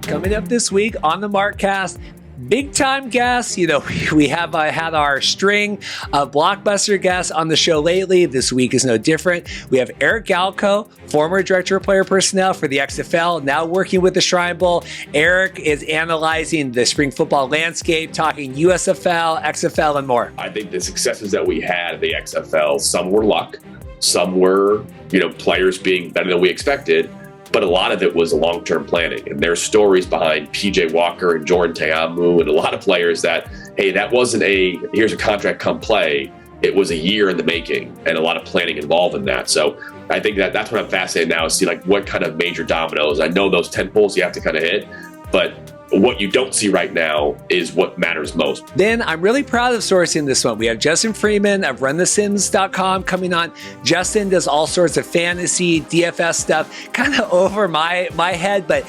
Coming up this week on the Markcast, big time guests. We have had our string of blockbuster guests on the show lately. This week is no different. We have Eric Galko, former director of player personnel for the XFL, now working with the Shrine Bowl. Eric is analyzing the spring football landscape, talking USFL, XFL, and more. I think the successes that we had at the XFL, some were luck, some were, players being better than we expected. But a lot of it was long-term planning. And there's stories behind PJ Walker and Jordan Teamu and a lot of players that, hey, that wasn't here's a contract, come play. It was a year in the making and a lot of planning involved in that. So I think that's what I'm fascinated now is see what kind of major dominoes. I know those 10 poles you have to kind of hit, but what you don't see right now is what matters most. Then I'm really proud of sourcing this one. We have Justin Freeman of RunTheSims.com coming on. Justin does all sorts of fantasy, DFS stuff, kind of over my head, but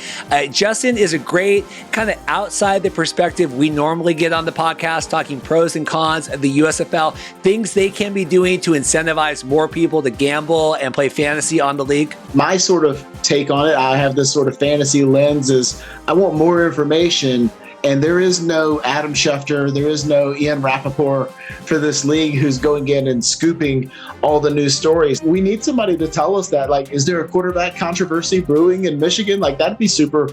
Justin is a great kind of outside the perspective we normally get on the podcast, talking pros and cons of the USFL, things they can be doing to incentivize more people to gamble and play fantasy on the league. My sort of take on it, I have this sort of fantasy lens, is I want more information, and there is no Adam Schefter, there is no Ian Rappaport for this league who's going in and scooping all the news stories. We need somebody to tell us that, is there a quarterback controversy brewing in Michigan? That'd be super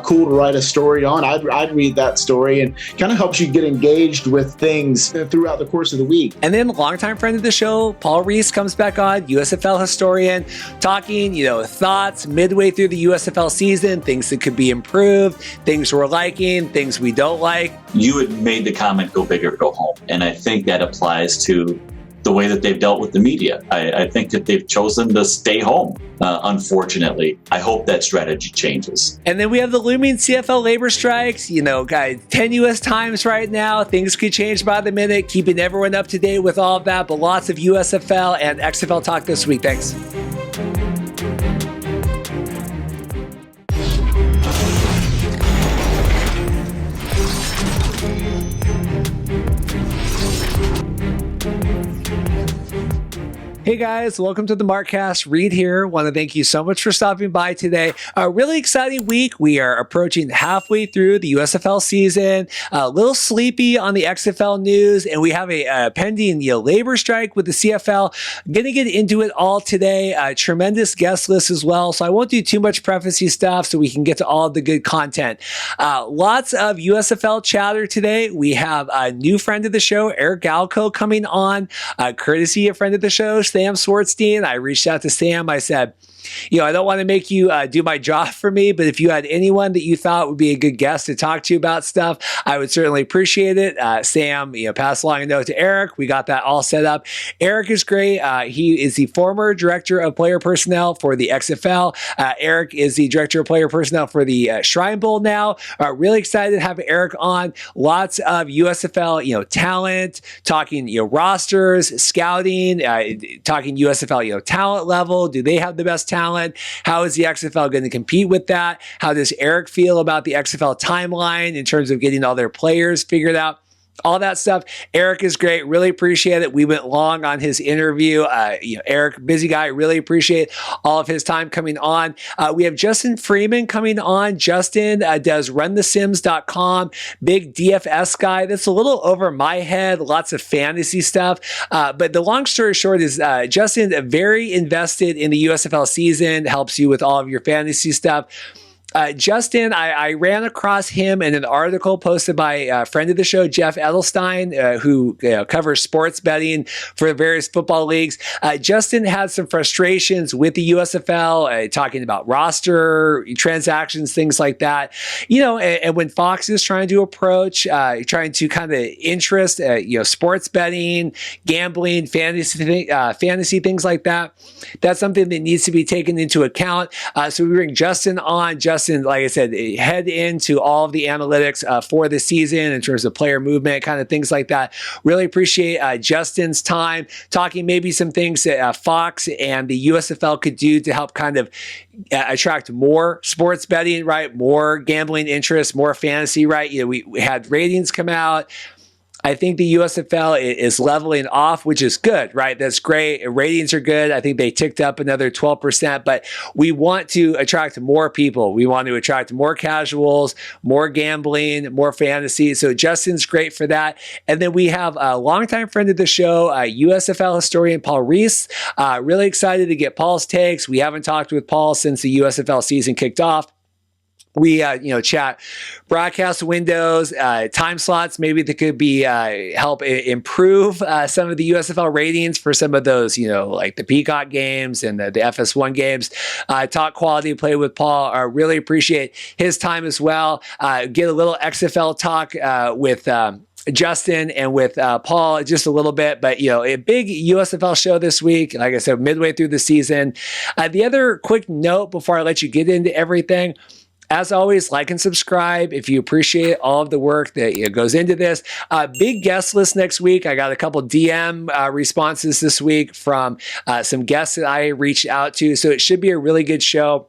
cool to write a story on. I'd read that story, and kind of helps you get engaged with things throughout the course of the week. And then longtime friend of the show, Paul Reeths, comes back on, USFL historian, talking, thoughts midway through the USFL season, things that could be improved, things we're liking, things we don't like. You had made the comment, go big or go home. And I think that applies to the way that they've dealt with the media. I think that they've chosen to stay home, unfortunately. I hope that strategy changes. And then we have the looming CFL labor strikes, guys, tenuous times right now. Things could change by the minute, keeping everyone up to date with all of that, but lots of USFL and XFL talk this week. Thanks. Hey guys, welcome to the Markcast. Reed here. Want to thank you so much for stopping by today. A really exciting week. We are approaching halfway through the USFL season. A little sleepy on the XFL news, and we have a pending labor strike with the CFL. I'm going to get into it all today. A tremendous guest list as well, so I won't do too much prefacey stuff so we can get to all of the good content. Lots of USFL chatter today. We have a new friend of the show, Eric Galko, coming on, courtesy of friend of the show, Sam Swartzstein. I reached out to Sam. I said, I don't want to make you do my job for me, but if you had anyone that you thought would be a good guest to talk to you about stuff, I would certainly appreciate it. Sam, pass along a note to Eric. We got that all set up. Eric is great. He is the former director of player personnel for the XFL. Eric is the director of player personnel for the Shrine Bowl now. Really excited to have Eric on. Lots of USFL, talent, talking, rosters, scouting, talking USFL, talent level. Do they have the best talent? How is the XFL going to compete with that? How does Eric feel about the XFL timeline in terms of getting all their players figured out? All that stuff. Eric is great. Really appreciate it. We went long on his interview. Eric, busy guy. Really appreciate all of his time coming on. We have Justin Freeman coming on. Justin does RunTheSims.com. Big DFS guy. That's a little over my head. Lots of fantasy stuff. But the long story short is Justin very invested in the USFL season. Helps you with all of your fantasy stuff. Justin, I ran across him in an article posted by a friend of the show, Jeff Edelstein, who covers sports betting for various football leagues. Justin had some frustrations with the USFL, talking about roster transactions, things like that. And when Fox is trying to approach, trying to kind of interest, sports betting, gambling, fantasy things like that, that's something that needs to be taken into account. So we bring Justin on. Justin, like I said, head into all of the analytics for the season in terms of player movement, kind of things like that. Really appreciate Justin's time talking maybe some things that Fox and the USFL could do to help kind of attract more sports betting, right? More gambling interest, more fantasy, right? We had ratings come out. I think the USFL is leveling off, which is good, right? That's great. Ratings are good. I think they ticked up another 12%, but we want to attract more people. We want to attract more casuals, more gambling, more fantasy. So Justin's great for that. And then we have a longtime friend of the show, USFL historian Paul Reeths. Really excited to get Paul's takes. We haven't talked with Paul since the USFL season kicked off. We, chat broadcast windows, time slots, maybe that could be help improve some of the USFL ratings for some of those, like the Peacock games and the FS1 games. Talk quality play with Paul. Really appreciate his time as well. Get a little XFL talk with Justin and with Paul just a little bit, but a big USFL show this week. Like I said, midway through the season. The other quick note before I let you get into everything. As always, like and subscribe if you appreciate all of the work that goes into this. Big guest list next week. I got a couple DM responses this week from some guests that I reached out to. So it should be a really good show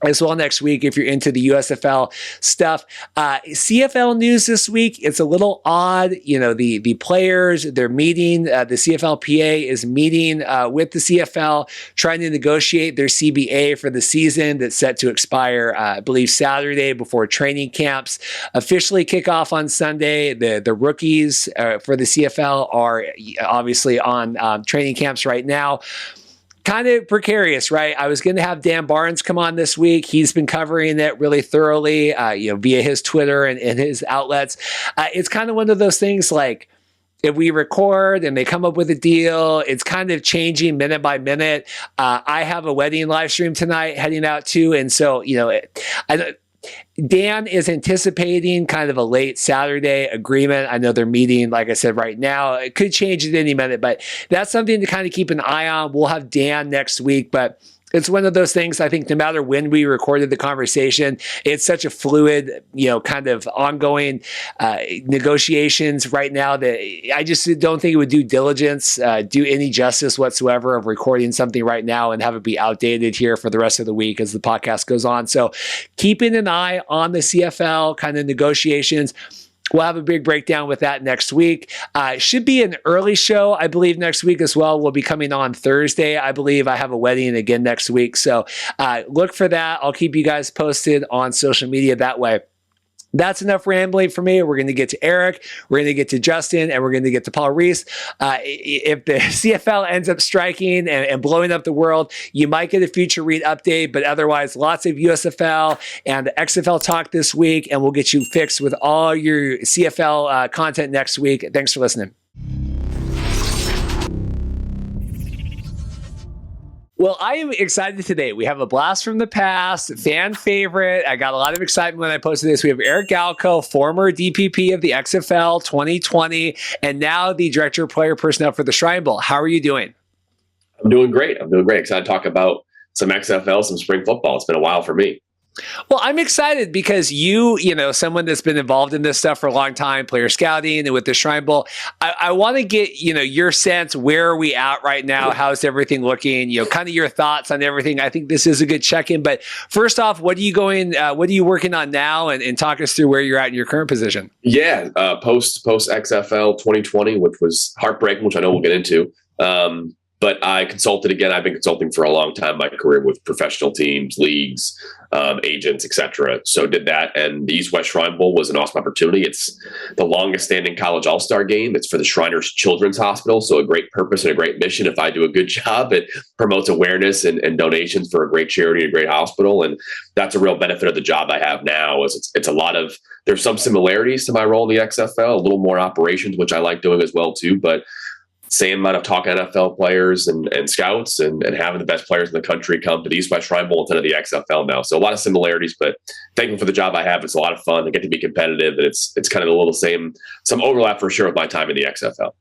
as well next week if you're into the USFL stuff. CFL news this week, it's a little odd. The players, they're meeting, the CFLPA is meeting with the CFL, trying to negotiate their CBA for the season that's set to expire, I believe, Saturday before training camps officially kick off on Sunday. The rookies for the CFL are obviously on training camps right now. Kind of precarious, right? I was going to have Dan Barnes come on this week. He's been covering it really thoroughly, via his Twitter and his outlets. It's kind of one of those things like, if we record and they come up with a deal, it's kind of changing minute by minute. I have a wedding live stream tonight heading out to, and so, Dan is anticipating kind of a late Saturday agreement. I know they're meeting, like I said, right now. It could change at any minute, but that's something to kind of keep an eye on. We'll have Dan next week, but it's one of those things, I think, no matter when we recorded the conversation, it's such a fluid, kind of ongoing negotiations right now that I just don't think it would do diligence, do any justice whatsoever of recording something right now and have it be outdated here for the rest of the week as the podcast goes on. So keeping an eye on the CFL kind of negotiations. We'll have a big breakdown with that next week. Should be an early show, I believe, next week as well. We'll be coming on Thursday. I believe I have a wedding again next week. So look for that. I'll keep you guys posted on social media that way. That's enough rambling for me. We're going to get to Eric, we're going to get to Justin, and we're going to get to Paul Reeths. If the CFL ends up striking and blowing up the world, you might get a future read update, but otherwise, lots of USFL and XFL talk this week, and we'll get you fixed with all your CFL content next week. Thanks for listening. Well, I am excited today. We have a blast from the past, fan favorite. I got a lot of excitement when I posted this. We have Eric Galko, former DPP of the XFL 2020, and now the Director of Player Personnel for the Shrine Bowl. How are you doing? I'm doing great. Excited to talk about some XFL, some spring football. It's been a while for me. Well, I'm excited because someone that's been involved in this stuff for a long time, player scouting and with the Shrine Bowl, I want to get, your sense, where are we at right now? How's everything looking? Kind of your thoughts on everything. I think this is a good check-in, but first off, what are you working on now, and talk us through where you're at in your current position? Yeah. Post XFL 2020, which was heartbreaking, which I know we'll get into. But I consulted again. I've been consulting for a long time in my career with professional teams, leagues, agents, etc. So did that, and the East West Shrine Bowl was an awesome opportunity. It's the longest standing college all-star game. It's for the Shriners Children's Hospital, so a great purpose and a great mission. If I do a good job, it promotes awareness and donations for a great charity, a great hospital, and that's a real benefit of the job I have now. Is it's a lot of, there's some similarities to my role in the XFL, a little more operations, which I like doing as well too, but same amount of talking NFL players and scouts and having the best players in the country come to the East West Shrine Bowl instead of the XFL now. So a lot of similarities, but thankful for the job I have. It's a lot of fun. I get to be competitive, and it's kind of a little some overlap for sure with my time in the XFL.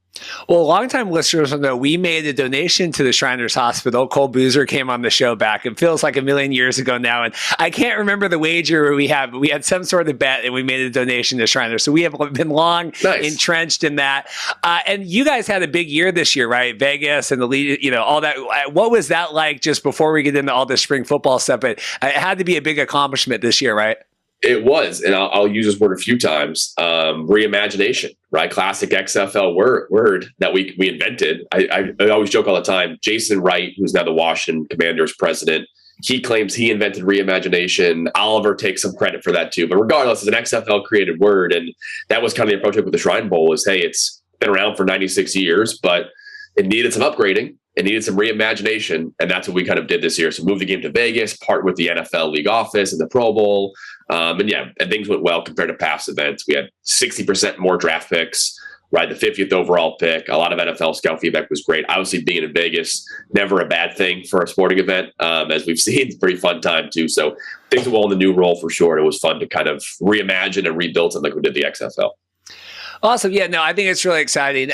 Well, longtime listeners will know we made a donation to the Shriners Hospital. Cole Boozer came on the show back. It feels like a million years ago now. And I can't remember the wager we had, but we had some sort of bet and we made a donation to Shriners. So we have been long entrenched in that. And you guys had a big year this year, right? Vegas and the lead, all that. What was that like just before we get into all this spring football stuff? But it had to be a big accomplishment this year, right? It was, and I'll use this word a few times, reimagination, right? Classic XFL word that we invented. I always joke all the time. Jason Wright, who's now the Washington Commanders president, he claims he invented reimagination. Oliver takes some credit for that too. But regardless, it's an XFL created word. And that was kind of the approach with the Shrine Bowl is, hey, it's been around for 96 years, but it needed some upgrading. It needed some reimagination. And that's what we kind of did this year. So move the game to Vegas, part with the NFL league office and the Pro Bowl. And things went well compared to past events. We had 60% more draft picks, right? The 50th overall pick. A lot of NFL scout feedback was great. Obviously, being in Vegas, never a bad thing for a sporting event, as we've seen. It's a pretty fun time, too. So things went well in the new role for sure. It was fun to kind of reimagine and rebuild something like we did the XFL. Awesome. Yeah, no, I think it's really exciting.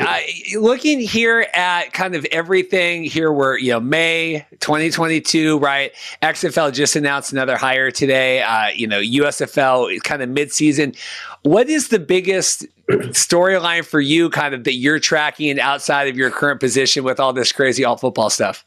Looking here at kind of everything here, we're, May 2022, right? XFL just announced another hire today. USFL kind of midseason. What is the biggest storyline for you kind of that you're tracking outside of your current position with all this crazy all football stuff?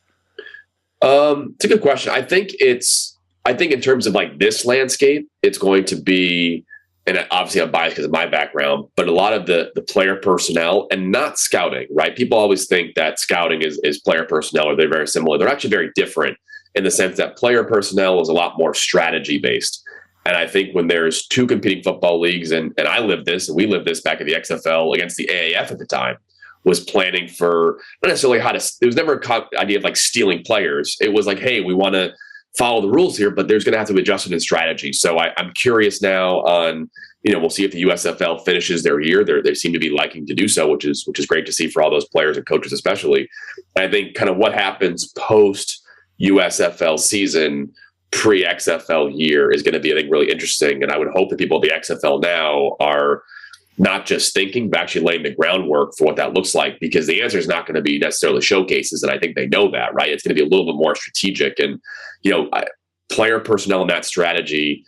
It's a good question. I think in terms of like this landscape, it's going to be, and obviously I'm biased because of my background, but a lot of the player personnel and not scouting, right? People always think that scouting is player personnel, or they're very similar. They're actually very different in the sense that player personnel is a lot more strategy based. And I think when there's two competing football leagues, and I lived this, and we lived this back at the XFL against the AAF at the time, was planning for not necessarily there was never an idea of like stealing players. It was like, hey, we want to follow the rules here, but there's going to have to be adjustment in strategy. So I'm curious now on, we'll see if the USFL finishes their year. They seem to be liking to do so, which is great to see for all those players and coaches, especially. And I think kind of what happens post USFL season, pre XFL year is going to be, I think, really interesting. And I would hope that people at the XFL now are not just thinking, but actually laying the groundwork for what that looks like, because the answer is not going to be necessarily showcases. And I think they know that, right? It's going to be a little bit more strategic and, player personnel in that strategy.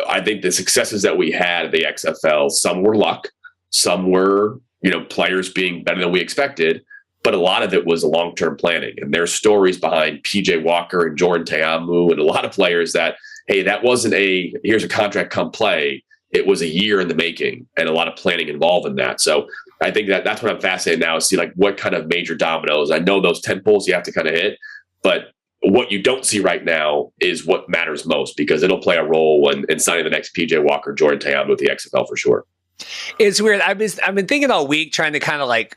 I think the successes that we had at the XFL, some were luck, some were, players being better than we expected, but a lot of it was long-term planning. And there's stories behind PJ Walker and Jordan Teamu and a lot of players that, hey, that wasn't here's a contract, come play. It was a year in the making and a lot of planning involved in that. So I think that's what I'm fascinated now is see like what kind of major dominoes. I know those 10 poles you have to kind of hit, but what you don't see right now is what matters most, because it'll play a role in signing the next PJ Walker, Jordan Teamu with the XFL for sure. It's weird. I've been thinking all week trying to kind of like,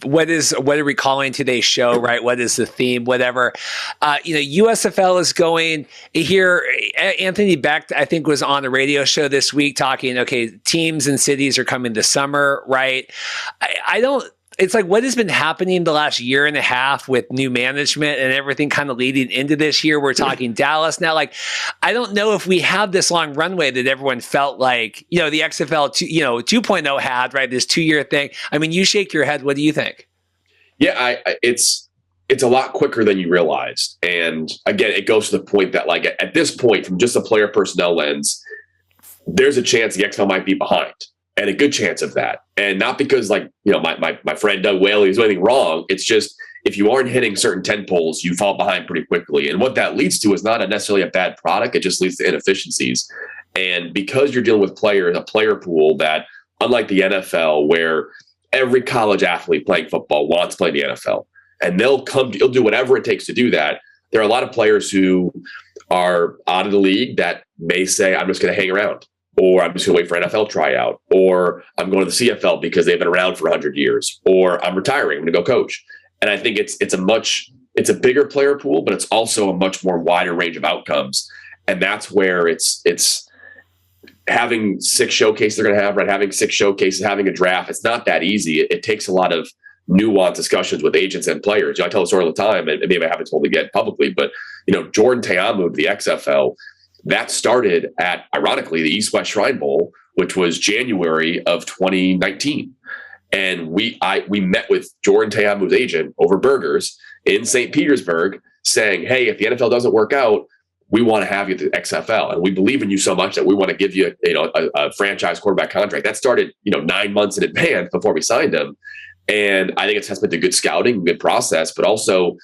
what are we calling today's show, right? What is the theme, whatever. USFL is going here. Anthony Beck, I think, was on a radio show this week talking, okay, teams and cities are coming this summer, right? It's like what has been happening the last year and a half with new management and everything kind of leading into this year. We're talking Dallas now. Like, I don't know if we have this long runway that everyone felt like, the XFL, 2.0 had, right? This 2-year thing. I mean, you shake your head. What do you think? Yeah, it's a lot quicker than you realized. And again, it goes to the point that like at this point, from just a player personnel lens, there's a chance the XFL might be behind. And a good chance of that. And not because like, my friend Doug Whaley is doing anything wrong. It's just if you aren't hitting certain 10 poles, you fall behind pretty quickly. And what that leads to is not necessarily a bad product. It just leads to inefficiencies. And because you're dealing with a player pool that, unlike the NFL, where every college athlete playing football wants to play the NFL, and they'll do whatever it takes to do that. There are a lot of players who are out of the league that may say, I'm just going to hang around. Or I'm just going to wait for NFL tryout, or I'm going to the CFL because they've been around for 100 years, or I'm retiring, I'm going to go coach. And I think it's a bigger player pool, but it's also a much more wider range of outcomes. And that's where it's having 6 showcases they're going to have, right? Having 6 showcases, having a draft. It's not that easy. It takes a lot of nuanced discussions with agents and players. I tell the story all the time, and maybe I haven't told it yet publicly, but Jordan Teamu, the XFL, that started at, ironically, the East-West Shrine Bowl, which was January of 2019. And we met with Jordan Teamu's agent over burgers in St. Petersburg saying, hey, if the NFL doesn't work out, we want to have you at the XFL. And we believe in you so much that we want to give you a franchise quarterback contract. That started 9 months in advance before we signed him. And I think it's testament to good scouting, good process, but also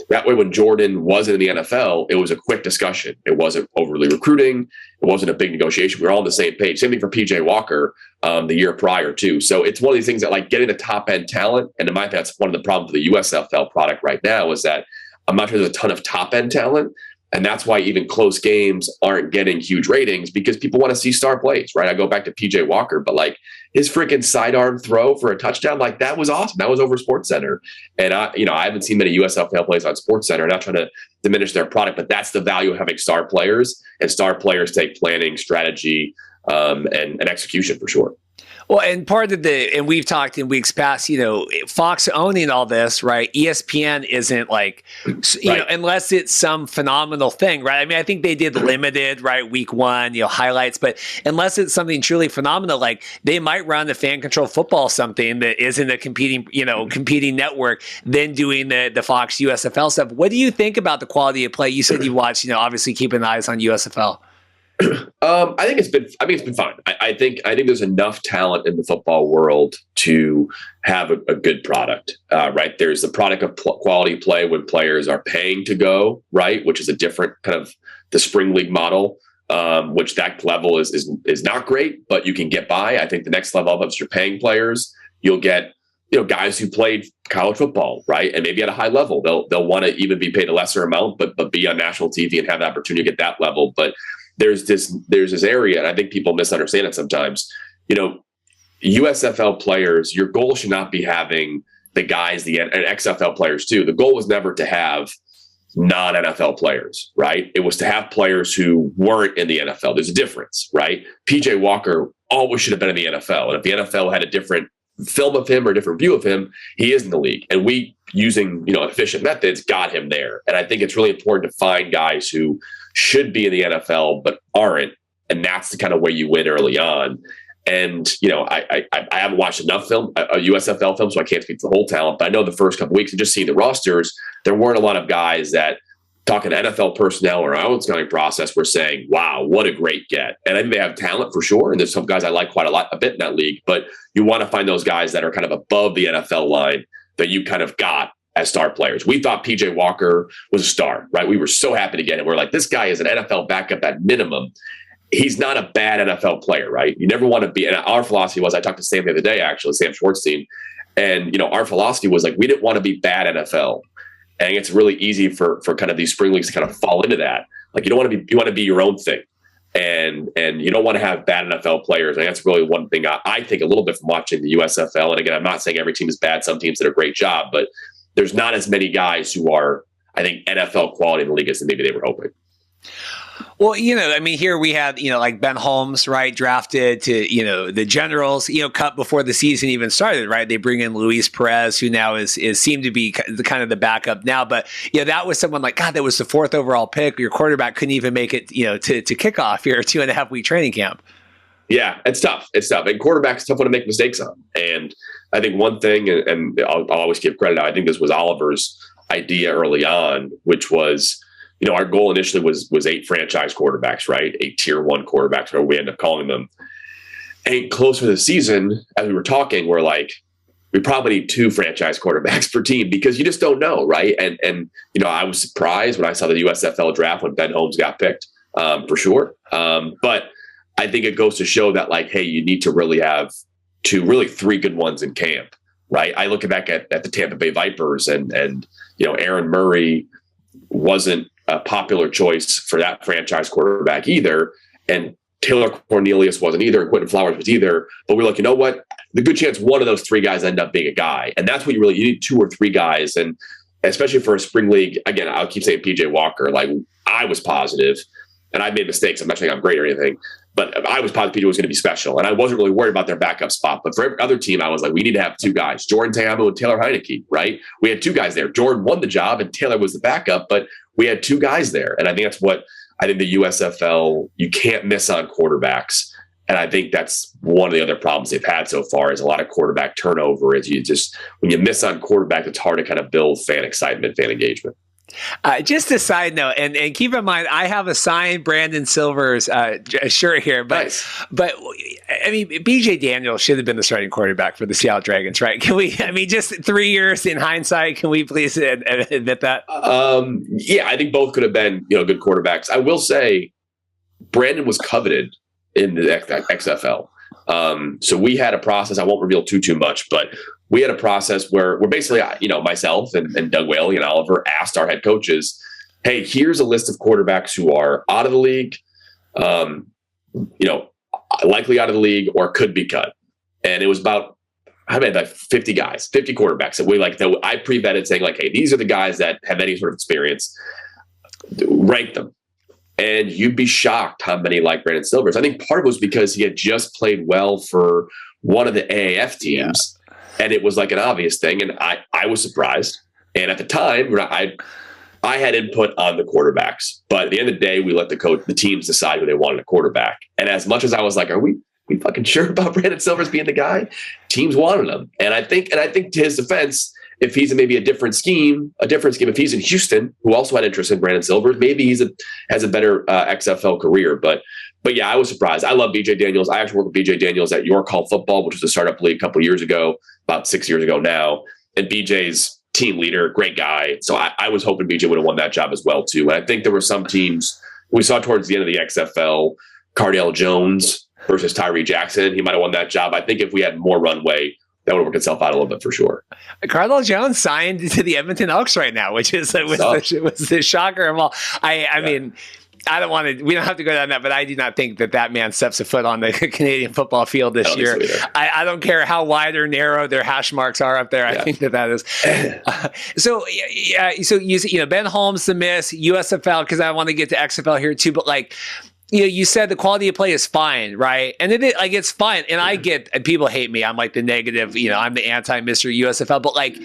That way, when Jordan wasn't in the NFL, it was a quick discussion. It wasn't overly recruiting. It wasn't a big negotiation. We were all on the same page. Same thing for PJ Walker the year prior, too. So it's one of these things that, like, getting the top-end talent, and in my opinion, that's one of the problems with the USFL product right now, is that I'm not sure there's a ton of top-end talent. And that's why even close games aren't getting huge ratings, because people want to see star plays, right? I go back to PJ Walker, but like his freaking sidearm throw for a touchdown, like that was awesome. That was over SportsCenter. And I haven't seen many USFL plays on SportsCenter, not trying to diminish their product, but that's the value of having star players, and star players take planning, strategy, and execution for sure. Well, and part of and we've talked in weeks past, Fox owning all this, right? ESPN isn't like, unless it's some phenomenal thing, right? I mean, I think they did limited, right? Week 1, highlights, but unless it's something truly phenomenal, like they might run the fan control football, something that isn't a competing network, then doing the Fox USFL stuff. What do you think about the quality of play? You said you watched, obviously keeping eyes on USFL. I think it's been fine. I think there's enough talent in the football world to have a good product, right? There's the product of quality play when players are paying to go, right? Which is a different kind of the spring league model, which that level is not great, but you can get by. I think the next level up is you're paying players. You'll get guys who played college football, right? And maybe at a high level, they'll want to even be paid a lesser amount, but be on national TV and have the opportunity to get that level. But there's this area, and I think people misunderstand it sometimes. USFL players, your goal should not be having the guys, and XFL players too. The goal was never to have non-NFL players, right? It was to have players who weren't in the NFL. There's a difference, right? PJ Walker always should have been in the NFL. And if the NFL had a different film of him or a different view of him, he is in the league. And we, using efficient methods, got him there. And I think it's really important to find guys who should be in the NFL but aren't, and that's the kind of way you win early on. And I haven't watched enough USFL film, so I can't speak to the whole talent. But I know the first couple of weeks and just seeing the rosters, there weren't a lot of guys that, talking to NFL personnel or our own scouting process, were saying, "Wow, what a great get!" And I think they have talent for sure, and there's some guys I like quite a bit in that league. But you want to find those guys that are kind of above the NFL line that you kind of got as star players. We thought PJ Walker was a star, right? We were so happy to get him. We're like, this guy is an NFL backup at minimum. He's not a bad NFL player, right? You never want to be. And our philosophy was, I talked to Sam the other day, actually, Sam Schwartzstein, and our philosophy was like, we didn't want to be bad NFL. And it's really easy for kind of these spring leagues to kind of fall into that. Like, you want to be your own thing. And you don't want to have bad NFL players. And that's really one thing I think a little bit from watching the USFL. And again, I'm not saying every team is bad. Some teams did a great job, but there's not as many guys who are, I think, NFL quality in the league as maybe they were hoping. Well, here we had, like Ben Holmes, right, drafted to, the Generals, cut before the season even started, right? They bring in Luis Perez, who now is seemed to be kind of the backup now. But, that was someone like, God, that was the 4th overall pick. Your quarterback couldn't even make it, to kickoff here, 2.5 week training camp. Yeah, it's tough. And quarterback's tough one to make mistakes on. And I think one thing, and I'll always give credit, I think this was Oliver's idea early on, which was, our goal initially was 8 franchise quarterbacks, right? 8 tier 1 quarterbacks, where we end up calling them. And closer to the season, as we were talking, we're like, we probably need 2 franchise quarterbacks per team, because you just don't know, right? And I was surprised when I saw the USFL draft when Ben Holmes got picked, for sure. But I think it goes to show that, like, hey, you need to really have 3 good ones in camp, right? I look back at the Tampa Bay Vipers, and Aaron Murray wasn't a popular choice for that franchise quarterback either, and Taylor Cornelius wasn't either, and Quentin Flowers was either. But we're like, you know what? The good chance one of those 3 guys end up being a guy, and that's what you need 2 or 3 guys, and especially for a spring league. Again, I'll keep saying PJ Walker. Like, I was positive, and I made mistakes. I'm not saying I'm great or anything, but I was positive PJ was going to be special, and I wasn't really worried about their backup spot. But for every other team, I was like, we need to have 2 guys, Jordan Ta'amu and Taylor Heineke, right? We had 2 guys there. Jordan won the job, and Taylor was the backup, but we had 2 guys there. And I think that's what I think the USFL, you can't miss on quarterbacks. And I think that's one of the other problems they've had so far, is a lot of quarterback turnover. Is when you miss on quarterback, it's hard to kind of build fan excitement, fan engagement. Just a side note, and keep in mind, I have a signed Brandon Silver's shirt here, but Nice. but I mean, BJ Daniels should have been the starting quarterback for the Seattle Dragons, right? Can we? I mean, just 3 years in hindsight, can we please admit that? Yeah, I think both could have been good quarterbacks. I will say, Brandon was coveted in the XFL. So we had a process. I won't reveal too much, but we had a process where basically, myself and Doug Whaley and Oliver asked our head coaches, hey, here's a list of quarterbacks who are out of the league, likely out of the league or could be cut. And it was about, I mean, like 50 guys, 50 quarterbacks that I pre-vetted saying like, hey, these are the guys that have any sort of experience. Rank them. And you'd be shocked how many like Brandon Silvers. I think part of it was because he had just played well for one of the AAF teams. Yeah. And it was like an obvious thing. And I was surprised. And at the time, I had input on the quarterbacks. But at the end of the day, we let the teams decide who they wanted a quarterback. And as much as I was like, are we fucking sure about Brandon Silvers being the guy? Teams wanted him. And I think to his defense, if he's in maybe a different scheme, if he's in Houston, who also had interest in Brandon Silvers, maybe has a better XFL career. But yeah, I was surprised. I love BJ Daniels. I actually worked with BJ Daniels at York Hall Football, which was a startup league a couple of years ago, about 6 years ago now. And BJ's team leader, great guy. So I was hoping BJ would have won that job as well, too. And I think there were some teams we saw towards the end of the XFL, Cardale Jones versus Tyree Jackson. He might have won that job. I think if we had more runway, that would work itself out a little bit for sure. Cardale Jones signed to the Edmonton Elks right now, which was the shocker of all. I mean, I don't want to. We don't have to go down that, but I do not think that man steps a foot on the Canadian football field this year. I don't care how wide or narrow their hash marks are up there. Yeah. I think that is. So you Ben Holmes the miss USFL because I want to get to XFL here too, but like. You said the quality of play is fine, right? And it's fine. And I get, and people hate me. I'm like the negative, I'm the anti-Mr. USFL, but like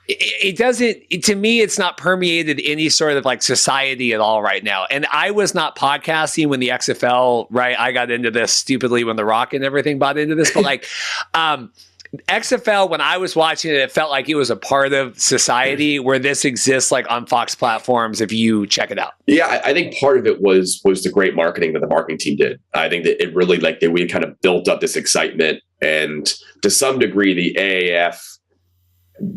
it doesn't, to me, it's not permeated any sort of like society at all right now. And I was not podcasting when the XFL, right? I got into this stupidly when The Rock and everything bought into this, but like, XFL, when I was watching it, it felt like it was a part of society where this exists like on Fox platforms if you check it out. Yeah, I think part of it was the great marketing that the marketing team did. I think that it really we kind of built up this excitement, and to some degree the AAF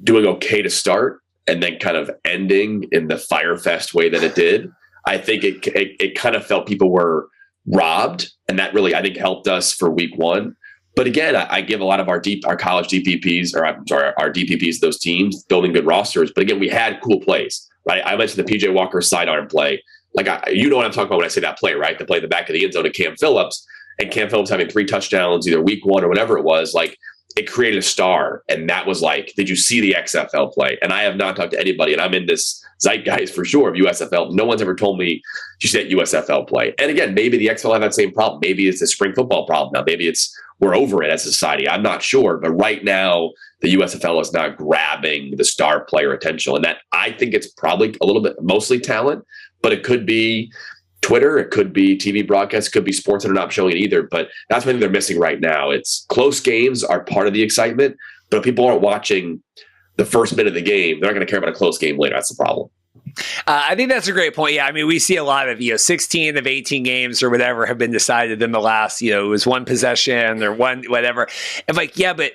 doing okay to start and then kind of ending in the Firefest way that it did. I think it kind of felt people were robbed, and that really I think helped us for week one. But again, I give a lot of our college DPPs, our DPPs, those teams building good rosters. But again, we had cool plays, right? I mentioned the PJ Walker sidearm play. Like, you know what I'm talking about when I say that play, right? The play in the back of the end zone to Cam Phillips, and Cam Phillips having 3 touchdowns, either week one or whatever it was. Like, it created a star. And that was like, did you see the XFL play? And I have not talked to anybody, and I'm in this zeitgeist for sure of USFL. No one's ever told me you said USFL play. And again, maybe the XFL have that same problem. Maybe it's a spring football problem now. Maybe we're over it as a society. I'm not sure. But right now, the USFL is not grabbing the star player attention. And that I think it's probably a little bit mostly talent, but it could be Twitter, it could be TV broadcasts, it could be sports that are not showing it either. But that's what they're missing right now. It's close games are part of the excitement, but if people aren't watching the first minute of the game, they're not going to care about a close game later. That's the problem. I think that's a great point. Yeah, I mean, we see a lot of 16 of 18 games or whatever have been decided in the last it was one possession or one whatever. And like, yeah, but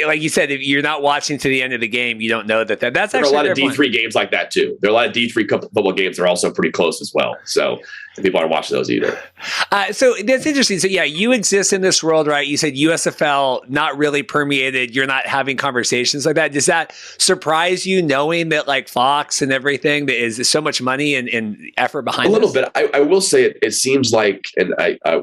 like you said, if you're not watching to the end of the game, you don't know that's there actually are a lot of D3 games like that too. There are a lot of D3 football games that are also pretty close as well. So people aren't watching those either. So that's interesting. So yeah, you exist in this world, right? You said USFL not really permeated. You're not having conversations like that. Does that surprise you, knowing that like Fox and everything, that is so much money and effort behind a little bit? I will say it seems like, and I a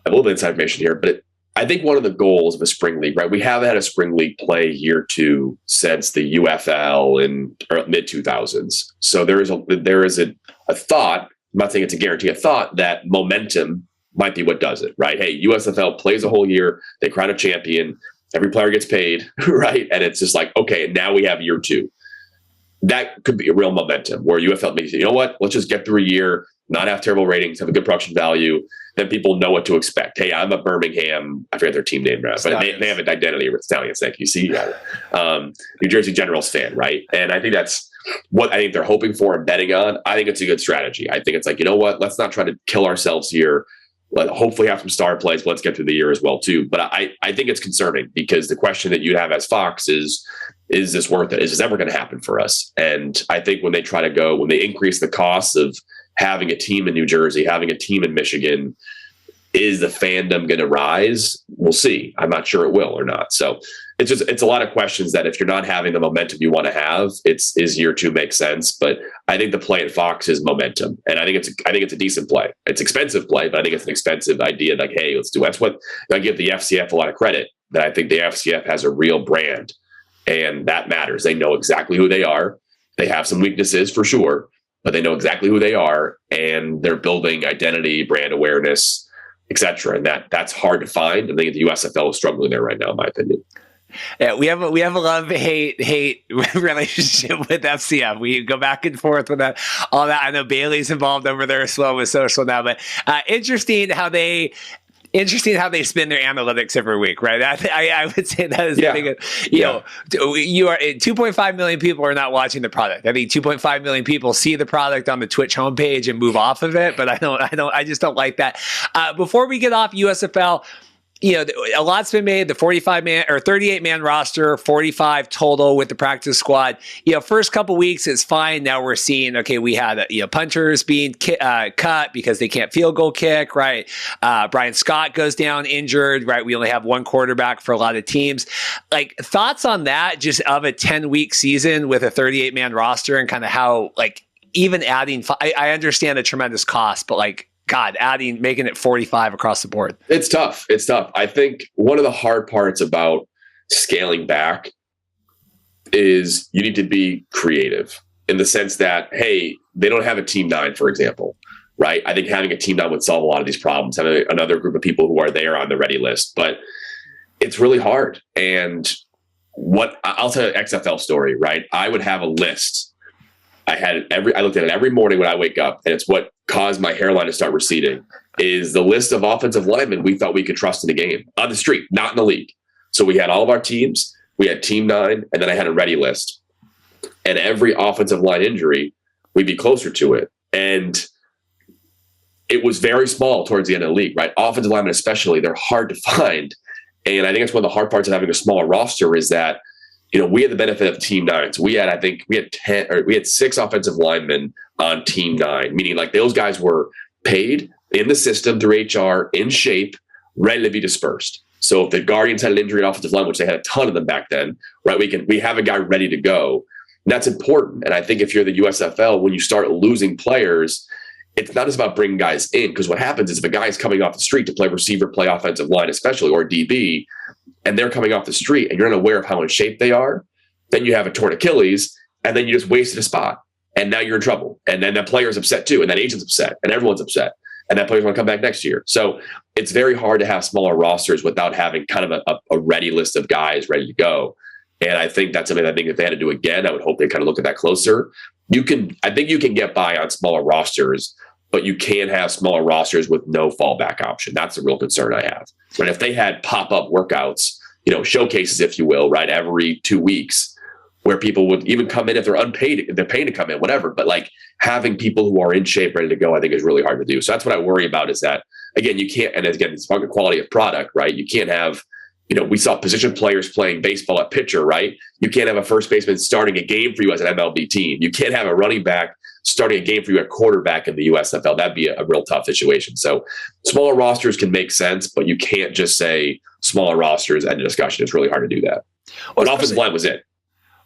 little bit of inside information here, but I think one of the goals of a spring league, right? We haven't had a spring league play year 2 since the UFL in mid 2000s. So there is a thought. I'm not saying it's a guarantee. A thought that momentum might be what does it, right? Hey, USFL plays a whole year. They crown a champion. Every player gets paid, right? And it's just like, okay, now we have year 2. That could be a real momentum where UFL makes, you know what? Let's just get through a year, not have terrible ratings, have a good production value. Then people know what to expect. Hey, I'm a Birmingham, I forget their team name now, but they have an identity with Stallions. Thank you. See, New Jersey Generals fan, right? And I think that's what I think they're hoping for and betting on, I think it's a good strategy. I think it's like, you know what, let's not try to kill ourselves here. Let hopefully have some star plays, but let's get through the year as well too. But I think it's concerning, because the question that you'd have as Fox is this worth it? Is this ever going to happen for us? And I think when they increase the costs of having a team in New Jersey, having a team in Michigan, is the fandom going to rise? We'll see. I'm not sure it will or not. So it's a lot of questions that if you're not having the momentum you want to have, is year two make sense? But I think the play at Fox is momentum, and I think it's a decent play. It's expensive play, but I think it's an expensive idea. Like, hey, let's do it. That's what I give the FCF a lot of credit. That I think the FCF has a real brand, and that matters. They know exactly who they are. They have some weaknesses for sure, but they know exactly who they are, and they're building identity, brand awareness, etc. And that's hard to find. I think the USFL is struggling there right now, in my opinion. Yeah, we have a love-hate relationship with FCF. We go back and forth with all that. I know Bailey's involved over there as well with social now, but interesting how they spin their analytics every week, right? I would say that is the biggest. You know, you are 2.5 million people are not watching the product. I think 2.5 million people see the product on the Twitch homepage and move off of it. But I just don't like that. Before we get off USFL, you know, a lot's been made. The 45-man or 38-man roster, 45 total with the practice squad. You know, first couple weeks it's fine. Now we're seeing, okay, we had punters being cut because they can't field goal kick, right? Brian Scott goes down injured, right? We only have one quarterback for a lot of teams. Like, thoughts on that, just of a 10-week season with a 38-man roster, and kind of how, like, even adding, I understand the tremendous cost, but like, God, making it 45 across the board. It's tough. I think one of the hard parts about scaling back is you need to be creative, in the sense that, hey, they don't have a team 9, for example, right? I think having a team 9 would solve a lot of these problems. Having another group of people who are there on the ready list, but it's really hard. And I'll tell you an XFL story, right? I would have a list. I looked at it every morning when I wake up, and it's what caused my hairline to start receding, is the list of offensive linemen we thought we could trust in the game, on the street, not in the league. So we had all of our teams, we had team 9, and then I had a ready list. And every offensive line injury, we'd be closer to it. And it was very small towards the end of the league, right? Offensive linemen especially, they're hard to find. And I think it's one of the hard parts of having a smaller roster, is that, you know, we had the benefit of team 9. So we had 6 offensive linemen on team 9, meaning like those guys were paid in the system through HR, in shape, ready to be dispersed. So if the Guardians had an injury at offensive line, which they had a ton of them back then, right? We have a guy ready to go. And that's important. And I think if you're the USFL, when you start losing players, it's not just about bringing guys in, because what happens is if a guy is coming off the street to play receiver, play offensive line, especially, or DB, and they're coming off the street and you're not aware of how in shape they are, then you have a torn Achilles, and then you just wasted a spot. And now you're in trouble. And then that player's upset too. And that agent's upset. And everyone's upset. And that player's going to come back next year. So it's very hard to have smaller rosters without having kind of a ready list of guys ready to go. And I think that's something I think if they had to do again, I would hope they kind of look at that closer. I think you can get by on smaller rosters, but you can't have smaller rosters with no fallback option. That's the real concern I have. But if they had pop-up workouts, you know, showcases, if you will, right, every 2 weeks, where people would even come in if they're unpaid, if they're paid to come in, whatever. But like having people who are in shape, ready to go, I think is really hard to do. So that's what I worry about, is that, again, you can't, and again, it's about the quality of product, right? You can't have, you know, we saw position players playing baseball at pitcher, right? You can't have a first baseman starting a game for you as an MLB team. You can't have a running back starting a game for you at quarterback in the USFL. That'd be a real tough situation. So smaller rosters can make sense, but you can't just say smaller rosters end of discussion. It's really hard to do that. Well, but offensive line was it.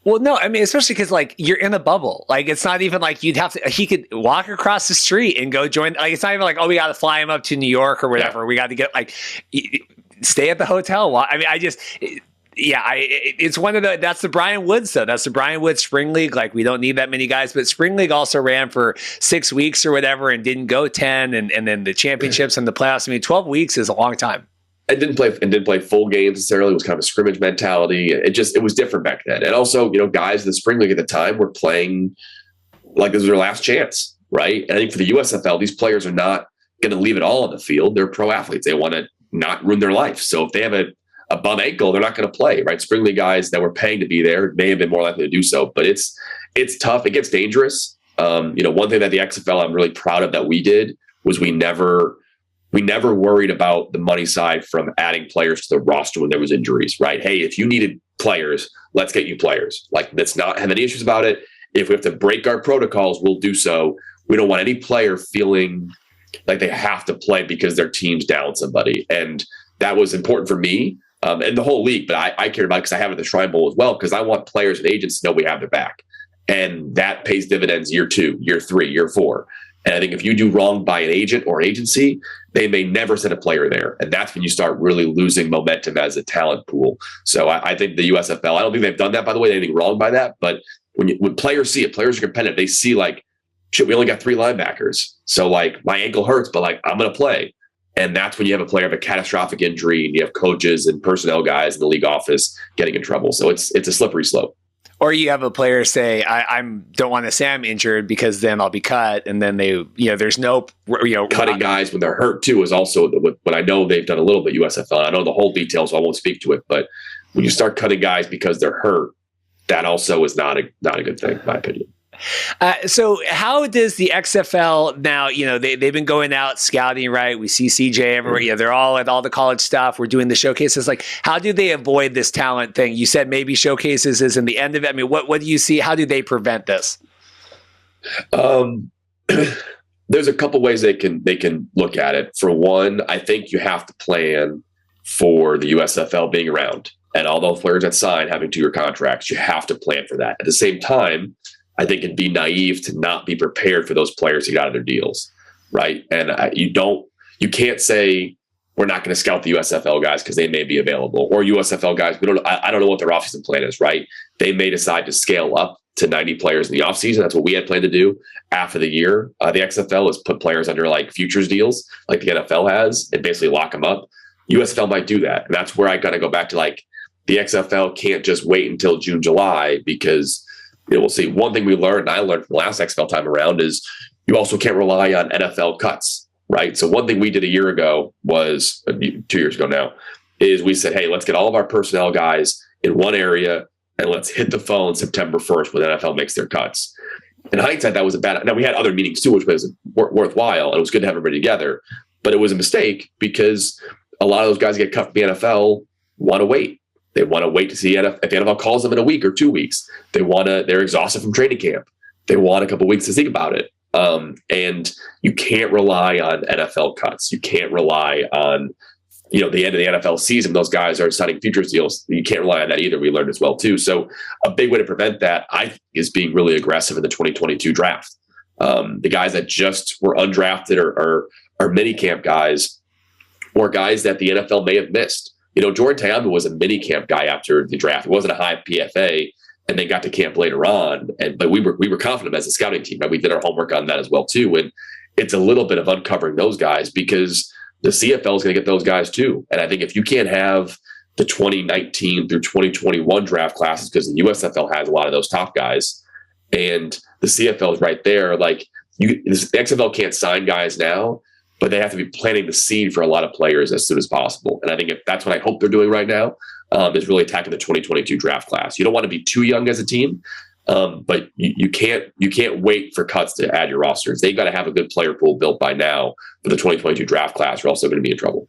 Well, no, I mean, especially because like you're in a bubble. Like it's not even like he could walk across the street and go join. Like it's not even like, oh, we got to fly him up to New York or whatever. Yeah. We got to get stay at the hotel. I mean, it's one of that's the Brian Woods though. That's the Brian Woods Spring League. Like we don't need that many guys, but Spring League also ran for 6 weeks or whatever and didn't go 10. And then the championships and the playoffs. I mean, 12 weeks is a long time. And didn't play full games necessarily. It was kind of a scrimmage mentality. It was different back then. And also, you know, guys in the Spring League at the time were playing like this was their last chance, right? And I think for the USFL, these players are not going to leave it all on the field. They're pro athletes. They want to not ruin their life. So if they have a bum ankle, they're not going to play, right? Spring League guys that were paying to be there may have been more likely to do so. But it's it's tough. It gets dangerous. One thing that the XFL I'm really proud of that we did was we never worried about the money side from adding players to the roster when there was injuries, right? Hey, if you needed players, let's get you players. Like, let's not have any issues about it. If we have to break our protocols, we'll do so. We don't want any player feeling like they have to play because their team's down somebody. And that was important for me and the whole league. But I cared about it because I have it at the Shrine Bowl as well, because I want players and agents to know we have their back. And that pays dividends year 2, year 3, year 4. And I think if you do wrong by an agent or an agency, they may never send a player there. And that's when you start really losing momentum as a talent pool. So I think the USFL, I don't think they've done that, by the way, anything wrong by that. But when players see it, players are competitive. They see like, shit, we only got 3 linebackers. So like my ankle hurts, but like I'm going to play. And that's when you have a player of a catastrophic injury and you have coaches and personnel guys in the league office getting in trouble. So it's a slippery slope. Or you have a player say, I don't want to say I'm injured because then I'll be cut. And then there's no, cutting guys when they're hurt too is also what I know they've done a little bit USFL. I know the whole details, so I won't speak to it. But when you start cutting guys because they're hurt, that also is not a good thing, in my opinion. So how does the XFL now, they've been going out scouting, right? We see CJ everywhere. They're all at all the college stuff. We're doing the showcases. Like, how do they avoid this talent thing? You said maybe showcases isn't the end of it. I mean, what do you see? How do they prevent this? There's a couple ways they can look at it. For one, I think you have to plan for the USFL being around and all those players that sign having 2-year contracts. You have to plan for that. At the same time, I think it'd be naive to not be prepared for those players to get out of their deals, right? And you can't say we're not going to scout the USFL guys because they may be available, or USFL guys. I don't know what their offseason plan is, right? They may decide to scale up to 90 players in the offseason. That's what we had planned to do after the year. The XFL is put players under like futures deals, like the NFL has, and basically lock them up. USFL might do that, and that's where I got to go back to like the XFL can't just wait until June, July because. We'll see. One thing we learned, and I learned from the last XFL time around, is you also can't rely on NFL cuts, right? So one thing we did a year ago was 2 years ago now, is we said, hey, let's get all of our personnel guys in one area and let's hit the phone September 1st when the NFL makes their cuts. In hindsight, that was a bad. Now we had other meetings too, which was worthwhile, and it was good to have everybody together. But it was a mistake because a lot of those guys get cut from the NFL want to wait. They want to wait to see if the NFL calls them in a week or 2 weeks. They're exhausted from training camp. They want a couple of weeks to think about it. And you can't rely on NFL cuts. You can't rely on, the end of the NFL season. Those guys are signing futures deals. You can't rely on that either. We learned as well too. So a big way to prevent that, I think, is being really aggressive in the 2022 draft. The guys that just were undrafted or mini camp guys, or guys that the NFL may have missed. Jordan Tayamba was a mini camp guy after the draft. It wasn't a high PFA, and they got to camp later on. But we were confident as a scouting team. Right? We did our homework on that as well too. And it's a little bit of uncovering those guys because the CFL is going to get those guys too. And I think if you can't have the 2019 through 2021 draft classes, because the USFL has a lot of those top guys, and the CFL is right there. Like the XFL can't sign guys now, but they have to be planting the seed for a lot of players as soon as possible. And I think if that's what I hope they're doing right now, is really attacking the 2022 draft class. You don't want to be too young as a team, but you can't wait for cuts to add your rosters. They've got to have a good player pool built by now for the 2022 draft class. You're also going to be in trouble.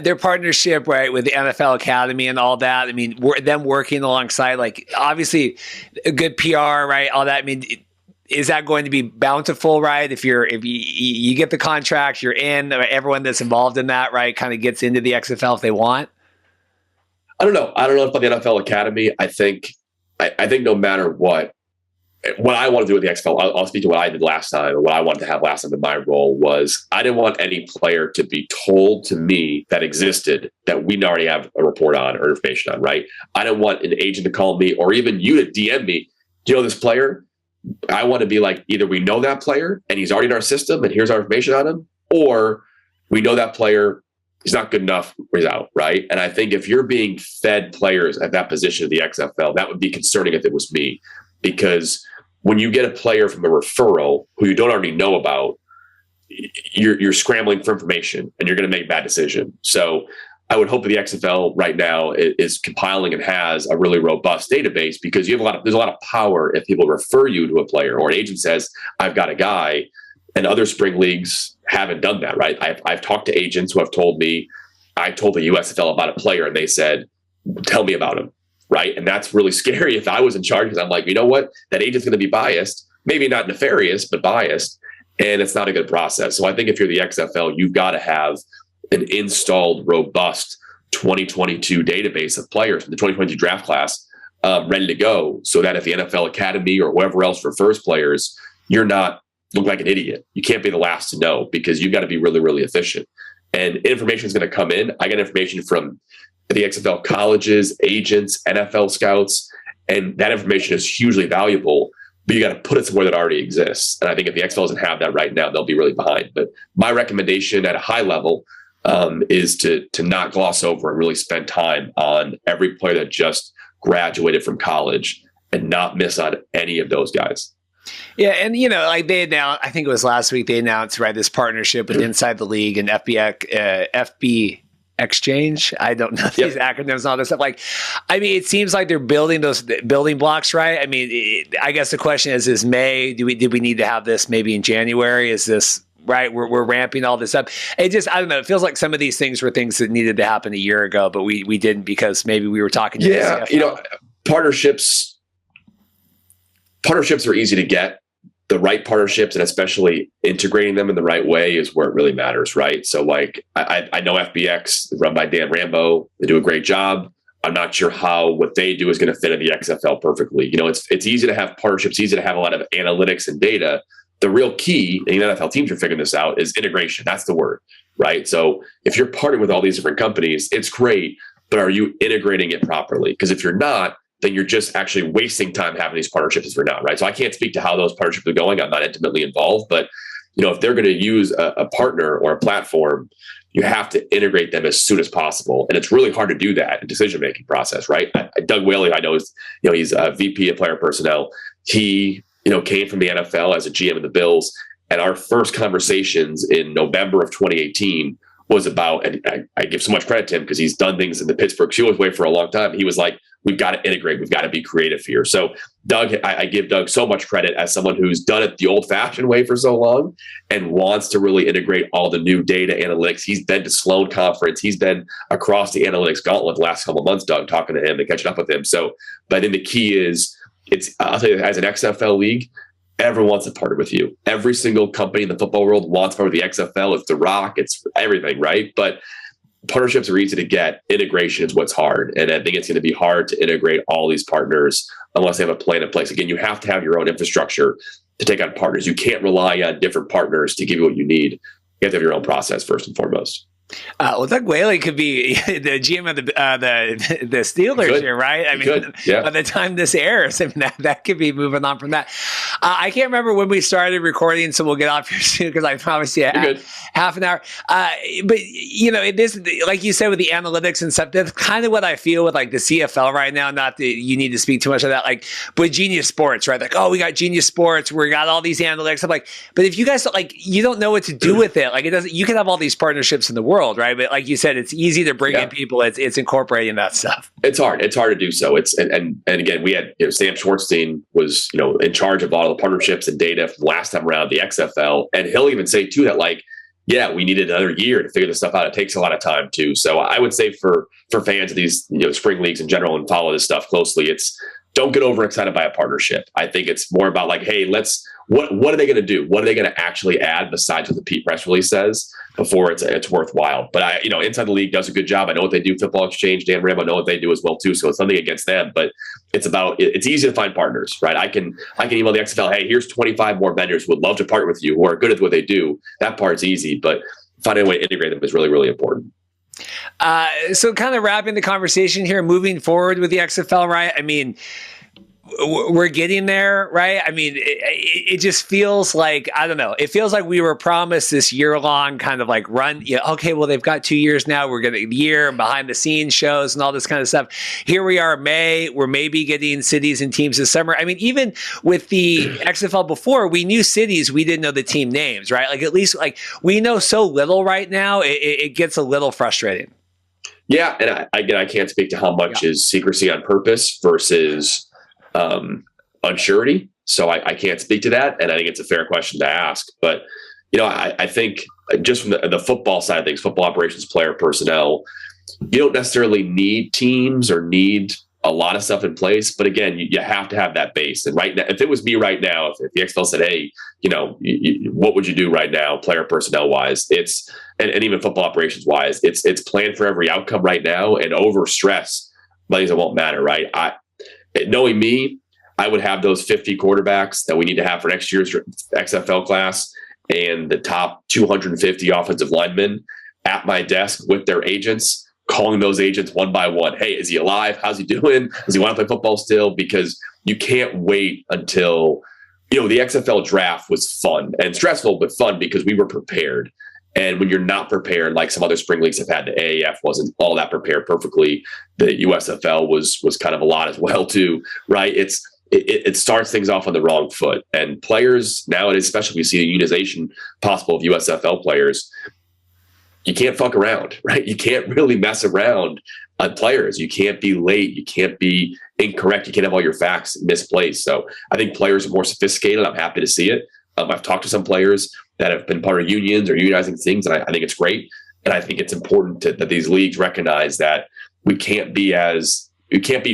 Their partnership, right, with the NFL Academy and all that. I mean, them working alongside, like, obviously, a good PR, right, all that. I mean, is that going to be bountiful, right? If you get the contract, you're in. Everyone that's involved in that, right, kind of gets into the XFL if they want. I don't know about the NFL Academy. I think no matter what I want to do with the XFL, I'll speak to what I did last time. And what I wanted to have last time in my role was I didn't want any player to be told to me that existed that we already have a report on or information on, right? I didn't want an agent to call me or even you to DM me. Do you know this player? I want to be like, either we know that player and he's already in our system and here's our information on him, or we know that player, he's not good enough, he's out, right? And I think if you're being fed players at that position of the XFL, that would be concerning if it was me. Because when you get a player from a referral who you don't already know about, you're scrambling for information and you're going to make a bad decision. So I would hope that the XFL right now is compiling and has a really robust database, because there's a lot of power if people refer you to a player, or an agent says, I've got a guy, and other spring leagues haven't done that, right? I've talked to agents who have told me, I told the USFL about a player and they said, tell me about him, right? And that's really scary if I was in charge, because I'm like, you know what? That agent's going to be biased, maybe not nefarious, but biased, and it's not a good process. So I think if you're the XFL, you've got to have an installed, robust 2022 database of players from the 2022 draft class ready to go, so that if the NFL Academy or whoever else refers players, you're not look like an idiot. You can't be the last to know, because you've got to be really, really efficient. And information is going to come in. I get information from the XFL colleges, agents, NFL scouts, and that information is hugely valuable, but you got to put it somewhere that already exists. And I think if the XFL doesn't have that right now, they'll be really behind. But my recommendation at a high level is to not gloss over and really spend time on every player that just graduated from college and not miss on any of those guys. Yeah, and like they announced, I think it was last week, they announced this partnership with Inside the League and FB Exchange. I don't know these acronyms and all this stuff. It seems like they're building those building blocks, right? I guess the question is May? Did we need to have this maybe in January? Is this right? We're ramping all this up. It just, I don't know. It feels like some of these things were things that needed to happen a year ago, but we didn't, because maybe we were talking. To partnerships are easy to get. The right partnerships, and especially integrating them in the right way, is where it really matters, right? So I know FBX is run by Dan Rambo. They do a great job. I'm not sure how what they do is going to fit in the XFL perfectly. It's easy to have partnerships, easy to have a lot of analytics and data. The real key, and NFL teams are figuring this out, is integration. That's the word, right? So if you're partnering with all these different companies, it's great, but are you integrating it properly? Because if you're not, then you're just actually wasting time having these partnerships if you're not, right? So I can't speak to how those partnerships are going. I'm not intimately involved, but if they're going to use a partner or a platform, you have to integrate them as soon as possible. And it's really hard to do that in decision-making process, right? Doug Whaley, I know, he's a VP of player personnel. He, came from the NFL as a GM of the Bills. And our first conversations in November of 2018 was about, and I give so much credit to him because he's done things in the Pittsburgh Steelers way for a long time. He was like, we've got to integrate. We've got to be creative here. So Doug, I give Doug so much credit as someone who's done it the old-fashioned way for so long and wants to really integrate all the new data analytics. He's been to Sloan Conference. He's been across the analytics gauntlet the last couple of months, Doug, talking to him and catching up with him. So, but I think the key is, I'll tell you, as an XFL league, everyone wants to partner with you. Every single company in the football world wants to partner with the XFL. It's The Rock. It's everything, right? But partnerships are easy to get. Integration is what's hard. And I think it's going to be hard to integrate all these partners unless they have a plan in place. Again, you have to have your own infrastructure to take on partners. You can't rely on different partners to give you what you need. You have to have your own process first and foremost. Doug Whaley could be the GM of the Steelers here, right? By the time this airs, that could be moving on from that. I can't remember when we started recording, so we'll get off here soon because I promised you half an hour. But this, like you said, with the analytics and stuff, that's kind of what I feel with the CFL right now. Not that you need to speak too much of that, but Genius Sports, right? We got Genius Sports, we got all these analytics. I'm but if you guys you don't know what to do with it, it doesn't. You can have all these partnerships in the world, right? But like you said, it's easy to bring in people. It's incorporating that stuff. It's hard. It's hard to do so. It's and again, we had Sam Schwartzstein was in charge of all the partnerships and data from the last time around the XFL, and he'll even say too that we needed another year to figure this stuff out. It takes a lot of time too. So I would say for fans of these spring leagues in general and follow this stuff closely, don't get overexcited by a partnership. I think it's more about hey, what are they going to do? What are they going to actually add besides what the Pete press release says before it's worthwhile? But Inside the League does a good job. I know what they do. Football Exchange, Dan Rambo, know what they do as well too. So it's nothing against them, but it's easy to find partners, right? I can email the XFL, hey, here's 25 more vendors who would love to partner with you who are good at what they do. That part's easy, but finding a way to integrate them is really, really important. So kind of wrapping the conversation here, moving forward with the XFL, right? We're getting there, right? It just feels like, I don't know. It feels like we were promised this year-long kind of run. Okay, well, they've got 2 years now. We're getting a year behind the scenes shows and all this kind of stuff. Here we are, May. We're maybe getting cities and teams this summer. Even with the XFL before, we knew cities. We didn't know the team names, right? At least we know so little right now. It gets a little frustrating. Yeah, and I can't speak to how much is secrecy on purpose versus unsurety. So I can't speak to that, and I think it's a fair question to ask. But I think just from the football side of things, football operations, player personnel, you don't necessarily need teams or need a lot of stuff in place. But again, you have to have that base. And right now, if it was me right now, if the XFL said, hey, what would you do right now, player personnel wise? It's and even football operations wise, it's planned for every outcome right now and over stress things that won't matter, right? Knowing me, I would have those 50 quarterbacks that we need to have for next year's XFL class and the top 250 offensive linemen at my desk with their agents, calling those agents one by one. Hey, is he alive? How's he doing? Does he want to play football still? Because you can't wait until, the XFL draft was fun and stressful, but fun because we were prepared. And when you're not prepared, like some other spring leagues have had, the AAF wasn't all that prepared perfectly. The USFL was kind of a lot as well too, right? It starts things off on the wrong foot. And players nowadays, especially if you see the unionization possible of USFL players, you can't fuck around, right? You can't really mess around on players. You can't be late. You can't be incorrect. You can't have all your facts misplaced. So I think players are more sophisticated. I'm happy to see it. I've talked to some players that have been part of unions or unionizing things, and I think it's great. And I think it's important that these leagues recognize that we can't be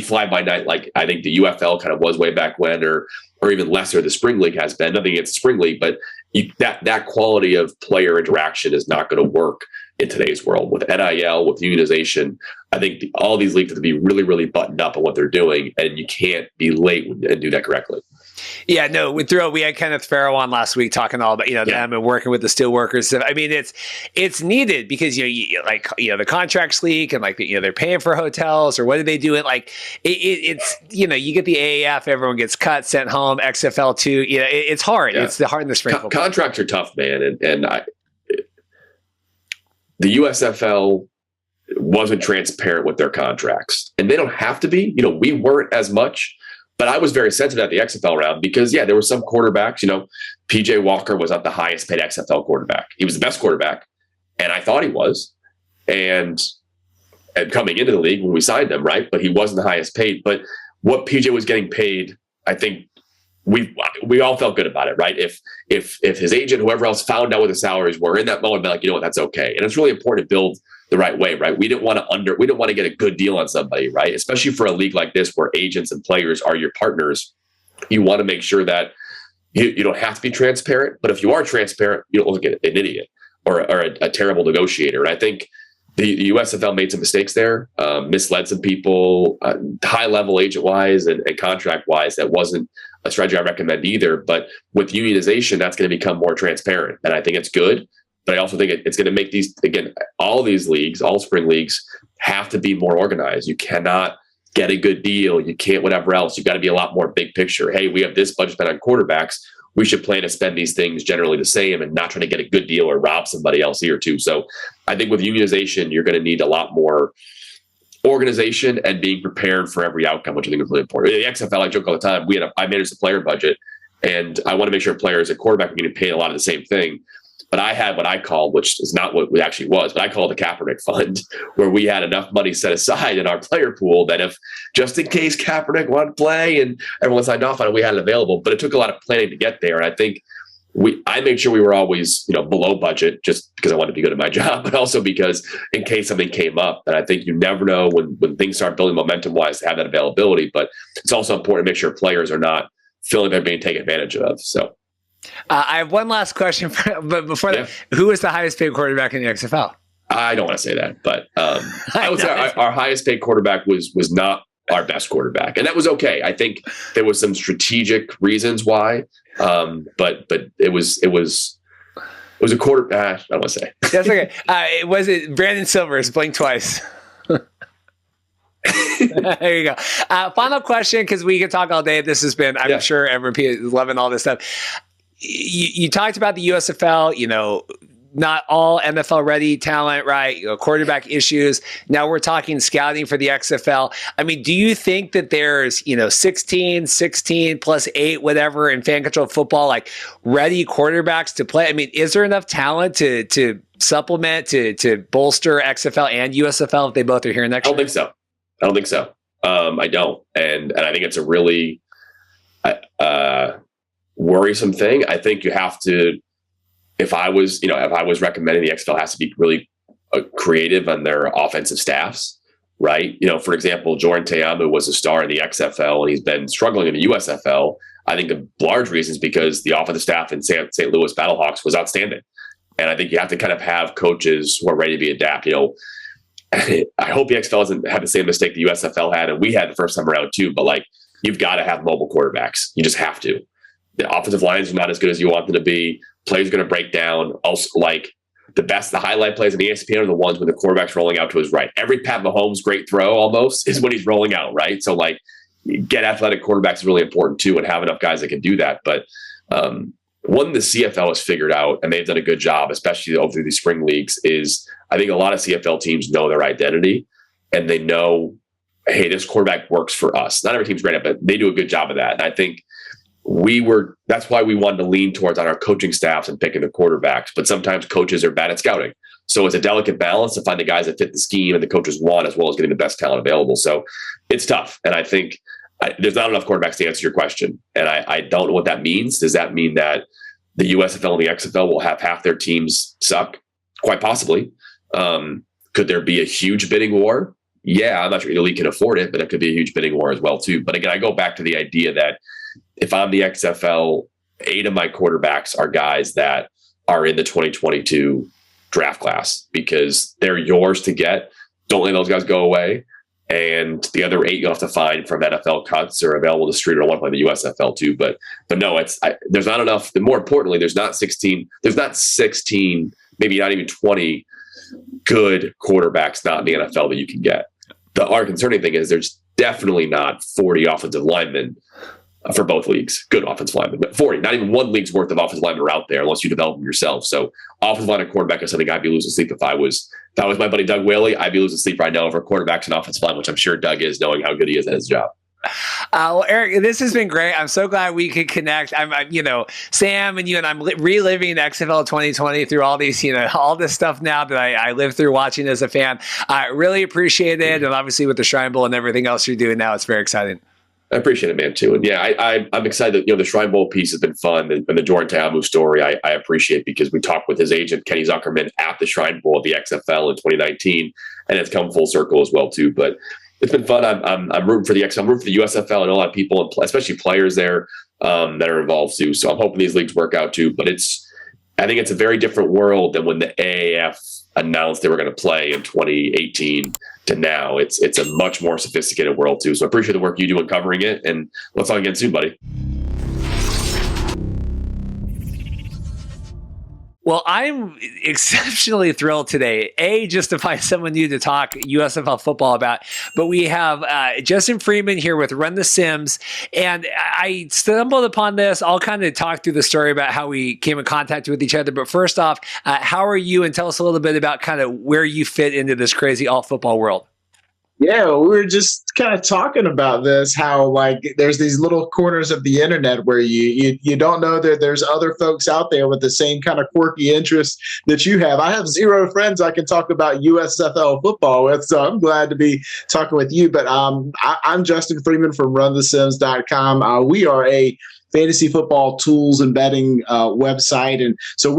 fly by night like I think the UFL kind of was way back when, or even lesser the spring league has been. Nothing against the spring league, but that quality of player interaction is not going to work in today's world with NIL, with unionization. I think all these leagues have to be really, really buttoned up on what they're doing, and you can't be late and do that correctly. Yeah, no, we had Kenneth Farrow on last week talking all about them and working with the steelworkers. I mean, it's needed because the contracts leak and they're paying for hotels, or what are they doing? It's you get the AAF, everyone gets cut, sent home. XFL too, it's hard. Yeah. It's the hard in the spring. Contracts are tough, man, and the USFL wasn't transparent with their contracts, and they don't have to be. We weren't as much. But I was very sensitive at the XFL round because, there were some quarterbacks, PJ Walker was not the highest paid XFL quarterback. He was the best quarterback, and I thought he was. And coming into the league when we signed him, right? But he wasn't the highest paid. But what PJ was getting paid, I think we all felt good about it, right? If his agent, whoever else, found out what the salaries were in that moment, be like, that's okay. And it's really important to build the right way, right? We didn't want to get a good deal on somebody, right? Especially for a league like this where agents and players are your partners. You want to make sure that you don't have to be transparent, but if you are transparent, you don't look like an idiot or a terrible negotiator. And I think the USFL made some mistakes there, misled some people, high level agent wise and contract wise. That wasn't a strategy I recommend either. But with unionization, that's going to become more transparent, and I think it's good. But I also think it's going to make all these leagues, all spring leagues, have to be more organized. You cannot get a good deal. You can't whatever else. You've got to be a lot more big picture. Hey, we have this budget spent on quarterbacks. We should plan to spend these things generally the same and not trying to get a good deal or rob somebody else here too. So I think with unionization, you're going to need a lot more organization and being prepared for every outcome, which I think is really important. The XFL, I joke all the time, I manage the player budget, and I want to make sure players at quarterback are getting paid a lot of the same thing. But I had what I called, which is not what it actually was, but I called the Kaepernick Fund, where we had enough money set aside in our player pool that if just in case Kaepernick wanted to play and everyone signed off on it, we had it available. But it took a lot of planning to get there. And I think I made sure we were always, below budget just because I wanted to be good at my job, but also because in case something came up. And I think you never know when things start building momentum wise to have that availability. But it's also important to make sure players are not feeling they're being taken advantage of. So. I have one last question, but before that, who is the highest paid quarterback in the XFL? I don't want to say that, but I would say our highest paid quarterback was not our best quarterback, and that was okay. I think there was some strategic reasons why, but it was a quarter. I don't want to say. That's okay. Was it Brandon Silvers? Blink twice. There you go. Final question, because we could talk all day. This has been, I'm sure everyone is loving all this stuff. You talked about the USFL, not all NFL ready talent, right? Quarterback issues. Now we're talking scouting for the XFL. I mean, do you think that there's, 16 plus 8, whatever, in fan control football, like ready quarterbacks to play? I mean, is there enough talent to supplement to bolster XFL and USFL if they both are here next year? I don't think so. I don't. And I think it's a really worrisome thing. I think you have to, if I was recommending, the XFL has to be really creative on their offensive staffs, right? For example, Jordan Teamu was a star in the XFL and he's been struggling in the USFL. I think the large reason is because the offensive staff in St. Louis Battlehawks was outstanding. And I think you have to kind of have coaches who are ready to be adapt. I hope the XFL doesn't have the same mistake the USFL had, and we had the first time around too, but you've got to have mobile quarterbacks. You just have to. The offensive lines are not as good as you want them to be. Players are going to break down. Also, the highlight plays in the ESPN are the ones when the quarterback's rolling out to his right. Every Pat Mahomes great throw almost is when he's rolling out, right? So get athletic quarterbacks is really important too, and have enough guys that can do that. But one the CFL has figured out, and they've done a good job, especially over these spring leagues, is I think a lot of CFL teams know their identity and they know, hey, this quarterback works for us. Not every team's great at it, but they do a good job of that. And I think that's why we wanted to lean towards on our coaching staffs and picking the quarterbacks. But sometimes coaches are bad at scouting. So it's a delicate balance to find the guys that fit the scheme and the coaches want, as well as getting the best talent available. So it's tough. And I think there's not enough quarterbacks to answer your question. And I don't know what that means. Does that mean that the USFL and the XFL will have half their teams suck? Quite possibly. Could there be a huge bidding war? Yeah, I'm not sure the league can afford it, but it could be a huge bidding war as well too. But again, I go back to the idea that if I'm the XFL, 8 of my quarterbacks are guys that are in the 2022 draft class because they're yours to get. Don't let those guys go away. And the other 8 you'll have to find from NFL cuts or available to street or one play the USFL too. But no, there's not enough. And more importantly, there's not 16, maybe not even 20 good quarterbacks not in the NFL that you can get. Our concerning thing is there's definitely not 40 offensive linemen for both leagues, good offensive linemen, but 40, not even one league's worth of offensive linemen are out there unless you develop them yourself. So offensive line and quarterback is something I'd be losing sleep if I was my buddy Doug Whaley. I'd be losing sleep right now over quarterbacks and offensive line, which I'm sure Doug is, knowing how good he is at his job. Well, Eric, this has been great. I'm so glad we could connect. Sam and you and I'm reliving XFL 2020 through all these, all this stuff now that I lived through watching as a fan. I really appreciate it. And obviously with the Shrine Bowl and everything else you're doing now, it's very exciting. I appreciate it, man, too. And yeah, I'm excited that, the Shrine Bowl piece has been fun. And the Jordan Teamu story, I appreciate because we talked with his agent, Kenny Zuckerman, at the Shrine Bowl at the XFL in 2019. And it's come full circle as well, too. But it's been fun. I'm rooting for the XFL. I'm rooting for the USFL. I know a lot of people, especially players there that are involved, too. So I'm hoping these leagues work out, too. But I think it's a very different world than when the AAF announced they were going to play in 2018 to now. It's a much more sophisticated world too. So I appreciate the work you do in covering it, and let's talk again soon, buddy. Well, I'm exceptionally thrilled today, just to find someone new to talk USFL football about, but we have Justin Freeman here with Run the Sims, and I stumbled upon this. I'll kind of talk through the story about how we came in contact with each other, but first off, how are you, and tell us a little bit about kind of where you fit into this crazy alt football world. Yeah, we were just kind of talking about this, how there's these little corners of the internet where you don't know that there's other folks out there with the same kind of quirky interests that you have. I have 0 friends I can talk about USFL football with, so I'm glad to be talking with you. But I'm Justin Freeman from runthesims.com. We are a fantasy football tools and betting website, and so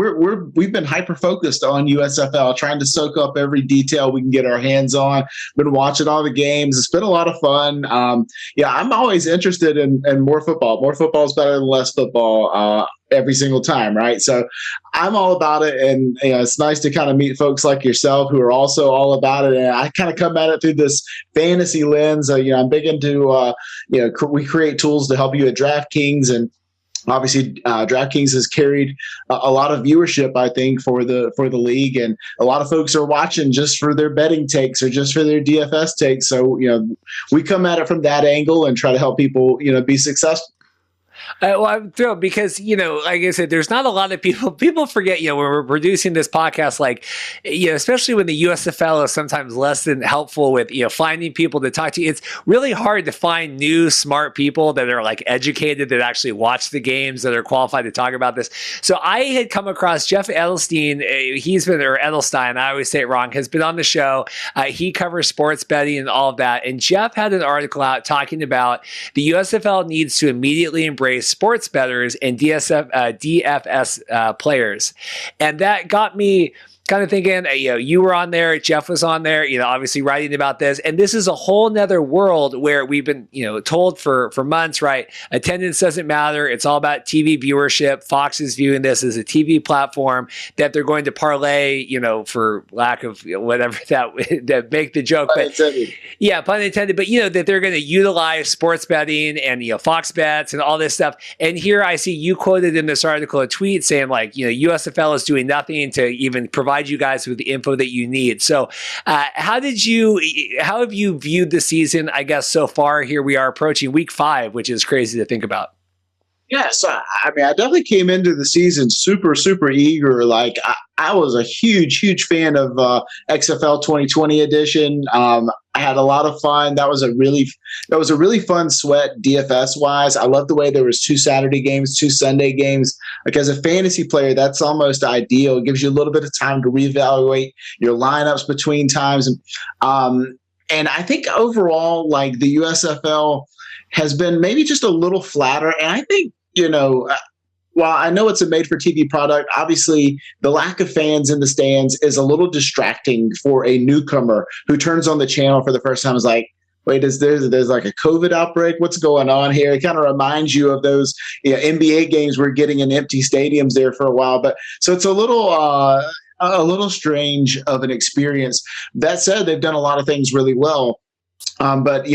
we've been hyper focused on USFL, trying to soak up every detail we can get our hands on. Been watching all the games. It's been a lot of fun. I'm always interested in more football. More football is better than less football every single time, right? So I'm all about it, and it's nice to kind of meet folks like yourself who are also all about it. And I kind of come at it through this fantasy lens. I'm big into we create tools to help you at DraftKings, and obviously DraftKings has carried a lot of viewership, I think, for the league, and a lot of folks are watching just for their betting takes or just for their DFS takes. So we come at it from that angle and try to help people be successful. Well, I'm thrilled because, like I said, there's not a lot of people forget, when we're producing this podcast, like, especially when the USFL is sometimes less than helpful with, finding people to talk to. It's really hard to find new, smart people that are like educated, that actually watch the games, that are qualified to talk about this. So I had come across Jeff Edelstein. Or Edelstein, I always say it wrong, has been on the show. He covers sports betting and all of that. And Jeff had an article out talking about the USFL needs to immediately embrace sports bettors and DFS players. And that got me kind of thinking, you were on there, Jeff was on there, obviously writing about this. And this is a whole nother world where we've been, told for months, right? Attendance doesn't matter. It's all about TV viewership. Fox is viewing this as a TV platform that they're going to parlay, for lack of whatever that make the joke. Pun intended. Yeah, pun intended. But, that they're going to utilize sports betting and, Fox bets and all this stuff. And here I see you quoted in this article a tweet saying like, USFL is doing nothing to even provide you guys with the info that you need. So how have you viewed the season, I guess, so far? Here we are approaching week 5, which is crazy to think about. Yes, I definitely came into the season super, super eager. Like I was a huge fan of XFL 2020 edition. I had a lot of fun. That was a really fun sweat DFS wise. I love the way there was 2 Saturday games, 2 Sunday games. Like as a fantasy player, that's almost ideal. It gives you a little bit of time to reevaluate your lineups between times. And I think overall, like the USFL has been maybe just a little flatter. And I think, while I know it's a made-for-TV product, obviously the lack of fans in the stands is a little distracting for a newcomer who turns on the channel for the first time. Is like, wait, there's like a COVID outbreak? What's going on here? It kind of reminds you of those NBA games we're getting in empty stadiums there for a while. But so it's a little strange of an experience. That said, they've done a lot of things really well. But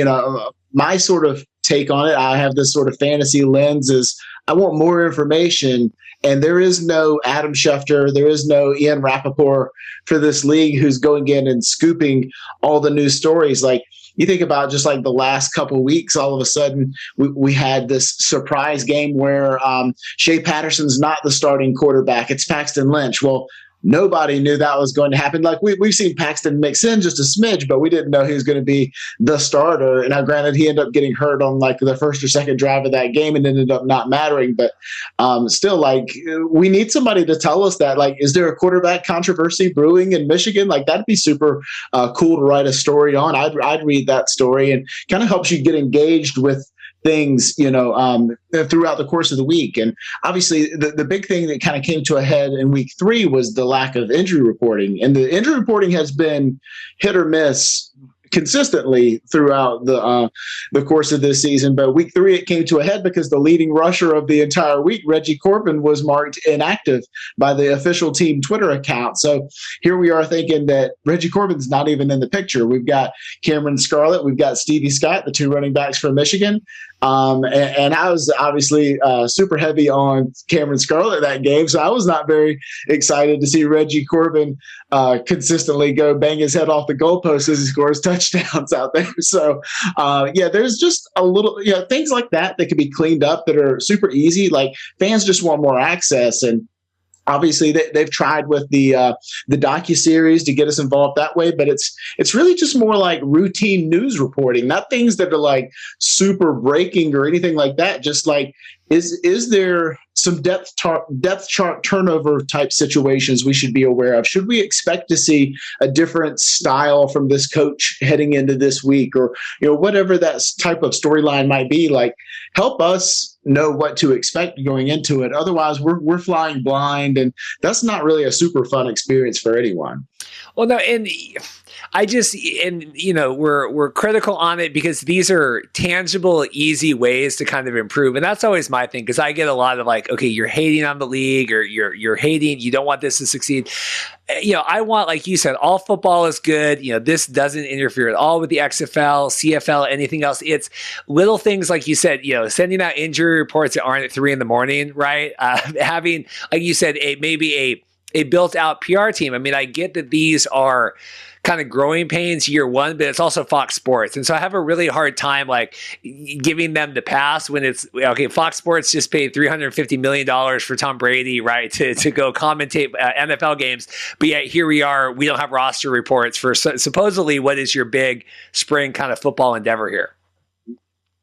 my sort of take on it, I have this sort of fantasy lens, is I want more information. And there is no Adam Schefter, there is no Ian Rappaport for this league who's going in and scooping all the news stories. Like you think about just like the last couple of weeks, all of a sudden we had this surprise game where Shea Patterson's not the starting quarterback. It's Paxton Lynch. Well, nobody knew that was going to happen. Like we've seen Paxton mix in just a smidge, but we didn't know he was going to be the starter. And now granted, he ended up getting hurt on like the first or second drive of that game and ended up not mattering. But still, like we need somebody to tell us that, like, is there a quarterback controversy brewing in Michigan? Like that'd be super cool to write a story on. I'd read that story, and kind of helps you get engaged with things, throughout the course of the week. And obviously the big thing that kind of came to a head in week 3 was the lack of injury reporting. And the injury reporting has been hit or miss consistently throughout the course of this season. But week 3, it came to a head because the leading rusher of the entire week, Reggie Corbin, was marked inactive by the official team Twitter account. So here we are thinking that Reggie Corbin's not even in the picture. We've got Cameron Scarlett, we've got Stevie Scott, the 2 running backs for Michigan. And I was obviously super heavy on Cameron Scarlett that game, so I was not very excited to see Reggie Corbin consistently go bang his head off the goalpost as he scores touchdowns out there. So, there's just a little, things like that can be cleaned up that are super easy. Like fans just want more access, and obviously they've tried with the docuseries to get us involved that way, but it's really just more like routine news reporting, not things that are like super breaking or anything like that. Just like, is there some depth chart turnover type situations we should be aware of? Should we expect to see a different style from this coach heading into this week, or whatever that type of storyline might be? Like, help us know what to expect going into it. Otherwise, we're flying blind, and that's not really a super fun experience for anyone. Well, no, and we're critical on it because these are tangible, easy ways to kind of improve. And that's always my thing, because I get a lot of like, okay, you're hating on the league, or you're hating, you don't want this to succeed. I want, like you said, all football is good. This doesn't interfere at all with the XFL, CFL, anything else. It's little things, like you said, sending out injury reports that aren't at 3 a.m, right? Having, like you said, maybe a built out PR team. I mean, I get that these are kind of growing pains year one, but it's also Fox Sports. And so I have a really hard time like giving them the pass when it's okay. Fox Sports just paid $350 million for Tom Brady, right, to go commentate NFL games. But yet here we are, we don't have roster reports for supposedly what is your big spring kind of football endeavor here.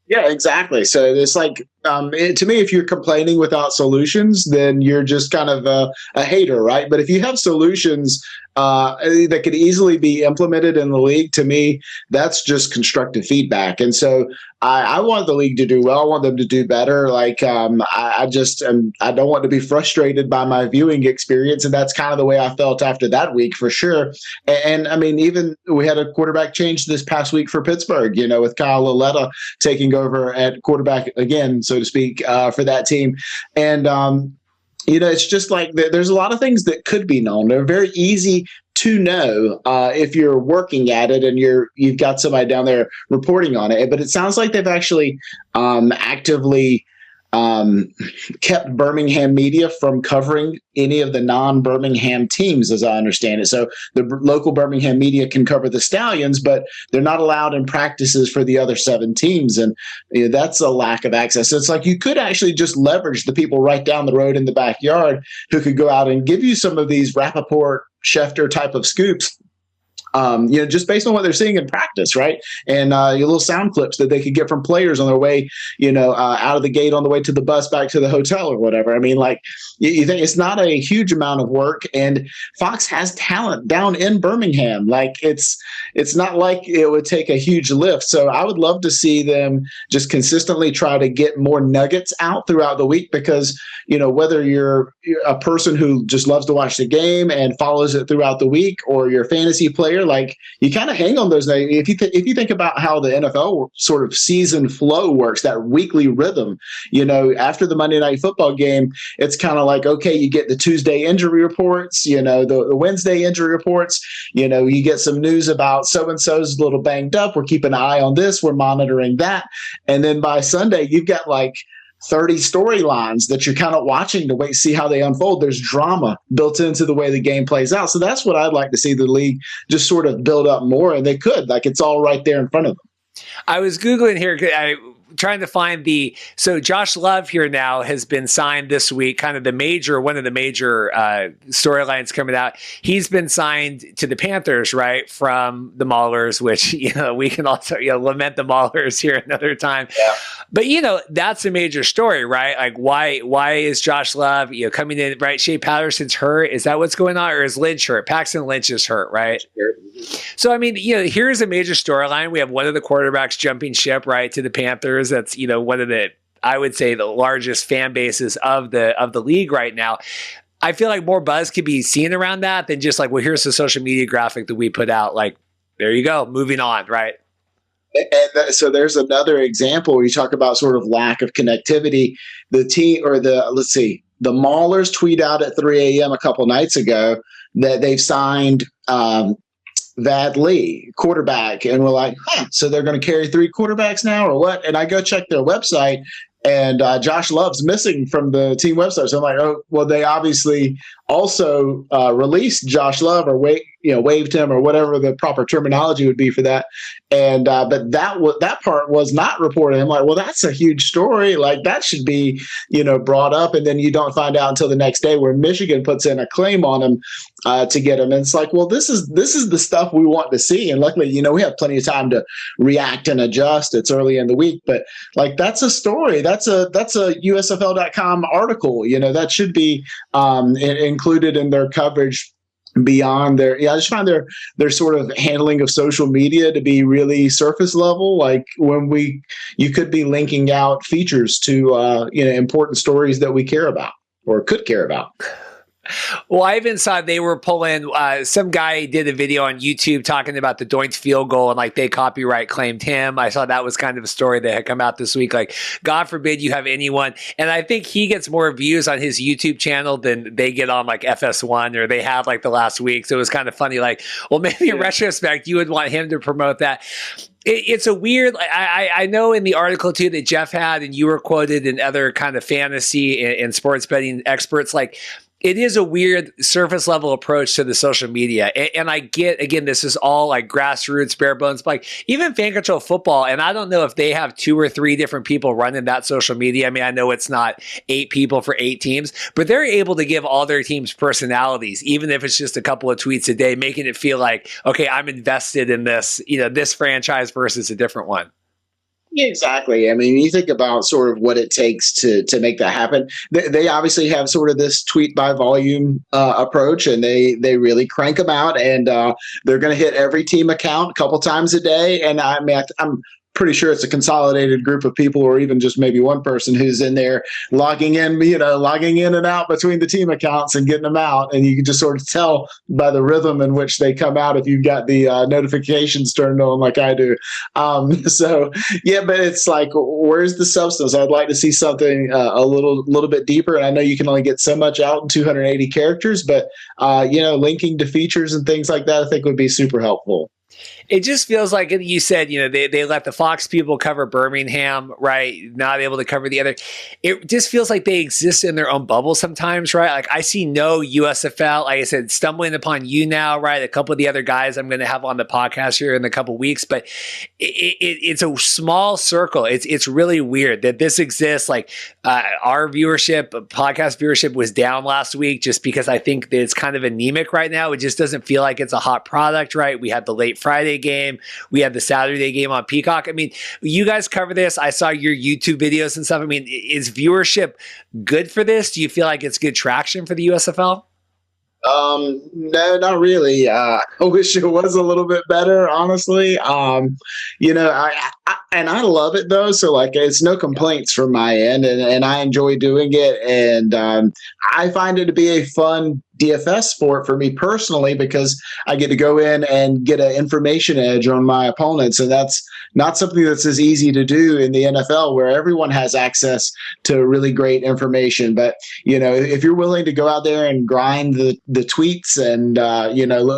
Yeah, exactly. So it's like, to me, if you're complaining without solutions, then you're just kind of a hater, right? But if you have solutions that could easily be implemented in the league, to me, that's just constructive feedback. And so I want the league to do well. I want them to do better. Like I don't want to be frustrated by my viewing experience, and that's kind of the way I felt after that week for sure. And I mean, even we had a quarterback change this past week for Pittsburgh, with Kyle Lauletta taking over at quarterback again, so to speak, for that team. And it's just like there's a lot of things that could be known. They're very easy to know if you're working at it and you've got somebody down there reporting on it. But it sounds like they've actually actively kept Birmingham media from covering any of the non-Birmingham teams, as I understand it. So the local Birmingham media can cover the Stallions, but they're not allowed in practices for the other 7 teams. And that's a lack of access. So it's like you could actually just leverage the people right down the road in the backyard who could go out and give you some of these Rappaport, Schefter type of scoops. Just based on what they're seeing in practice, right? And your little sound clips that they could get from players on their way, out of the gate on the way to the bus back to the hotel or whatever. I mean, like, you think it's not a huge amount of work, and Fox has talent down in Birmingham. Like, it's not like it would take a huge lift. So I would love to see them just consistently try to get more nuggets out throughout the week, because, whether you're a person who just loves to watch the game and follows it throughout the week, or you're a fantasy player, like, you kind of hang on those. If you think about how the NFL sort of season flow works, that weekly rhythm, after the Monday Night Football game, it's kind of like, okay, you get the Tuesday injury reports, the Wednesday injury reports, you get some news about so-and-so's a little banged up. We're keeping an eye on this. We're monitoring that. And then by Sunday, you've got like 30 storylines that you're kind of watching to wait, see how they unfold. There's drama built into the way the game plays out. So that's what I'd like to see the league just sort of build up more. And they could, like, it's all right there in front of them. I was Googling here, trying to find so Josh Love here now has been signed this week, kind of one of the major storylines coming out. He's been signed to the Panthers, right, from the Maulers, which, we can also lament the Maulers here another time. Yeah. But, that's a major story, right? Like, why is Josh Love, coming in, right? Shea Patterson's hurt. Is that what's going on? Or is Lynch hurt? Paxton Lynch is hurt, right? So, I mean, here's a major storyline. We have one of the quarterbacks jumping ship, right, to the Panthers. That's, one of the, I would say, the largest fan bases of the league right now. I feel like more buzz could be seen around that than just like, well, here's the social media graphic that we put out. Like, there you go, moving on, right? And so there's another example where you talk about sort of lack of connectivity. The team, or the Maulers tweet out at 3 a.m. a couple nights ago that they've signed Vad Lee, quarterback. And we're like, so they're going to carry 3 quarterbacks now or what? And I go check their website, and Josh Love's missing from the team website. So I'm like, oh, well, they obviously also released Josh Love, or waived him, or whatever the proper terminology would be for that. And but that part was not reported. I'm like, well, that's a huge story. Like, that should be brought up, and then you don't find out until the next day, where Michigan puts in a claim on him to get him. And it's like, well, this is the stuff we want to see. And luckily, we have plenty of time to react and adjust. It's early in the week, but like, that's a story. That's a USFL.com article. That should be included in their coverage. Beyond I just find their sort of handling of social media to be really surface level. Like, when you could be linking out features to important stories that we care about or could care about. Well, I even saw they were pulling, some guy did a video on YouTube talking about the Doink field goal, and like they copyright claimed him. I saw that was kind of a story that had come out this week. Like, God forbid you have anyone. And I think he gets more views on his YouTube channel than they get on like FS1, or they have like the last week. So it was kind of funny. Like, well, maybe in retrospect, you would want him to promote that. It's a weird, I know in the article too that Jeff had, and you were quoted, and other kind of fantasy and sports betting experts, like, It is a weird surface level approach to the social media. And I get, again, this is all like grassroots, bare bones, but like even Fan Control Football. And I don't know if they have 2 or 3 different people running that social media. I mean, I know it's not 8 people for 8 teams, but they're able to give all their teams personalities, even if it's just a couple of tweets a day, making it feel like, okay, I'm invested in this, this franchise versus a different one. Yeah, exactly. I mean, you think about sort of what it takes to make that happen. They obviously have sort of this tweet by volume approach, and they really crank them out, and they're going to hit every team account a couple times a day. And I mean, I'm pretty sure it's a consolidated group of people, or even just maybe one person who's in there logging in and out between the team accounts and getting them out. And you can just sort of tell by the rhythm in which they come out if you've got the notifications turned on like I do. So yeah, but it's like, where's the substance? I'd like to see something a little bit deeper. And I know you can only get so much out in 280 characters, but linking to features and things like that, I think would be super helpful. It just feels like you said, they let the Fox people cover Birmingham, right? Not able to cover the other. It just feels like they exist in their own bubble sometimes, right? Like I see no USFL, like I said, stumbling upon you now, right? A couple of the other guys I'm going to have on the podcast here in a couple of weeks, but it's a small circle. It's really weird that this exists. Like our viewership, podcast viewership was down last week just because I think that it's kind of anemic right now. It just doesn't feel like it's a hot product, right? We had the late Friday game. We had the Saturday game on Peacock. I mean, you guys cover this. I saw your YouTube videos and stuff. I mean, is viewership good for this? Do you feel like it's good traction for the USFL? No, not really. I wish it was a little bit better, honestly. I love it though. So like, it's no complaints from my end, and I enjoy doing it. And, I find it to be a fun DFS sport for me personally, because I get to go in and get an information edge on my opponents. And that's not something that's as easy to do in the NFL, where everyone has access to really great information. But, if you're willing to go out there and grind the tweets and,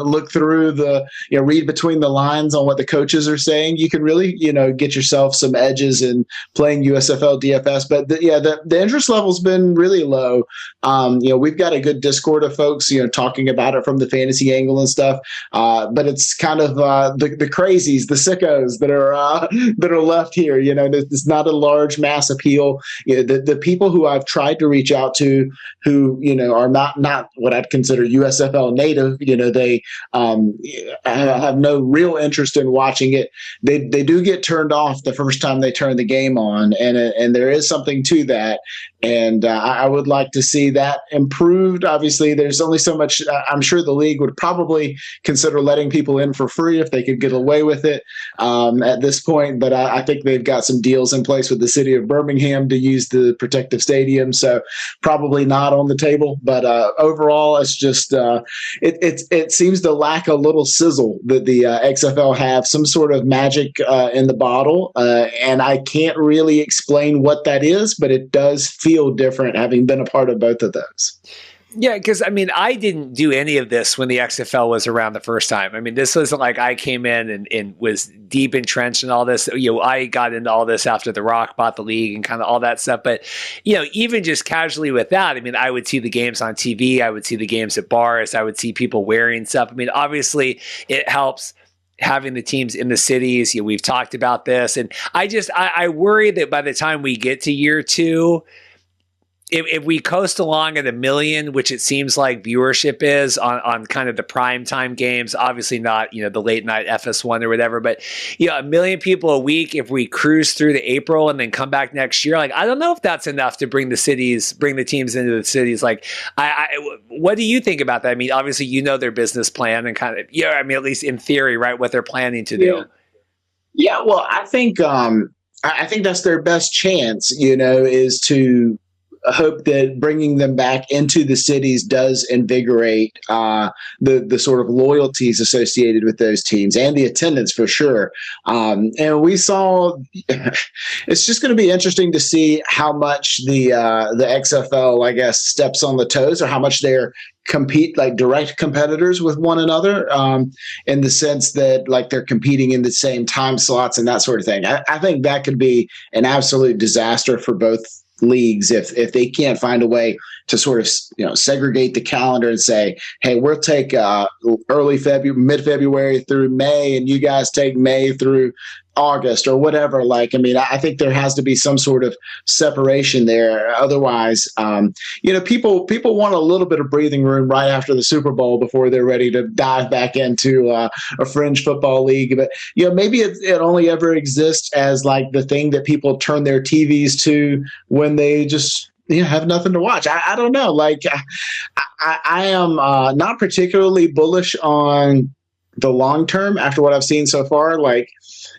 look through read between the lines on what the coaches are saying, you can really, get yourself some edges in playing USFL DFS. But the interest level's been really low. We've got a good Discord of folks, talking about it from the fantasy angle and stuff. But it's kind of the crazies, the sickos that are left here. There's not a large mass appeal. The people who I've tried to reach out to, who are not what I'd consider USFL native. They have no real interest in watching it. They do get turned off the first time they turn the game on, and there is something to that. And I would like to see that improved. Obviously, there's only so much. I'm sure the league would probably consider letting people in for free if they could get away with it at this point. But I think they've got some deals in place with the city of Birmingham to use the protective stadium. So probably not on the table. But overall, it's just it seems to lack a little sizzle that the XFL have, some sort of magic in the bottle. And I can't really explain what that is, but it does feel different having been a part of both of those. Yeah, because I didn't do any of this when the XFL was around the first time. I mean, this wasn't like I came in and was deep entrenched in all this. I got into all this after The Rock bought the league and kind of all that stuff. But, even just casually with that, I mean, I would see the games on TV. I would see the games at bars. I would see people wearing stuff. I mean, obviously it helps having the teams in the cities. We've talked about this. And I worry that by the time we get to year 2, if we coast along at 1 million, which it seems like viewership is on kind of the prime time games, obviously not, the late night FS1 or whatever, but 1 million people a week, if we cruise through to April and then come back next year, like, I don't know if that's enough to bring the teams into the cities. Like, what do you think about that? I mean, obviously, their business plan and kind of, at least in theory, right, what they're planning to do. Yeah. Well, I think that's their best chance, is to hope that bringing them back into the cities does invigorate the sort of loyalties associated with those teams and the attendance for sure. And we saw it's just going to be interesting to see how much the XFL, I guess, steps on the toes, or how much they're compete like direct competitors with one another, in the sense that like they're competing in the same time slots and that sort of thing. I think that could be an absolute disaster for both leagues if they can't find a way to sort of segregate the calendar and say, hey, we'll take early February, mid-February through May, and you guys take May through August or whatever. I think there has to be some sort of separation there. Otherwise, people want a little bit of breathing room right after the Super Bowl before they're ready to dive back into a fringe football league. But maybe it only ever exists as like the thing that people turn their TVs to when they just have nothing to watch. I don't know. I am not particularly bullish on the long term after what I've seen so far.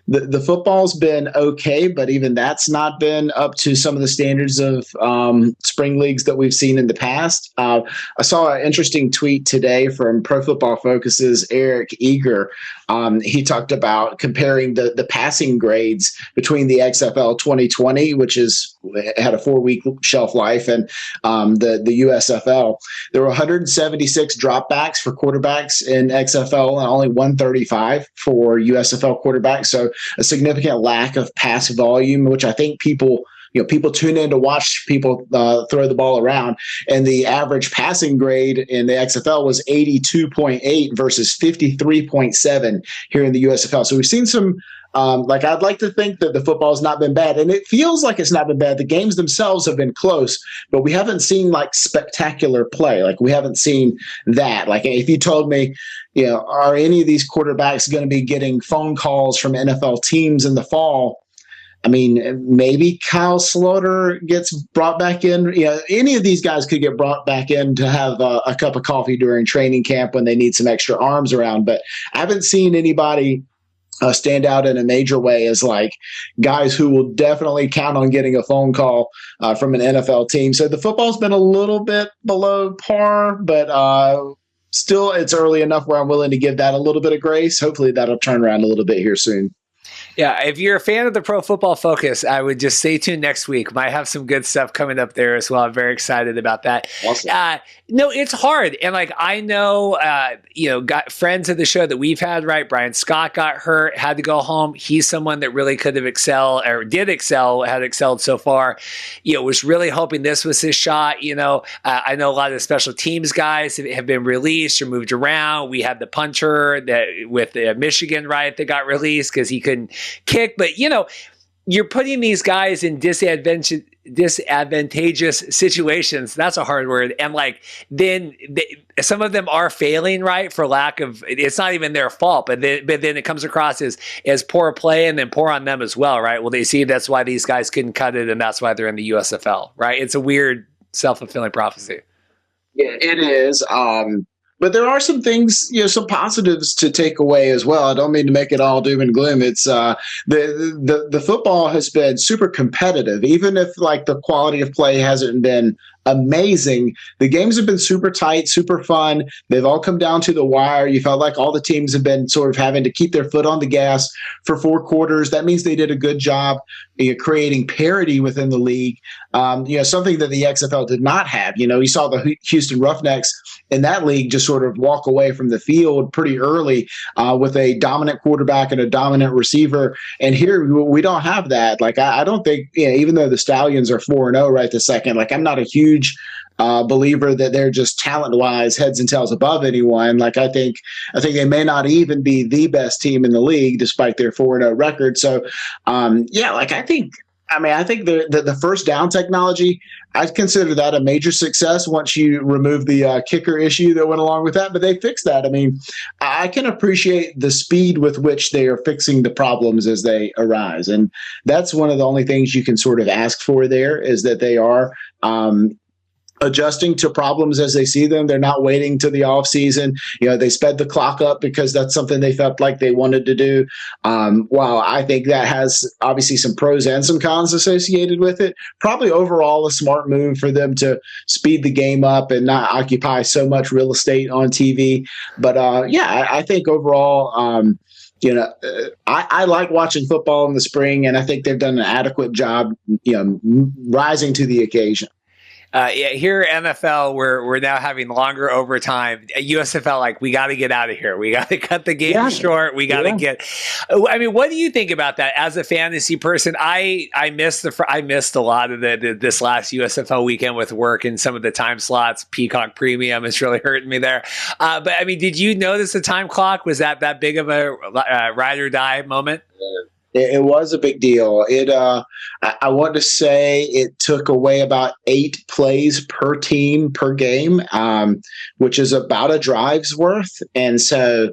The football's been okay, but even that's not been up to some of the standards of spring leagues that we've seen in the past. I saw an interesting tweet today from Pro Football Focus's Eric Eager. He talked about comparing the passing grades between the XFL 2020, which had a 4-week shelf life, and the USFL. There were 176 dropbacks for quarterbacks in XFL and only 135 for USFL quarterbacks. So a significant lack of pass volume, which I think people tune in to watch people throw the ball around. And the average passing grade in the XFL was 82.8 versus 53.7 here in the USFL. So we've seen some, I'd like to think that the football has not been bad, and it feels like it's not been bad. The games themselves have been close, but we haven't seen spectacular play. We haven't seen that. If you told me, are any of these quarterbacks going to be getting phone calls from NFL teams in the fall? I mean, maybe Kyle Slaughter gets brought back in. Any of these guys could get brought back in to have a cup of coffee during training camp when they need some extra arms around. But I haven't seen anybody stand out in a major way as guys who will definitely count on getting a phone call from an NFL team. So the football's been a little bit below par, but still it's early enough where I'm willing to give that a little bit of grace. Hopefully that'll turn around a little bit here soon. Yeah, if you're a fan of the Pro Football Focus, I would just stay tuned next week. Might have some good stuff coming up there as well. I'm very excited about that. Awesome. No, it's hard. And I know, got friends of the show that we've had, right? Brian Scott got hurt, had to go home. He's someone that really could have excelled or did excel, had excelled so far. Was really hoping this was his shot. I know a lot of the special teams guys have been released or moved around. We had the punter that with Michigan, right, that got released because he couldn't kick. But, you're putting these guys in disadvantageous situations. That's a hard word. And then some of them are failing, right? For lack of, it's not even their fault, but then it comes across as poor play and then poor on them as well, right? Well, they see that's why these guys couldn't cut it and that's why they're in the USFL, right? It's a weird self-fulfilling prophecy. Yeah, it is. But there are some things, some positives to take away as well. I don't mean to make it all doom and gloom. It's the football has been super competitive, even if the quality of play hasn't been amazing. The games have been super tight, super fun. They've all come down to the wire. You felt like all the teams have been sort of having to keep their foot on the gas for 4 quarters. That means they did a good job creating parity within the league. Something that the XFL did not have. You saw the Houston Roughnecks in that league just sort of walk away from the field pretty early with a dominant quarterback and a dominant receiver. And here we don't have that. I don't think, even though the Stallions are 4-0 right this second, I'm not a huge believer that they're just talent-wise heads and tails above anyone. I think they may not even be the best team in the league despite their 4-0 record. So, I think the first down technology, I consider that a major success once you remove the kicker issue that went along with that. But they fixed that. I mean, I can appreciate the speed with which they are fixing the problems as they arise. And that's one of the only things you can sort of ask for there is that they are adjusting to problems as they see them. They're not waiting to the off season. They sped the clock up because that's something they felt like they wanted to do. While I think that has obviously some pros and some cons associated with it, probably overall a smart move for them to speed the game up and not occupy so much real estate on TV. But I think overall, I like watching football in the spring, and I think they've done an adequate job, rising to the occasion. Yeah, here at NFL, we're now having longer overtime. At USFL, like, we got to get out of here. We got to cut the game short. We got to get. I mean, what do you think about that as a fantasy person? I missed a lot of this last USFL weekend with work and some of the time slots. Peacock Premium is really hurting me there. But I mean, did you notice the time clock? Was that big of a ride or die moment? It was a big deal. I want to say it took away about 8 plays per team per game, which is about a drive's worth. And so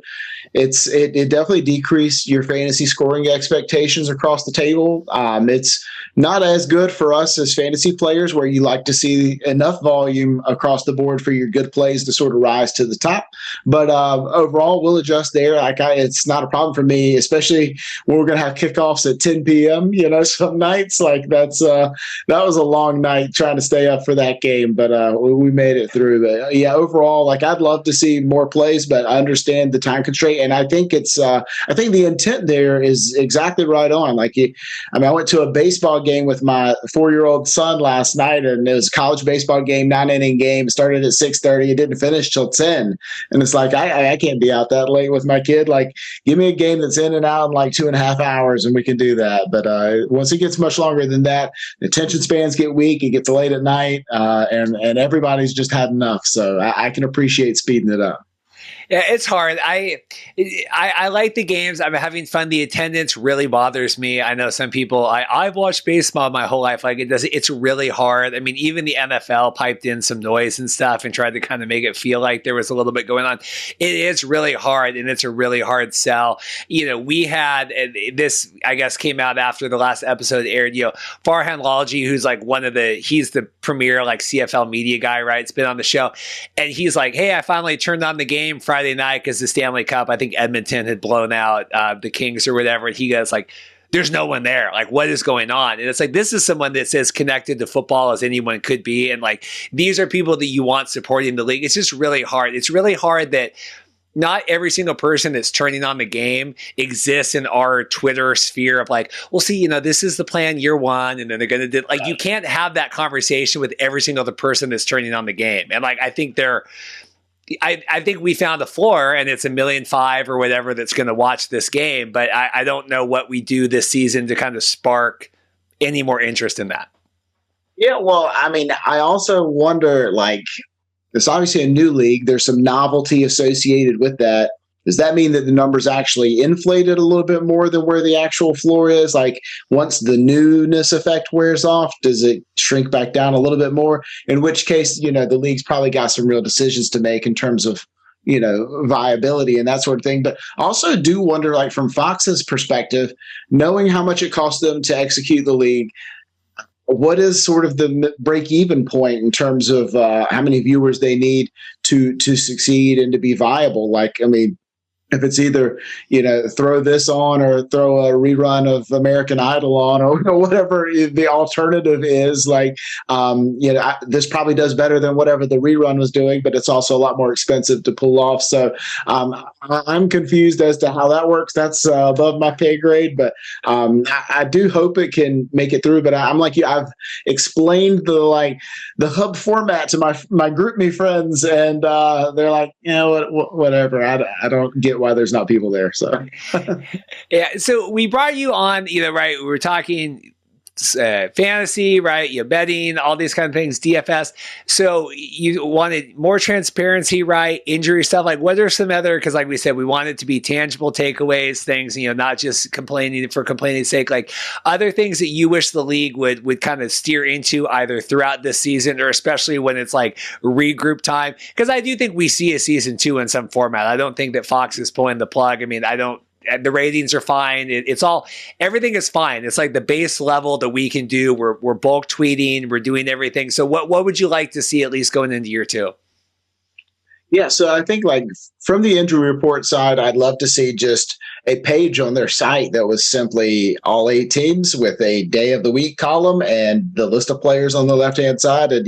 it definitely decreased your fantasy scoring expectations across the table. It's not as good for us as fantasy players, where you like to see enough volume across the board for your good plays to sort of rise to the top. But overall, we'll adjust there. It's not a problem for me, especially when we're going to have kickoffs at 10 p.m. Some nights that was a long night trying to stay up for that game, but we made it through. But yeah, overall, I'd love to see more plays, but I understand the time constraint, and I think I think the intent there is exactly right on. I went to a baseball game with my 4-year-old son last night, and it was a college baseball game, 9-inning game. It started at 6:30. It didn't finish till 10, and it's I can't be out that late with my kid. Give me a game that's in and out in 2.5 hours, and we can do that. But once it gets much longer than that, the attention spans get weak. It gets late at night, and everybody's just had enough. So I can appreciate speeding it up. Yeah, it's hard. I like the games. I'm having fun. The attendance really bothers me. I know some people. I've watched baseball my whole life. It's really hard. I mean, even the NFL piped in some noise and stuff and tried to kind of make it feel like there was a little bit going on. It is really hard, and it's a really hard sell. We had this. I guess came out after the last episode aired. Farhan Lalji, who's he's the premier CFL media guy, right? It's been on the show, and he's like, "Hey, I finally turned on the game Friday night because the Stanley Cup, I think Edmonton had blown out the Kings or whatever." And he goes there's no one there. What is going on? And it's this is someone that's as connected to football as anyone could be. And these are people that you want supporting the league. It's just really hard. It's really hard that not every single person that's turning on the game exists in our Twitter sphere of well, see, this is the plan year one, and then they're going to do you can't have that conversation with every single other person that's turning on the game. And I think I think we found a floor, and it's 1.5 million or whatever that's going to watch this game. But I don't know what we do this season to kind of spark any more interest in that. Yeah, well, I mean, I also wonder, it's obviously a new league. There's some novelty associated with that. Does that mean that the numbers actually inflated a little bit more than where the actual floor is? Once the newness effect wears off, does it shrink back down a little bit more? In which case, the league's probably got some real decisions to make in terms of, viability and that sort of thing. But I also do wonder, from Fox's perspective, knowing how much it costs them to execute the league, what is sort of the break-even point in terms of how many viewers they need to succeed and to be viable? If it's either, throw this on or throw a rerun of American Idol on or whatever the alternative is, this probably does better than whatever the rerun was doing, but it's also a lot more expensive to pull off. So I'm confused as to how that works. That's above my pay grade, but I do hope it can make it through. But I'm like you, I've explained the hub format to my group me friends, and they're like, whatever. I don't get why there's not people there. So yeah. So we brought you on, right? We were talking fantasy, right? Betting, all these kind of things, DFS. So you wanted more transparency, right? Injury stuff. What are some other, because we said, we want it to be tangible takeaways, things, not just complaining for complaining's sake, other things that you wish the league would kind of steer into either throughout this season or especially when it's regroup time. Because I do think we see a season 2 in some format. I don't think that Fox is pulling the plug. I mean, the ratings are fine. Everything is fine. It's the base level that we can do. We're bulk tweeting. We're doing everything. So what would you like to see at least going into year 2? Yeah. So I think from the injury report side, I'd love to see just a page on their site that was simply all 8 teams with a day of the week column and the list of players on the left-hand side. And,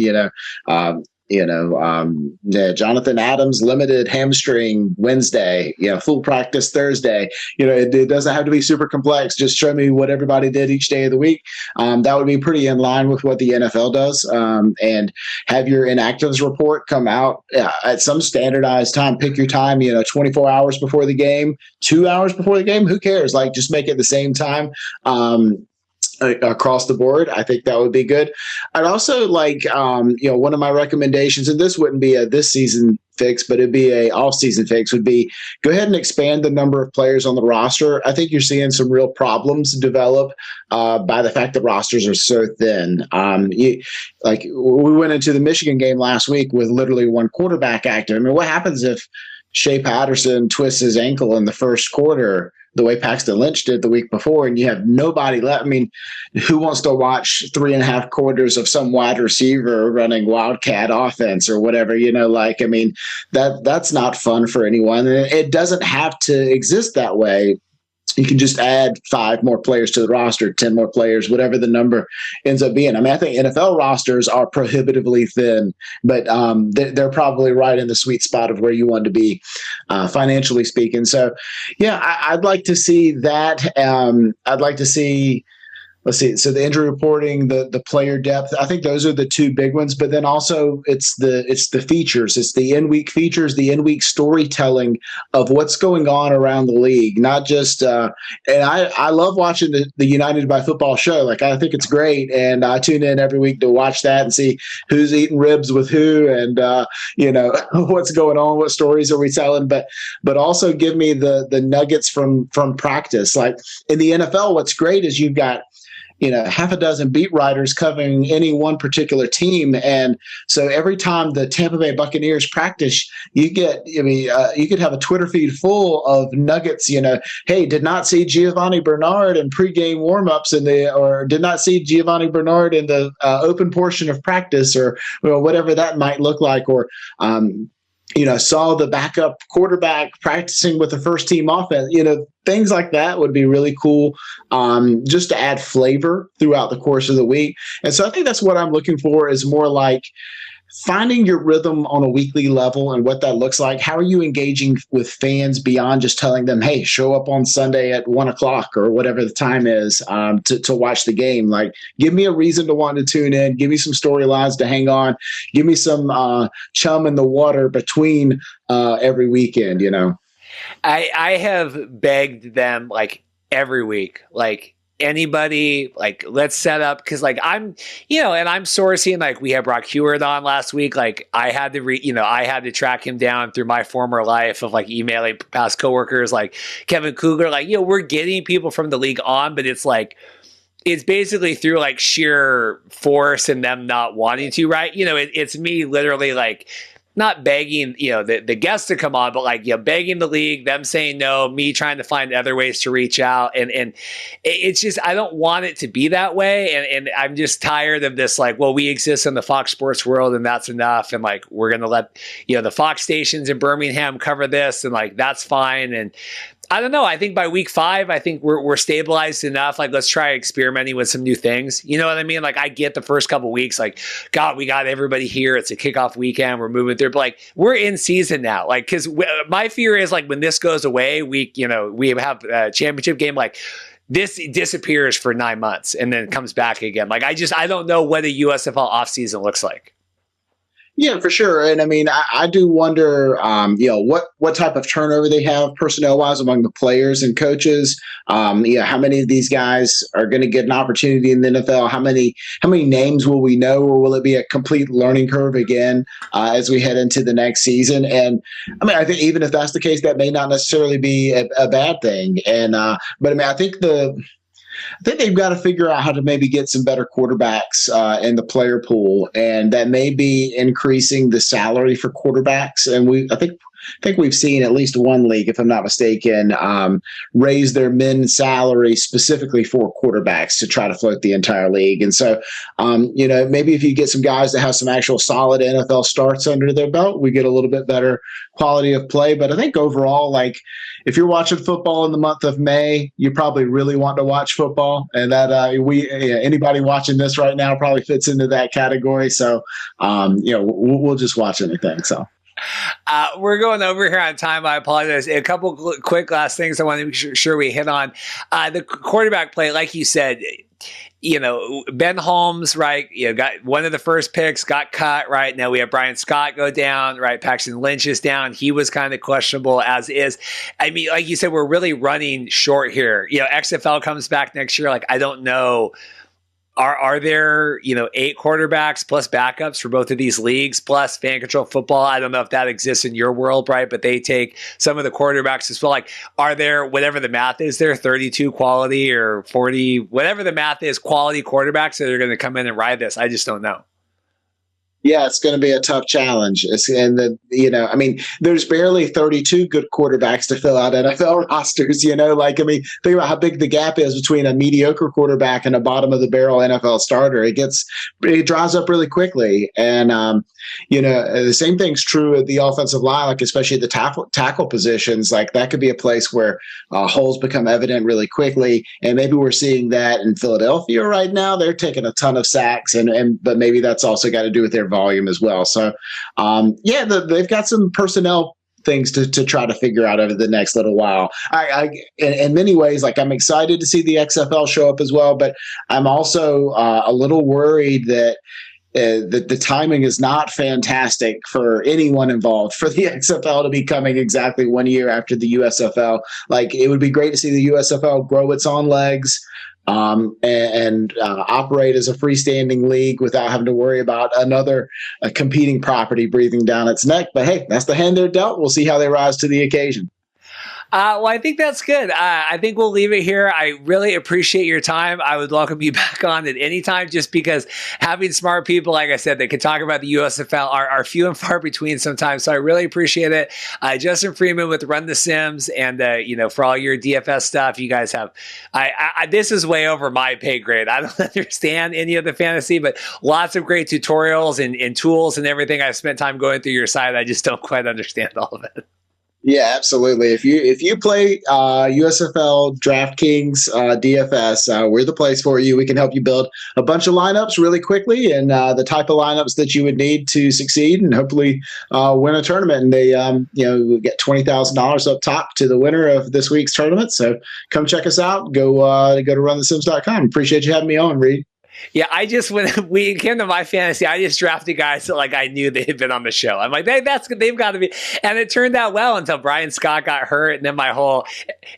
Jonathan Adams limited hamstring Wednesday, full practice Thursday. It doesn't have to be super complex. Just show me what everybody did each day of the week. That would be pretty in line with what the NFL does. And have your inactives report come out at some standardized time. Pick your time, 24 hours before the game, 2 hours before the game. Who cares? Like, just make it the same time. Across the board, I think that would be good. I'd also like, one of my recommendations, and this wouldn't be a this season fix, but it'd be a off season fix, would be go ahead and expand the number of players on the roster. I think you're seeing some real problems develop by the fact that rosters are so thin. We went into the Michigan game last week with literally one quarterback active. I mean, what happens if Shea Patterson twists his ankle in the first quarter, the way Paxton Lynch did the week before, and you have nobody left? I mean, who wants to watch 3.5 quarters of some wide receiver running Wildcat offense or whatever? That's not fun for anyone. And it doesn't have to exist that way. You can just add 5 more players to the roster, 10 more players, whatever the number ends up being. I mean, I think NFL rosters are prohibitively thin, but they're probably right in the sweet spot of where you want to be, financially speaking. So, yeah, I'd like to see that. I'd like to see. Let's see. So the injury reporting, the player depth, I think those are the 2 big ones. But then also it's the features. It's the in-week features, the in-week storytelling of what's going on around the league. Not just and I love watching the United by Football show. Like, I think it's great, and I tune in every week to watch that and see who's eating ribs with who, and what's going on, what stories are we telling. But also give me the nuggets from practice. Like in the NFL, what's great is you've got half a dozen beat writers covering any one particular team. And so every time the Tampa Bay Buccaneers practice, you could have a Twitter feed full of nuggets, hey, did not see Giovanni Bernard in pregame warmups or did not see Giovanni Bernard in the open portion of practice, or whatever that might look like, or, saw the backup quarterback practicing with the first team offense. Things like that would be really cool, just to add flavor throughout the course of the week. And so I think that's what I'm looking for, is more like finding your rhythm on a weekly level and what that looks like. How are you engaging with fans beyond just telling them, hey, show up on Sunday at 1:00 or whatever the time is, to watch the game? Like, give me a reason to want to tune in. Give me some storylines to hang on. Give me some chum in the water between every weekend, I have begged them like every week, like, anybody, like, let's set up, because like I'm sourcing, like, we had Procure on last week. Like, I had to track him down through my former life of like emailing past coworkers like Kevin Kugler. Like, we're getting people from the league on, but it's like, it's basically through like sheer force and them not wanting to, right? It's me literally like not begging, the guests to come on, but like, begging the league, them saying no, me trying to find other ways to reach out. And it's just, I don't want it to be that way. And I'm just tired of this, like, well, we exist in the Fox Sports world and that's enough. And like, we're going to let, the Fox stations in Birmingham cover this, and like, that's fine. And I don't know. I think by week 5, I think we're stabilized enough. Like, let's try experimenting with some new things. You know what I mean? Like, I get the first couple weeks, like, God, we got everybody here. It's a kickoff weekend. We're moving through. But like, we're in season now. Like, because my fear is like, when this goes away, we have a championship game, like, this disappears for 9 months and then comes back again. Like, I don't know what a USFL offseason looks like. Yeah, for sure. And I mean, I do wonder, what type of turnover they have personnel-wise among the players and coaches. How many of these guys are going to get an opportunity in the NFL? How many names will we know, or will it be a complete learning curve again as we head into the next season? And I mean, I think even if that's the case, that may not necessarily be a bad thing. And but I mean, I think they've got to figure out how to maybe get some better quarterbacks in the player pool, and that may be increasing the salary for quarterbacks. And I think think we've seen at least one league, if I'm not mistaken, raise their min salary specifically for quarterbacks to try to float the entire league. And so, maybe if you get some guys that have some actual solid NFL starts under their belt, we get a little bit better quality of play. But I think overall, like, if you're watching football in the month of May, you probably really want to watch football, and that anybody watching this right now probably fits into that category. So, we'll just watch anything. So. We're going over here on time. I apologize. A couple quick last things I want to make sure we hit on. The quarterback play, like you said, Ben Holmes, right? Got one of the first picks, got cut, right? Now we have Brian Scott go down, right? Paxton Lynch is down. He was kind of questionable as is. I mean, like you said, we're really running short here. XFL comes back next year. Like, I don't know. Are there, 8 quarterbacks plus backups for both of these leagues plus fan control football? I don't know if that exists in your world, right? But they take some of the quarterbacks as well. Like, are there, whatever the math is there, 32 quality or 40, whatever the math is, quality quarterbacks that are going to come in and ride this? I just don't know. Yeah, it's going to be a tough challenge. There's barely 32 good quarterbacks to fill out NFL rosters, think about how big the gap is between a mediocre quarterback and a bottom of the barrel NFL starter. It dries up really quickly. And, the same thing's true at the offensive line, like especially the tackle positions. Like, that could be a place where holes become evident really quickly. And maybe we're seeing that in Philadelphia right now. They're taking a ton of sacks, but maybe that's also got to do with their volume as well. So, they've got some personnel things to try to figure out over the next little while. In many ways, like, I'm excited to see the XFL show up as well, but I'm also a little worried that the timing is not fantastic for anyone involved for the XFL to be coming exactly 1 year after the USFL. Like, it would be great to see the USFL grow its own legs, and operate as a freestanding league without having to worry about another competing property breathing down its neck. But hey, that's the hand they're dealt. We'll see how they rise to the occasion. Well, I think that's good. I think we'll leave it here. I really appreciate your time. I would welcome you back on at any time, just because having smart people, like I said, that can talk about the USFL are few and far between sometimes. So I really appreciate it. Justin Freeman with Run the Sims, and for all your DFS stuff, you guys have. This is way over my pay grade. I don't understand any of the fantasy, but lots of great tutorials and tools and everything. I've spent time going through your site. I just don't quite understand all of it. Yeah, absolutely. If you play USFL, DraftKings, DFS, we're the place for you. We can help you build a bunch of lineups really quickly, and the type of lineups that you would need to succeed and hopefully win a tournament. And they, we get $20,000 up top to the winner of this week's tournament. So come check us out. Go to runthesims.com. Appreciate you having me on, Reed. Yeah, when we came to my fantasy, I just drafted guys that, like, I knew they had been on the show. I'm like, that's good. They've got to be. And it turned out well until Brian Scott got hurt, and then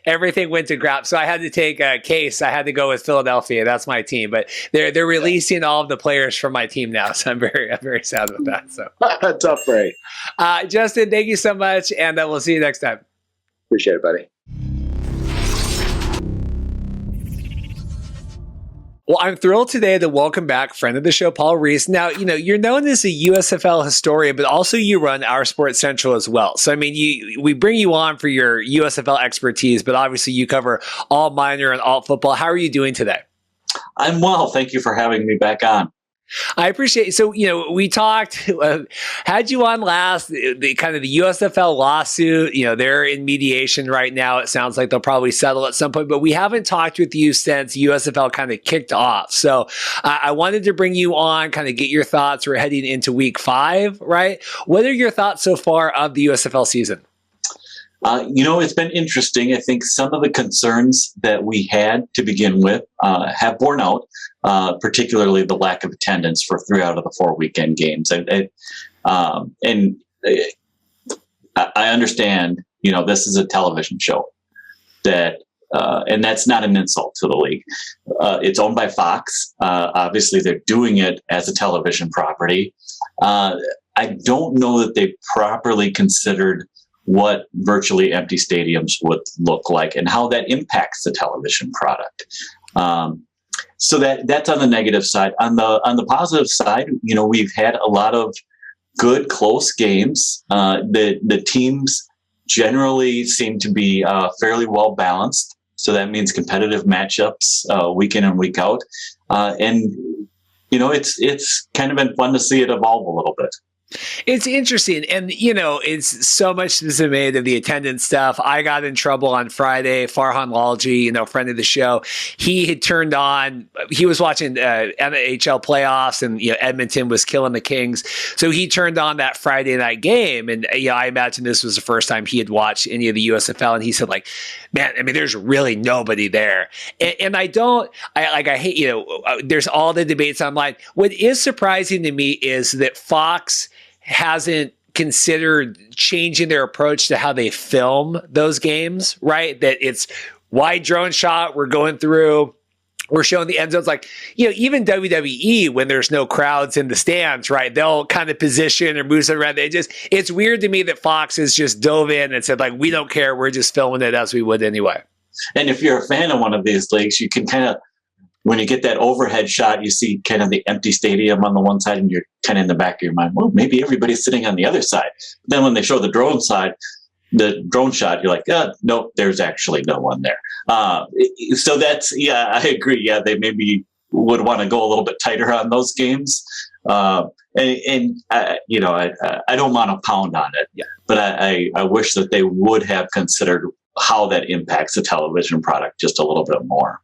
everything went to crap. So I had to take a case. I had to go with Philadelphia. That's my team. But they're releasing all of the players from my team now, so I'm very sad about that. So tough break. Justin, thank you so much, and we'll see you next time. Appreciate it, buddy. Well, I'm thrilled today to welcome back friend of the show, Paul Reeths. Now, you're known as a USFL historian, but also you run Our Sports Central as well. So, I mean, we bring you on for your USFL expertise, but obviously you cover all minor and alt football. How are you doing today? I'm well. Thank you for having me back on. I appreciate it. So, we talked, had you on last, the kind of the USFL lawsuit, they're in mediation right now. It sounds like they'll probably settle at some point, but we haven't talked with you since USFL kind of kicked off. So I wanted to bring you on, kind of get your thoughts. We're heading into week 5, right? What are your thoughts so far of the USFL season? It's been interesting. I think some of the concerns that we had to begin with have borne out, particularly the lack of attendance for 3 out of the 4 weekend games. I understand, this is a television show and that's not an insult to the league. It's owned by Fox. Obviously, they're doing it as a television property. I don't know that they properly considered what virtually empty stadiums would look like and how that impacts the television product. So that's on the negative side. On the positive side, we've had a lot of good, close games. The teams generally seem to be fairly well balanced. So that means competitive matchups week in and week out. And, it's kind of been fun to see it evolve a little bit. It's interesting. And, it's so much is made of the attendance stuff. I got in trouble on Friday. Farhan Lalji, friend of the show, he had turned on, he was watching NHL playoffs and, Edmonton was killing the Kings. So he turned on that Friday night game. And, I imagine this was the first time he had watched any of the USFL. And he said, man, there's really nobody there. And I hate, there's all the debates online. What is surprising to me is that Fox hasn't considered changing their approach to how they film those games, right? That it's wide drone shot. We're going through, we're showing the end zones. Even WWE, when there's no crowds in the stands, right? They'll kind of position or move it around. It's weird to me that Fox has just dove in and said, we don't care. We're just filming it as we would anyway. And if you're a fan of one of these leagues, you can kind of, when you get that overhead shot, you see kind of the empty stadium on the one side, and you're kind of in the back of your mind, well, maybe everybody's sitting on the other side. Then when they show the drone shot, you're like, no, there's actually no one there. So that's, I agree. Yeah, they maybe would want to go a little bit tighter on those games. I don't want to pound on it, but I wish that they would have considered how that impacts the television product just a little bit more.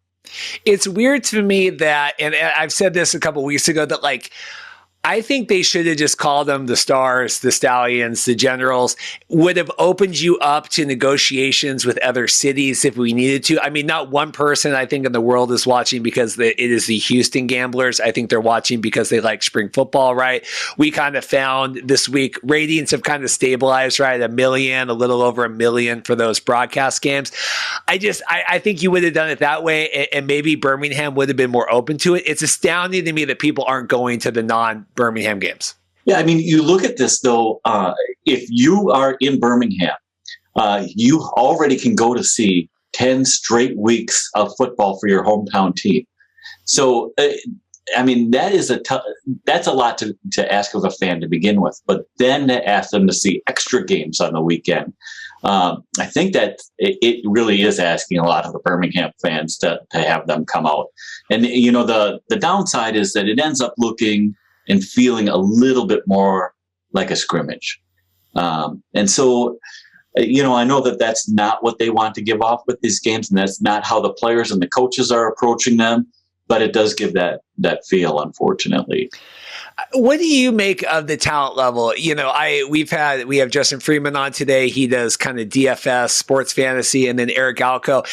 It's weird to me that, and I've said this a couple of weeks ago, that I think they should have just called them the Stars, the Stallions, the Generals, would have opened you up to negotiations with other cities if we needed to. Not one person I think in the world is watching because it is the Houston Gamblers. I think they're watching because they like spring football, right? We kind of found this week ratings have kind of stabilized, right? 1 million, a little over 1 million for those broadcast games. I think you would have done it that way, and maybe Birmingham would have been more open to it. It's astounding to me that people aren't going to the non-Birmingham games. Yeah, you look at this, though, if you are in Birmingham, you already can go to see 10 straight weeks of football for your hometown team. So, that is that's a lot to ask of a fan to begin with, but then to ask them to see extra games on the weekend. I think that it really is asking a lot of the Birmingham fans to have them come out. And, the downside is that it ends up looking and feeling a little bit more like a scrimmage. And so, I know that that's not what they want to give off with these games, and that's not how the players and the coaches are approaching them, but it does give that feel, unfortunately. What do you make of the talent level? We have Justin Freeman on today. He does kind of DFS, sports fantasy, and then Eric Galko.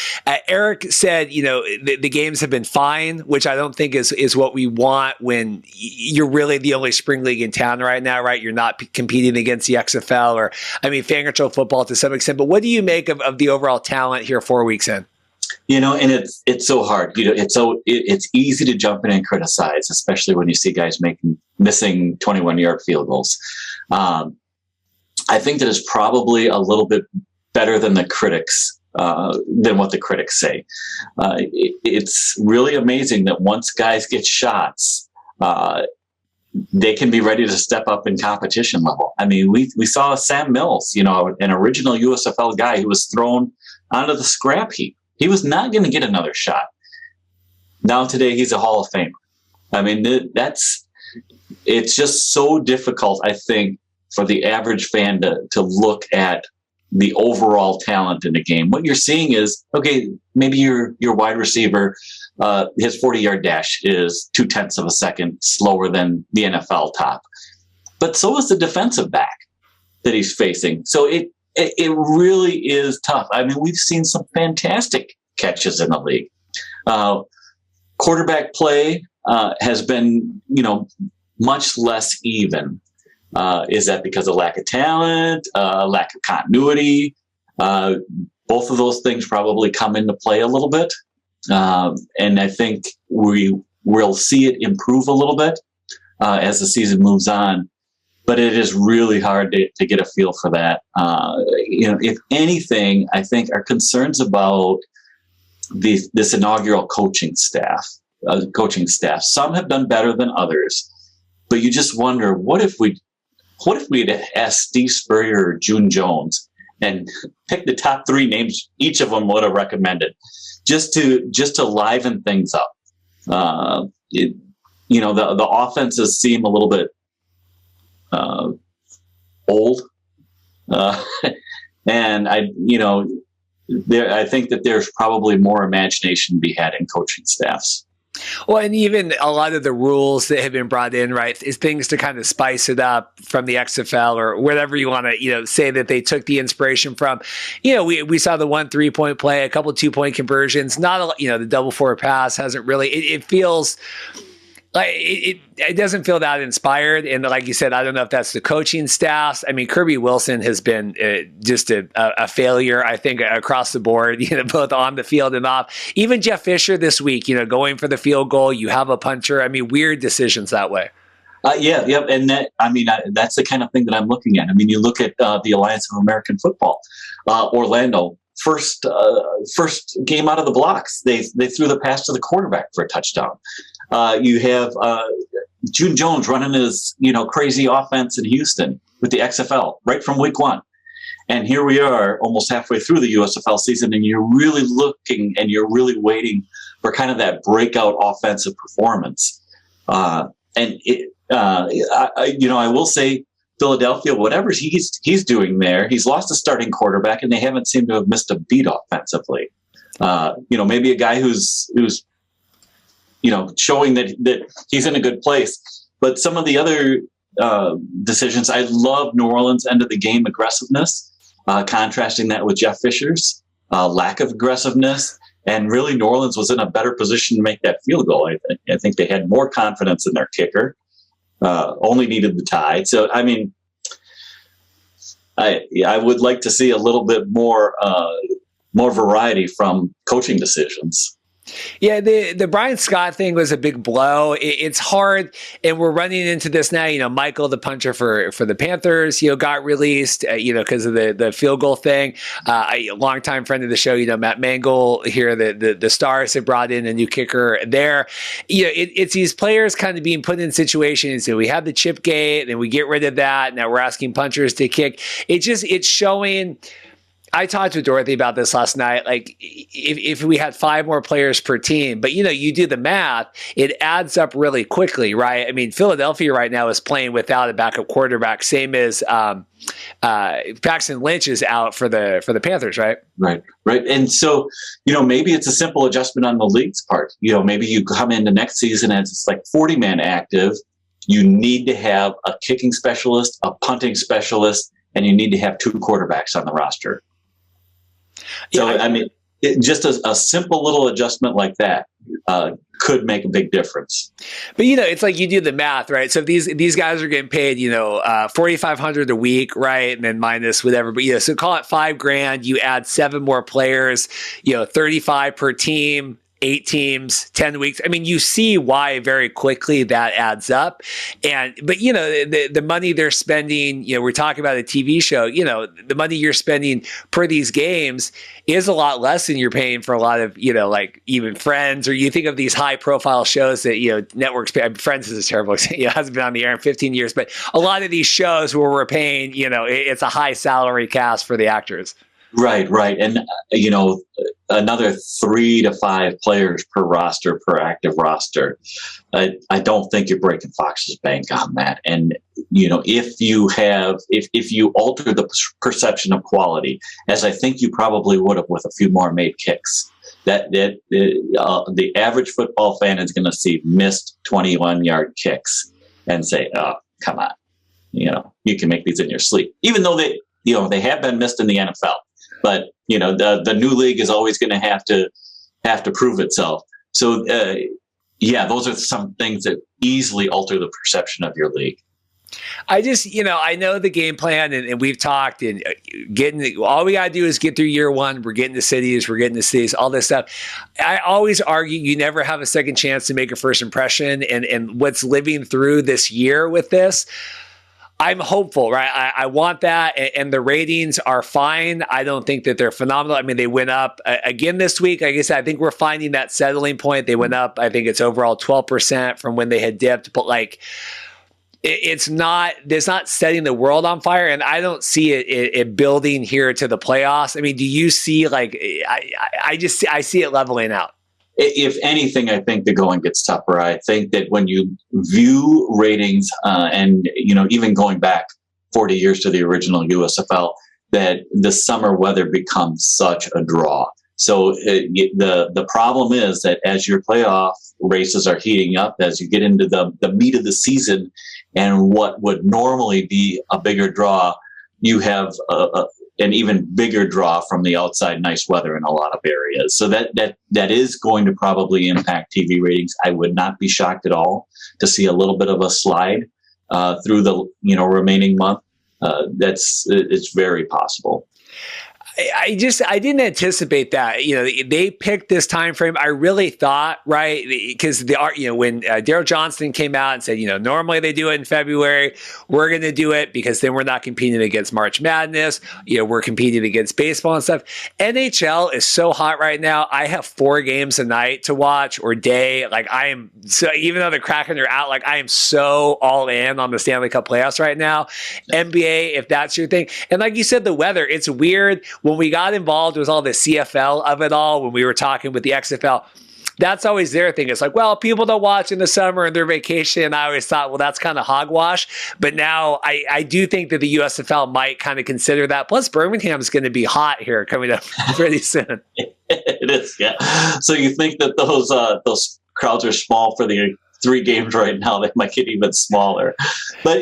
Eric said, the games have been fine, which I don't think is what we want when you're really the only spring league in town right now, right? You're not competing against the XFL or, fan control football to some extent. But what do you make of the overall talent here 4 weeks in? And it's so hard. It's easy to jump in and criticize, especially when you see guys missing 21-yard field goals. I think that is probably a little bit better than than what the critics say. It's really amazing that once guys get shots, they can be ready to step up in competition level. We saw Sam Mills, an original USFL guy who was thrown onto the scrap heap. He was not going to get another shot. Now today he's a Hall of Famer. It's just so difficult, I think, for the average fan to look at the overall talent in the game. What you're seeing is, okay, maybe your wide receiver, his 40-yard dash is 0.2 of a second slower than the NFL top. But so is the defensive back that he's facing. So it really is tough. We've seen some fantastic catches in the league. Quarterback play has been, much less even. Is that because of lack of talent, lack of continuity? Both of those things probably come into play a little bit. And I think we'll see it improve a little bit as the season moves on. But it is really hard to get a feel for that. If anything, I think our concerns about this inaugural coaching staff. Some have done better than others, but you just wonder, what if we what if we had asked Steve Spurrier or June Jones and picked the top 3 names each of them would have recommended, just to liven things up. The offenses seem a little bit old, and I think that there's probably more imagination to be had in coaching staffs. Well, and even a lot of the rules that have been brought in, right, is things to kind of spice it up from the XFL or whatever you want to, say that they took the inspiration from. We saw the 1 3-point play, a couple 2-point conversions, not a lot, the double forward pass hasn't really, it feels like it doesn't feel that inspired. And like you said, I don't know if that's the coaching staffs. I mean, Kirby Wilson has been just a failure, I think, across the board, both on the field and off. Even Jeff Fisher this week, going for the field goal, you have a puncher. I mean, weird decisions that way. And that's the kind of thing that I'm looking at. I mean, you look at the Alliance of American Football, Orlando. First game out of the blocks, they threw the pass to the quarterback for a touchdown. You have June Jones running his crazy offense in Houston with the XFL right from week 1, and here we are almost halfway through the USFL season, and you're really looking and you're really waiting for kind of that breakout offensive performance. I will say, Philadelphia, whatever he's doing there, he's lost a starting quarterback, and they haven't seemed to have missed a beat offensively. Maybe a guy who's showing that he's in a good place. But some of the other decisions, I love New Orleans' end of the game aggressiveness, contrasting that with Jeff Fisher's lack of aggressiveness. And really, New Orleans was in a better position to make that field goal. I think they had more confidence in their kicker. Only needed the tie. So, I mean, I would like to see a little bit more variety from coaching decisions. Yeah, the Brian Scott thing was a big blow. It's hard, and we're running into this now. Michael, the puncher for the Panthers, got released, because of the field goal thing. A longtime friend of the show, Matt Mangle here, the Stars have brought in a new kicker there. It's these players kind of being put in situations. So we have the chip gate, and we get rid of that. Now we're asking punchers to kick. It's showing. I talked with Dorothy about this last night. Like, if we had 5 more players per team, but you do the math, it adds up really quickly, right? I mean, Philadelphia right now is playing without a backup quarterback, same as Paxton Lynch is out for the Panthers, right? Right. And so, maybe it's a simple adjustment on the league's part. Maybe you come into next season and it's like 40-man active. You need to have a kicking specialist, a punting specialist, and you need to have 2 quarterbacks on the roster. So, just a simple little adjustment like that could make a big difference. But it's like you do the math, right? So if these guys are getting paid, $4,500 a week, right, and then minus whatever. But so call it $5,000. You add 7 more players, 35 per team. 8 teams, 10 weeks. I mean, you see why very quickly that adds up. But the money they're spending, we're talking about a TV show, the money you're spending per these games is a lot less than you're paying for a lot of, like even Friends, or you think of these high profile shows that, networks pay. Friends is a terrible example. It hasn't been on the air in 15 years, but a lot of these shows where we're paying, it's a high salary cast for the actors. Right. And, another 3 to 5 players per active roster. I don't think you're breaking Fox's bank on that. And, if you alter the perception of quality, as I think you probably would have with a few more made kicks, that the average football fan is going to see missed 21-yard kicks and say, oh, come on, you can make these in your sleep, even though they have been missed in the NFL. But the new league is always going to have to prove itself. So those are some things that easily alter the perception of your league. I just, I know the game plan, and we've talked, and all we got to do is get through year 1. We're getting to cities, all this stuff. I always argue you never have a second chance to make a first impression, and what's living through this year with this, I'm hopeful, right? I want that, and the ratings are fine. I don't think that they're phenomenal. I mean, they went up again this week. Like I said, I think we're finding that settling point. They went up, I think it's overall 12% from when they had dipped. But it's not setting the world on fire, and I don't see it building here to the playoffs. I mean, do you see I see it leveling out? If anything, I think the going gets tougher. I think that when you view ratings, and even going back 40 years to the original USFL, that the summer weather becomes such a draw. So the problem is that as your playoff races are heating up, as you get into the meat of the season, and what would normally be a bigger draw, you have an even bigger draw from the outside nice weather in a lot of areas. So that is going to probably impact TV ratings. I would not be shocked at all to see a little bit of a slide through the remaining month. It's very possible. I didn't anticipate that. They picked this time frame. I really thought, right, because when Daryl Johnston came out and said, normally they do it in February, we're going to do it because then we're not competing against March Madness. We're competing against baseball and stuff. NHL is so hot right now. I have 4 games a night to watch or day. I am so, even though the Kraken are out, I am so all in on the Stanley Cup playoffs right now. NBA, if that's your thing, and like you said, the weather, it's weird. When we got involved with all the CFL of it all, when we were talking with the XFL, that's always their thing. It's people don't watch in the summer and their vacation. And I always thought, well, that's kind of hogwash. But now I do think that the USFL might kind of consider that. Plus, Birmingham's going to be hot here coming up pretty soon. It is, yeah. So you think that those crowds are small for the 3 games right now? They might get even smaller. But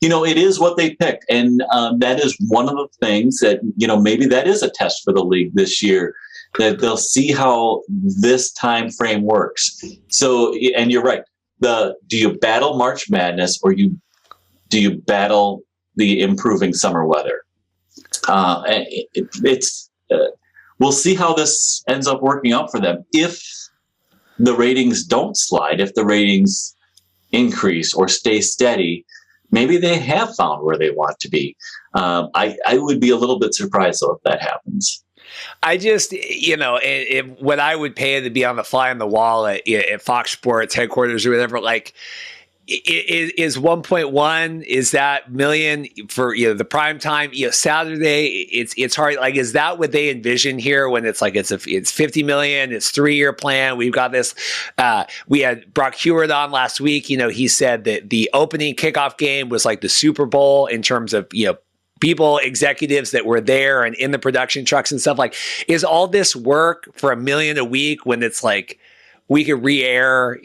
it is what they picked. And that is one of the things that, maybe that is a test for the league this year, that they'll see how this time frame works. So, and you're right. Do you battle March Madness, or do you battle the improving summer weather? We'll see how this ends up working out for them. If the ratings don't slide, if the ratings increase or stay steady, maybe they have found where they want to be. I would be a little bit surprised, though, if that happens. I just, what I would pay to be on the fly on the wall at Fox Sports headquarters or whatever, is 1.1, is that million for, the prime time, Saturday, it's hard. Is that what they envision here when it's it's 50 million, it's 3-year plan. We've got this, we had Brock Heward on last week. He said that the opening kickoff game was like the Super Bowl in terms of, people, executives that were there and in the production trucks and stuff. Is all this work for $1 million a week when it's we could re-air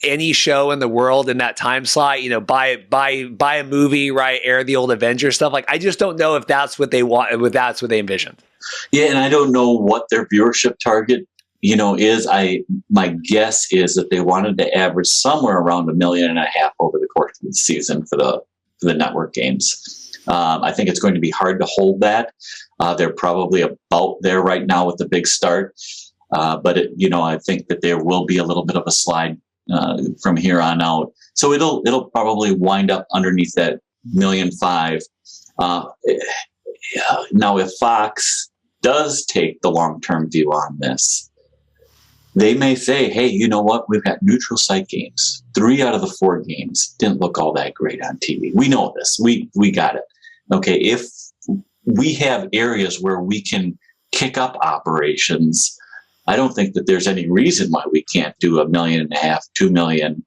any show in the world in that time slot, buy a movie, right? Air the old Avengers stuff. I just don't know if that's what they want, if that's what they envisioned. Yeah. And I don't know what their viewership target, is. My guess is that they wanted to average somewhere around 1.5 million over the course of the season for the network games. I think it's going to be hard to hold that. They're probably about there right now with the big start. But I think that there will be a little bit of a slide from here on out. So it'll probably wind up underneath that 1.5 million. Now, if Fox does take the long-term view on this, they may say, hey, you know what? We've got neutral site games. 3 out of the 4 games didn't look all that great on TV. We know this. We got it. Okay, if we have areas where we can kick up operations, I don't think that there's any reason why we can't do 1.5 million, 2 million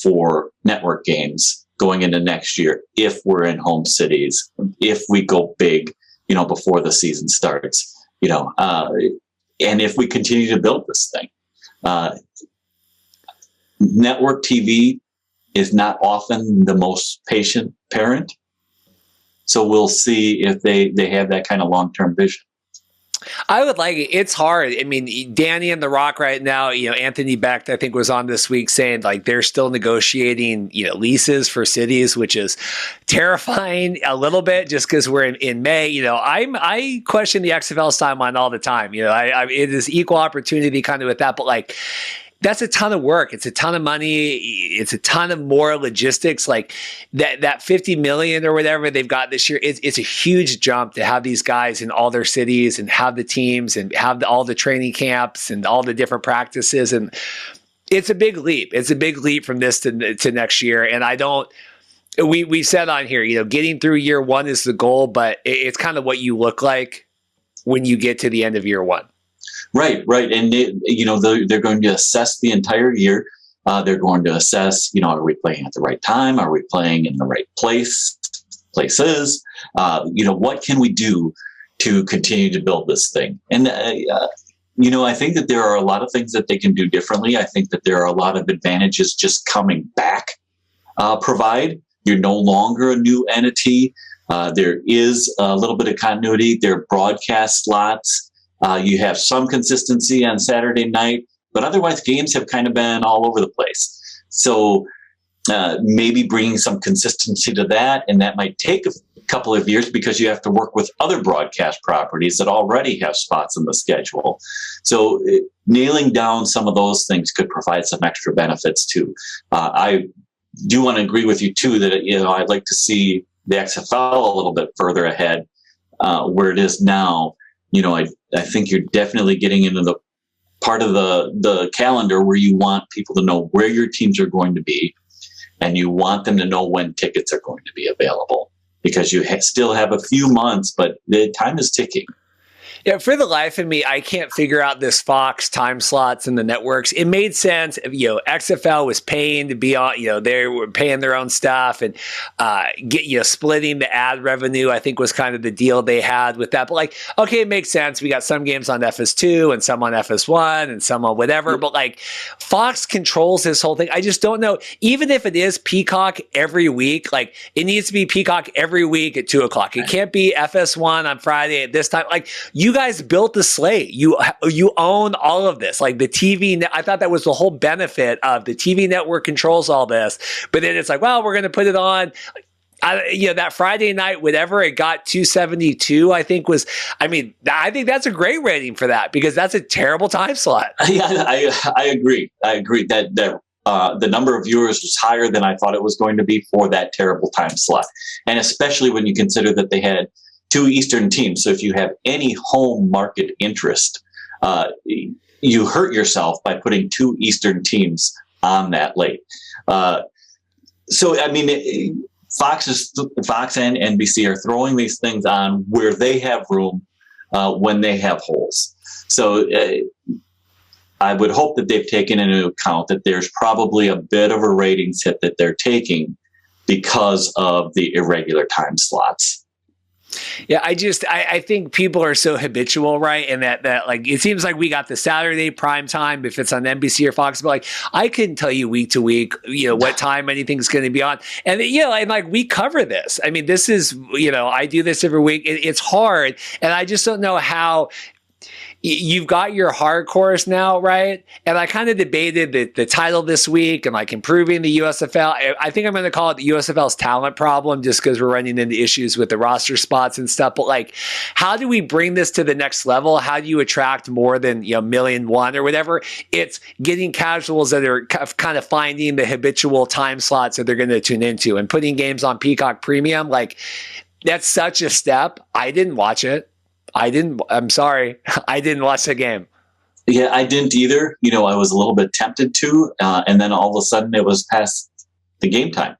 for network games going into next year if we're in home cities, if we go big, before the season starts, and if we continue to build this thing. Network TV is not often the most patient parent. So we'll see if they have that kind of long-term vision. I would like it. It's hard. I mean, Danny and The Rock right now, Anthony Becht, I think, was on this week saying they're still negotiating, leases for cities, which is terrifying a little bit just because we're in May. I question the XFL's timeline all the time. It is equal opportunity kind of with that, but that's a ton of work. It's a ton of money. It's a ton of more logistics. That 50 million or whatever they've got this year, it's a huge jump to have these guys in all their cities and have the teams and have all the training camps and all the different practices. And It's a big leap. It's a big leap from this to next year. And I don't, we said on here, getting through year one is the goal, but it's kind of what you look like when you get to the end of year one. Right. And they're going to assess the entire year. They're going to assess, are we playing at the right time? Are we playing in the right places? What can we do to continue to build this thing? And, I think that there are a lot of things that they can do differently. I think that there are a lot of advantages just coming back provide. You're no longer a new entity. There is a little bit of continuity. There are broadcast slots. You have some consistency on Saturday night, but otherwise games have kind of been all over the place. So maybe bringing some consistency to that, and that might take a couple of years because you have to work with other broadcast properties that already have spots in the schedule. So nailing down some of those things could provide some extra benefits too. I do want to agree with you too that I'd like to see the XFL a little bit further ahead where it is now. I think you're definitely getting into the part of the calendar where you want people to know where your teams are going to be, and you want them to know when tickets are going to be available, because you still have a few months, but the time is ticking. Yeah, for the life of me, I can't figure out this Fox time slots and the networks. It made sense. XFL was paying to be on, they were paying their own stuff and splitting the ad revenue, I think was kind of the deal they had with that. But okay, it makes sense. We got some games on FS2 and some on FS1 and some on whatever. But Fox controls this whole thing. I just don't know. Even if it is Peacock every week, it needs to be Peacock every week at 2:00. It can't be FS1 on Friday at this time. You guys built the slate. You own all of this. The TV, I thought that was the whole benefit of the TV network controls all this. But then it's we're going to put it on. That Friday night, whatever it got 272, I think I think that's a great rating for that, because that's a terrible time slot. Yeah, I agree. That the number of viewers was higher than I thought it was going to be for that terrible time slot. And especially when you consider that they had 2 Eastern teams. So if you have any home market interest, you hurt yourself by putting 2 Eastern teams on that late. Fox and NBC are throwing these things on where they have room when they have holes. So I would hope that they've taken into account that there's probably a bit of a ratings hit that they're taking because of the irregular time slots. Yeah, I think people are so habitual, right? And that it seems like we got the Saturday prime time if it's on NBC or Fox, but I couldn't tell you week to week, what time anything's going to be on. And we cover this. This is, I do this every week. It's hard, and I just don't know how. You've got your hardcores now, right? And I kind of debated the title this week and improving the USFL. I think I'm going to call it the USFL's talent problem, just because we're running into issues with the roster spots and stuff. But how do we bring this to the next level? How do you attract more than 1,000,001 or whatever? It's getting casuals that are kind of finding the habitual time slots that they're going to tune into and putting games on Peacock Premium. That's such a step. I didn't watch it. I'm sorry. I didn't watch the game. Yeah, I didn't either. I was a little bit tempted to, and then all of a sudden it was past the game time.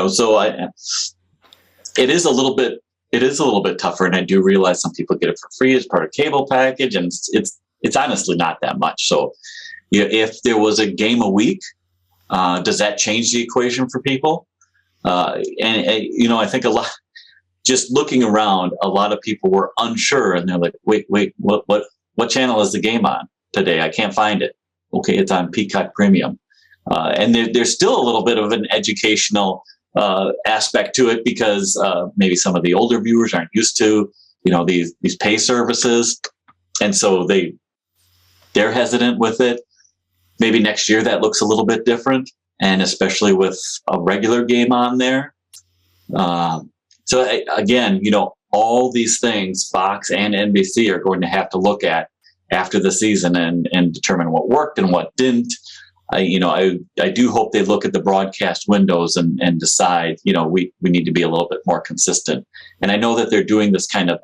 So it is a little bit tougher, and I do realize some people get it for free as part of cable package, and it's honestly not that much. So if there was a game a week, does that change the equation for people? I think a lot. Just looking around, a lot of people were unsure, and they're like, wait, what channel is the game on today? I can't find it. Okay, it's on Peacock Premium. And there's still a little bit of an educational aspect to it, because maybe some of the older viewers aren't used to, these pay services. And so they're hesitant with it. Maybe next year that looks a little bit different, and especially with a regular game on there. So again, all these things Fox and NBC are going to have to look at after the season and determine what worked and what didn't. I do hope they look at the broadcast windows and decide, we need to be a little bit more consistent. And I know that they're doing this kind of,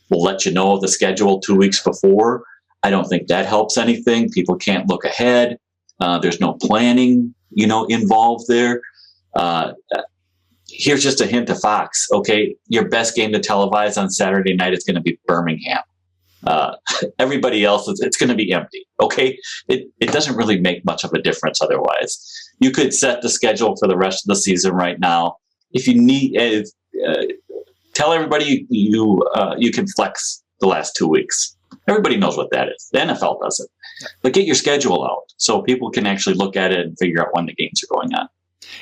we'll let you know the schedule 2 weeks before. I don't think that helps anything. People can't look ahead. There's no planning, involved there. Here's just a hint to Fox. Okay, your best game to televise on Saturday night is going to be Birmingham. Everybody else, it's going to be empty. Okay, it doesn't really make much of a difference otherwise. You could set the schedule for the rest of the season right now. If you need, tell everybody you can flex the last 2 weeks. Everybody knows what that is. The NFL does it. But get your schedule out so people can actually look at it and figure out when the games are going on.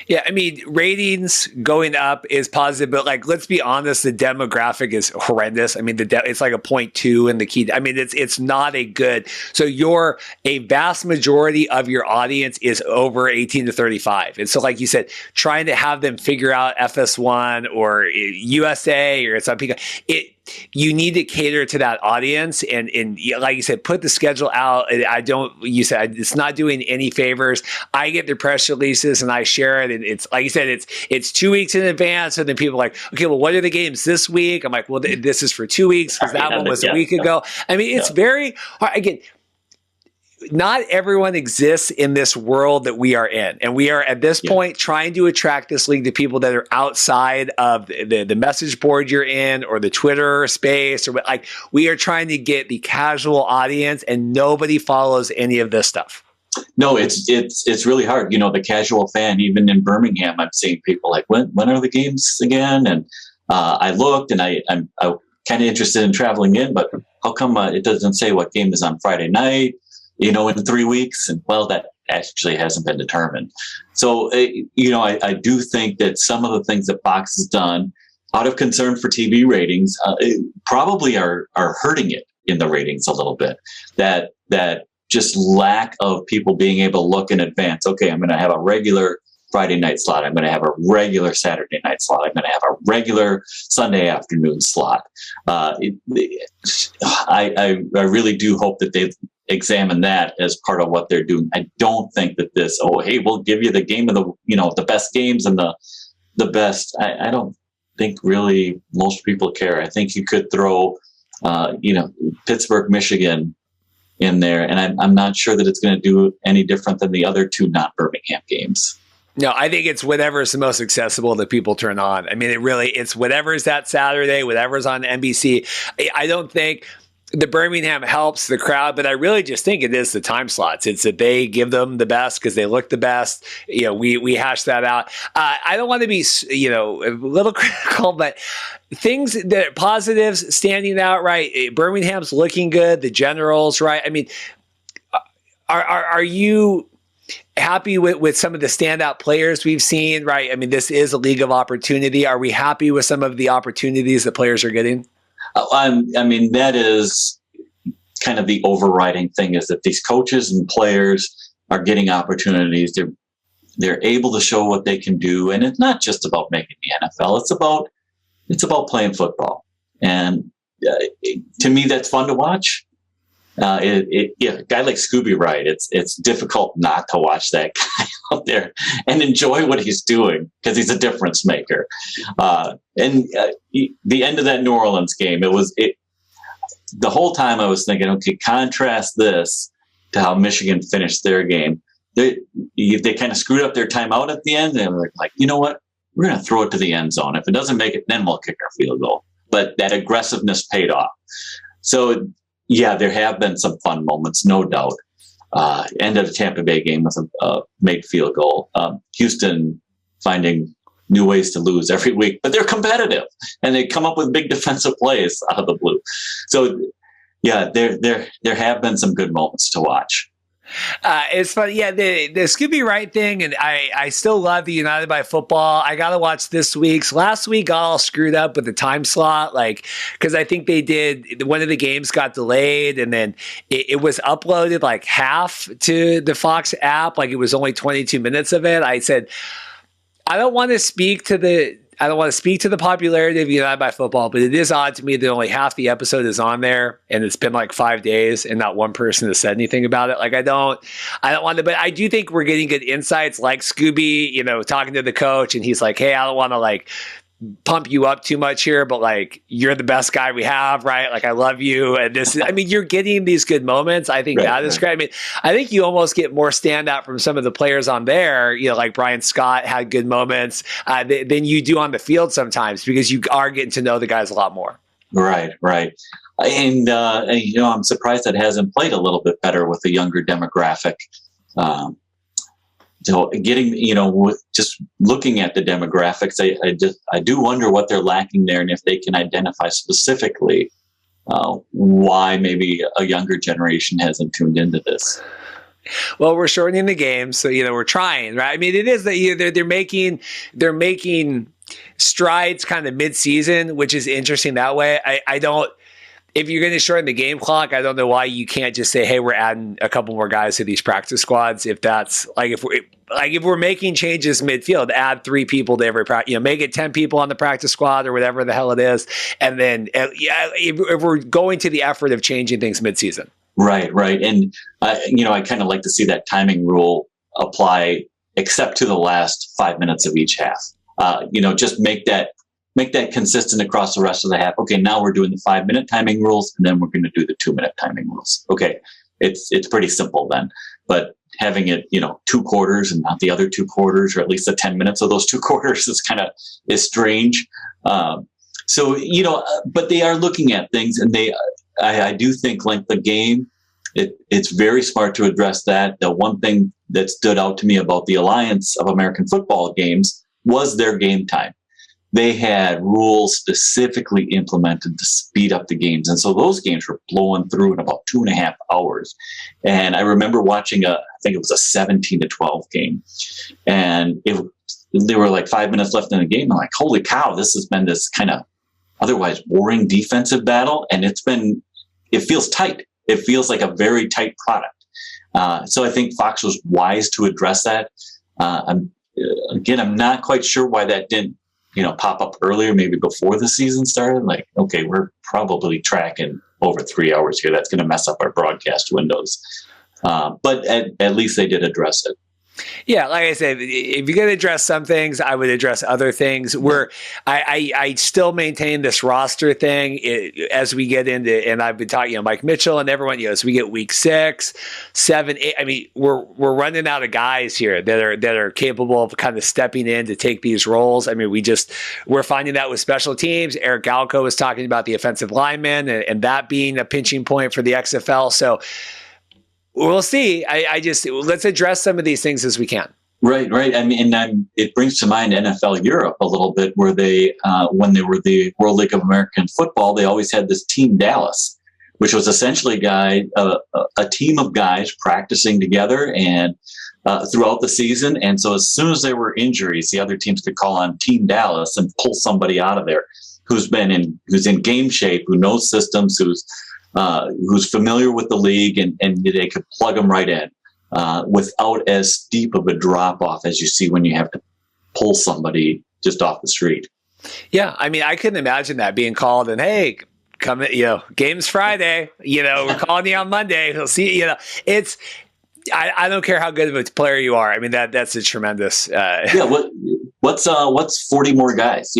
Yeah, I mean, ratings going up is positive, but like, let's be honest, the demographic is horrendous. I mean, it's like a 0.2 in the key. I mean, it's not a good. So a vast majority of your audience is over 18 to 35. And so, like you said, trying to have them figure out FS1 or USA or something, you need to cater to that audience, and like you said, put the schedule out. You said it's not doing any favors. I get the press releases and I share it, and it's like you said, it's 2 weeks in advance, and then people are like, okay, well, what are the games this week? I'm like, well, this is for 2 weeks because that one was a week ago. I mean, it's very hard. Again, not everyone exists in this world that we are in. And we are at this point trying to attract this league to people that are outside of the message board you're in or the Twitter space, or like we are trying to get the casual audience, and nobody follows any of this stuff. No, it's really hard. The casual fan, even in Birmingham, I'm seeing people like, when are the games again? And I looked, and I'm kind of interested in traveling in, but how come it doesn't say what game is on Friday night? In 3 weeks, and well, that actually hasn't been determined. So, I do think that some of the things that Fox has done out of concern for TV ratings probably are hurting it in the ratings a little bit. That just lack of people being able to look in advance. Okay, I'm going to have a regular Friday night slot. I'm going to have a regular Saturday night slot. I'm going to have a regular Sunday afternoon slot. I really do hope that they've examine that as part of what they're doing. I don't think that we'll give you the game of the best games and the best. I don't think really most people care. I think you could throw, Pittsburgh, Michigan in there, and I'm not sure that it's going to do any different than the other two not Birmingham games. No, I think it's whatever is the most accessible that people turn on. I mean, it's whatever is that Saturday, whatever's on NBC. I don't think the Birmingham helps the crowd, but I really just think it is the time slots. It's that they give them the best because they look the best. We hash that out. I don't want to be, a little critical, but things that positives standing out, right? Birmingham's looking good. The Generals, right? I mean, are you happy with some of the standout players we've seen, right? I mean, this is a league of opportunity. Are we happy with some of the opportunities that players are getting? That is kind of the overriding thing, is that these coaches and players are getting opportunities. They're able to show what they can do, and it's not just about making the NFL. It's about playing football, and to me, that's fun to watch. A guy like Scooby Wright, it's difficult not to watch that guy out there and enjoy what he's doing because he's a difference maker. The end of that New Orleans game, the whole time I was thinking, okay, contrast this to how Michigan finished their game. They kind of screwed up their timeout at the end, and we're like, you know what? We're going to throw it to the end zone. If it doesn't make it, then we'll kick our field goal. But that aggressiveness paid off. So, yeah, there have been some fun moments, no doubt. End of the Tampa Bay game with a made field goal. Houston finding new ways to lose every week, but they're competitive and they come up with big defensive plays out of the blue. So, yeah, there have been some good moments to watch. It's funny. Yeah, the Scooby Wright thing, and I still love the United by Football. I got to watch this week's. Last week got all screwed up with the time slot, because I think they did, one of the games got delayed, and then it was uploaded like half to the Fox app. Like it was only 22 minutes of it. I said, I don't want to speak to the popularity of United by Football, but it is odd to me that only half the episode is on there, and it's been like 5 days, and not one person has said anything about it. Like I don't want to, but I do think we're getting good insights, like Scooby, talking to the coach, and he's like, "Hey, I don't want to pump you up too much here, but like, you're the best guy we have, right? Like, I love you. And you're getting these good moments. I think that is great. I mean, I think you almost get more standout from some of the players on there, like Brian Scott had good moments than you do on the field sometimes, because you are getting to know the guys a lot more. Right. And I'm surprised that hasn't played a little bit better with a younger demographic. So getting, with just looking at the demographics, I do wonder what they're lacking there, and if they can identify specifically why maybe a younger generation hasn't tuned into this. Well, we're shortening the game, so we're trying, right? I mean, it is that they're making strides kind of mid-season, which is interesting that way. I don't. If you're going to shorten the game clock, I don't know why you can't just say, "Hey, we're adding a couple more guys to these practice squads." If that's if we're making changes midfield, add 3 people to every practice, make it 10 people on the practice squad or whatever the hell it is, and then if we're going to the effort of changing things midseason. Right, and I kind of like to see that timing rule apply, except to the last 5 minutes of each half. Just make that consistent across the rest of the half. Okay, now we're doing the 5-minute timing rules, and then we're going to do the 2-minute timing rules. Okay, it's pretty simple then. But having it, 2 quarters and not the other 2 quarters, or at least the 10 minutes of those 2 quarters is strange. But they are looking at things, and I do think length of game, it's very smart to address that. The one thing that stood out to me about the Alliance of American Football games was their game time. They had rules specifically implemented to speed up the games. And so those games were blowing through in about 2.5 hours. And I remember watching I think it was a 17-12 game. And there were like 5 minutes left in the game. I'm like, holy cow, this has been this kind of otherwise boring defensive battle. And it feels tight. It feels like a very tight product. So I think Fox was wise to address that. I'm not quite sure why that didn't pop up earlier, maybe before the season started. Like, okay, we're probably tracking over 3 hours here. That's going to mess up our broadcast windows. But at least they did address it. Yeah, like I said, if you're going to address some things, I would address other things. I still maintain this roster thing as we get into, and I've been talking, Mike Mitchell and everyone, as we get week 6, 7, 8. I mean, we're running out of guys here that are capable of kind of stepping in to take these roles. I mean, we're finding that with special teams. Eric Galko was talking about the offensive linemen and that being a pinching point for the XFL. So we'll see. Let's address some of these things as we can. Right. I mean, it brings to mind NFL Europe a little bit, where they, when they were the World League of American Football, they always had this Team Dallas, which was essentially a team of guys practicing together and throughout the season. And so as soon as there were injuries, the other teams could call on Team Dallas and pull somebody out of there who's in game shape, who knows systems, who's familiar with the league, and they could plug them right in without as steep of a drop off as you see when you have to pull somebody just off the street. Yeah, I mean, I couldn't imagine that being called and, hey, come, game's Friday, we're calling you on Monday. We'll see, it's. I don't care how good of a player you are. I mean, that's a tremendous. Yeah, what's 40 more guys?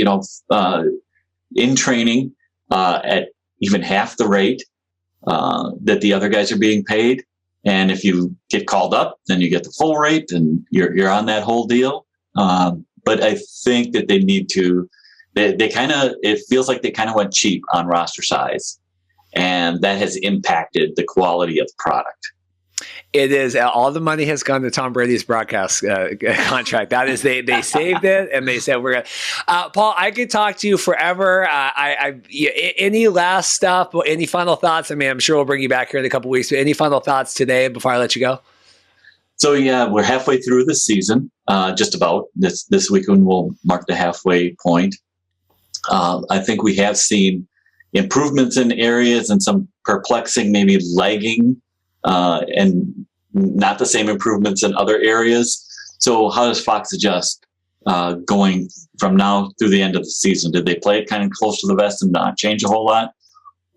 In training at even half the rate that the other guys are being paid, and if you get called up, then you get the full rate, and you're on that whole deal. But I think that they need to. It feels like they kind of went cheap on roster size, and that has impacted the quality of the product. It is. All the money has gone to Tom Brady's broadcast contract. That is, they saved it, and they said, we're going to. Paul, I could talk to you forever. Any last stuff, any final thoughts? I mean, I'm sure we'll bring you back here in a couple of weeks, but any final thoughts today before I let you go? So, yeah, we're halfway through the season, just about. This weekend will mark the halfway point. I think we have seen improvements in areas and some perplexing, maybe lagging, and not the same improvements in other areas. So how does Fox adjust going from now through the end of the season? Did they play it kind of close to the vest and not change a whole lot?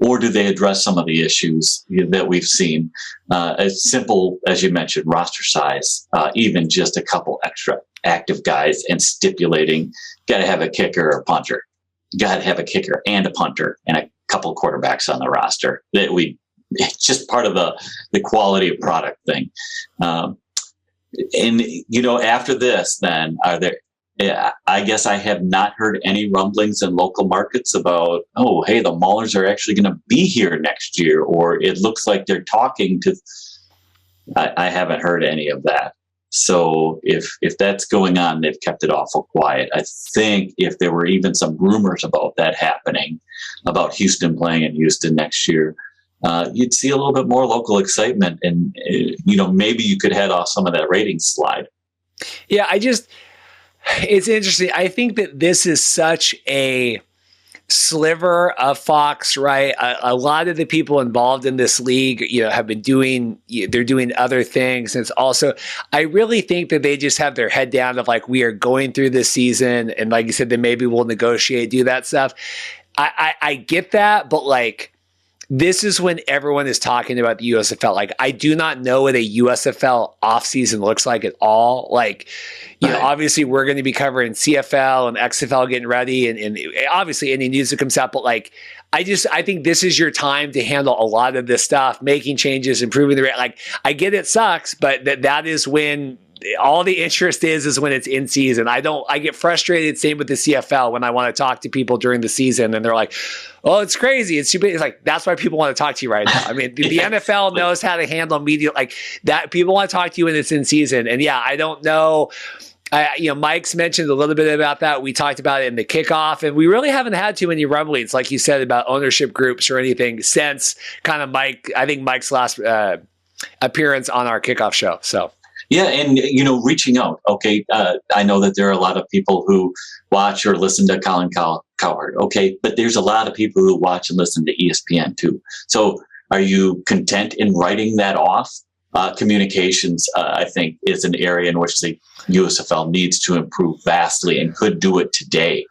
Or do they address some of the issues that we've seen? As simple as you mentioned, roster size, even just a couple extra active guys and stipulating, got to have a kicker or a punter, got to have a kicker and a punter and a couple quarterbacks on the roster. It's just part of the quality of product thing. And, after this, then I guess I have not heard any rumblings in local markets about, oh, hey, the Maulers are actually going to be here next year, or it looks like they're talking to. I haven't heard any of that. So if that's going on, they've kept it awful quiet. I think if there were even some rumors about that happening, about Houston playing in Houston next year, you'd see a little bit more local excitement, and maybe you could head off some of that ratings slide. Yeah, it's interesting. I think that this is such a sliver of Fox, right? A lot of the people involved in this league, have been doing other things. And it's also, I really think that they just have their head down of like, we are going through this season. And like you said, then maybe we'll negotiate, do that stuff. I get that, but like, this is when everyone is talking about the USFL. Like, I do not know what a USFL offseason looks like at all. Like, obviously we're going to be covering CFL and XFL getting ready, and obviously any news that comes out. But like, I think this is your time to handle a lot of this stuff, making changes, improving the rate. Like, I get it sucks, but that is when all the interest is when it's in season. I get frustrated. Same with the CFL when I want to talk to people during the season and they're like, oh, it's crazy. It's stupid. It's like, that's why people want to talk to you right now. I mean, the NFL knows how to handle media like that. People want to talk to you when it's in season. And yeah, I don't know. Mike's mentioned a little bit about that. We talked about it in the kickoff, and we really haven't had too many rumblings, like you said, about ownership groups or anything since kind of Mike's last appearance on our kickoff show. So. Yeah, and reaching out. Okay, I know that there are a lot of people who watch or listen to Colin Cowherd. Okay, but there's a lot of people who watch and listen to ESPN too. So, are you content in writing that off? Communications, I think, is an area in which the USFL needs to improve vastly and could do it today.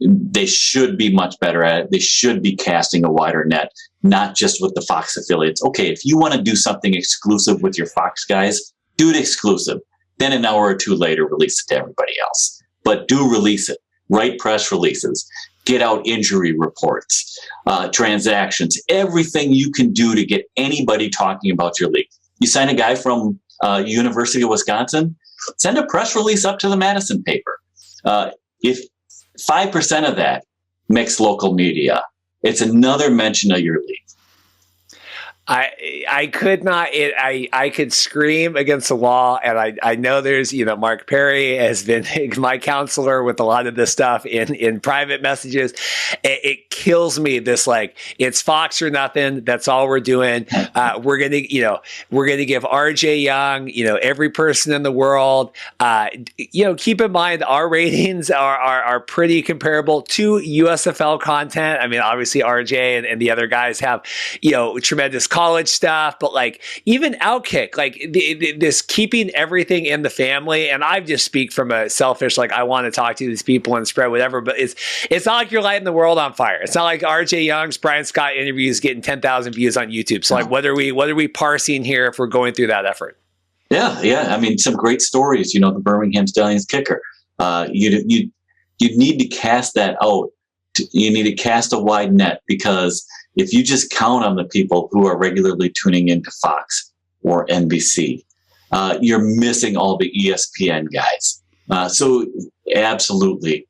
They should be much better at it. They should be casting a wider net, not just with the Fox affiliates. Okay, if you want to do something exclusive with your Fox guys, do it exclusive. Then an hour or two later, release it to everybody else. But do release it. Write press releases. Get out injury reports, transactions, everything you can do to get anybody talking about your league. You sign a guy from University of Wisconsin, send a press release up to the Madison paper. If 5% of that makes local media, it's another mention of your league. I could not. I could scream against the wall, and I know there's Mark Perry has been my counselor with a lot of this stuff in private messages. It kills me. This like it's Fox or nothing. That's all we're doing. We're gonna give RJ Young every person in the world. Keep in mind our ratings are pretty comparable to USFL content. I mean, obviously RJ and the other guys have tremendous college stuff, but like even Outkick, like this keeping everything in the family. And I just speak from a selfish, like I want to talk to these people and spread whatever, but it's not like you're lighting the world on fire. It's not like RJ Young's Brian Scott interviews getting 10,000 views on YouTube. So like, what are we parsing here if we're going through that effort? Yeah. I mean, some great stories, the Birmingham Stallions kicker. You need to cast that out. You need to cast a wide net, because if you just count on the people who are regularly tuning into Fox or NBC, you're missing all the ESPN guys. So absolutely,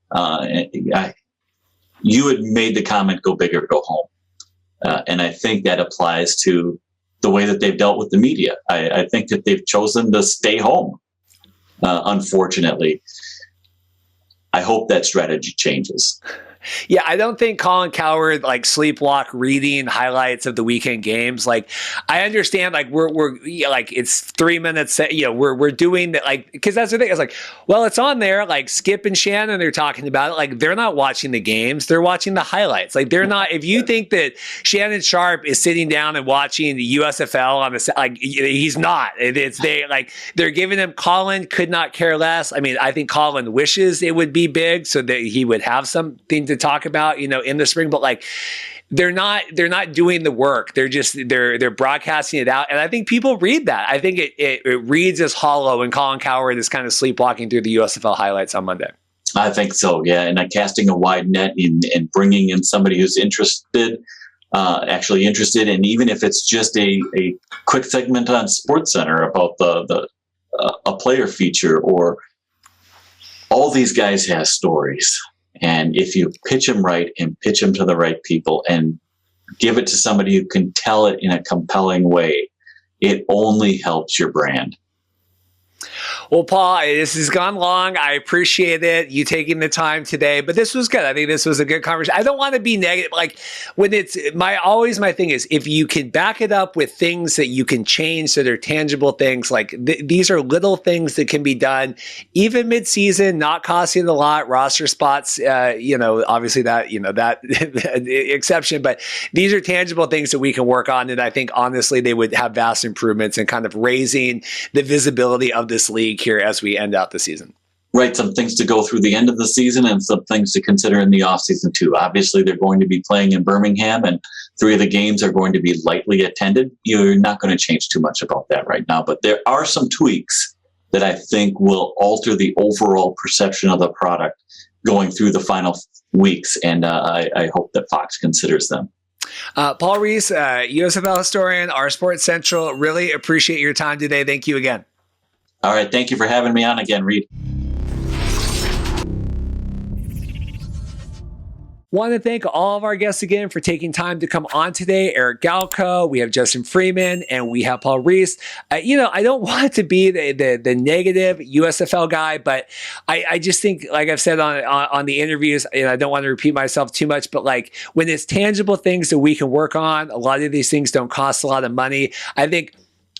you had made the comment, go big or go home. And I think that applies to the way that they've dealt with the media. I think that they've chosen to stay home, unfortunately. I hope that strategy changes. Yeah, I don't think Colin Cowherd like sleepwalk reading highlights of the weekend games. Like, I understand, like we're like it's 3 minutes. We're doing that, like, because that's the thing. It's like, well, it's on there. Like Skip and Shannon, they're talking about it. Like they're not watching the games; they're watching the highlights. Like they're not. If you think that Shannon Sharp is sitting down and watching the USFL on the like, he's not. They're giving him. Colin could not care less. I mean, I think Colin wishes it would be big so that he would have something to talk about, in the spring. But like, they're not doing the work. They're broadcasting it out. And I think people read that. I think it reads as hollow when Colin Cowherd is kind of sleepwalking through the USFL highlights on Monday. I think so, yeah. And casting a wide net and bringing in somebody who's actually interested, and even if it's just a quick segment on SportsCenter about a player feature, or all these guys have stories. And if you pitch them right and pitch them to the right people and give it to somebody who can tell it in a compelling way, it only helps your brand. Well, Paul, this has gone long. I appreciate it, you taking the time today, but this was good. I think this was a good conversation. I don't want to be negative. Like, when it's my thing is, if you can back it up with things that you can change, so they're tangible things, like these are little things that can be done, even mid-season, not costing a lot, roster spots, obviously that exception, but these are tangible things that we can work on. And I think, honestly, they would have vast improvements in kind of raising the visibility of this league here as we end out the season. Right. Some things to go through the end of the season and some things to consider in the offseason too. Obviously, they're going to be playing in Birmingham, and 3 of the games are going to be lightly attended. You're not going to change too much about that right now, but there are some tweaks that I think will alter the overall perception of the product going through the final weeks. And I hope that Fox considers them. Paul Reeths, USFL historian, our Sports Central, really appreciate your time today. Thank you again. All right. Thank you for having me on again, Reed. Want to thank all of our guests again for taking time to come on today. Eric Galko, we have Justin Freeman, and we have Paul Reeths. I don't want to be the negative USFL guy, but I just think, like I've said on the interviews, and I don't want to repeat myself too much, but like, when it's tangible things that we can work on, a lot of these things don't cost a lot of money. I think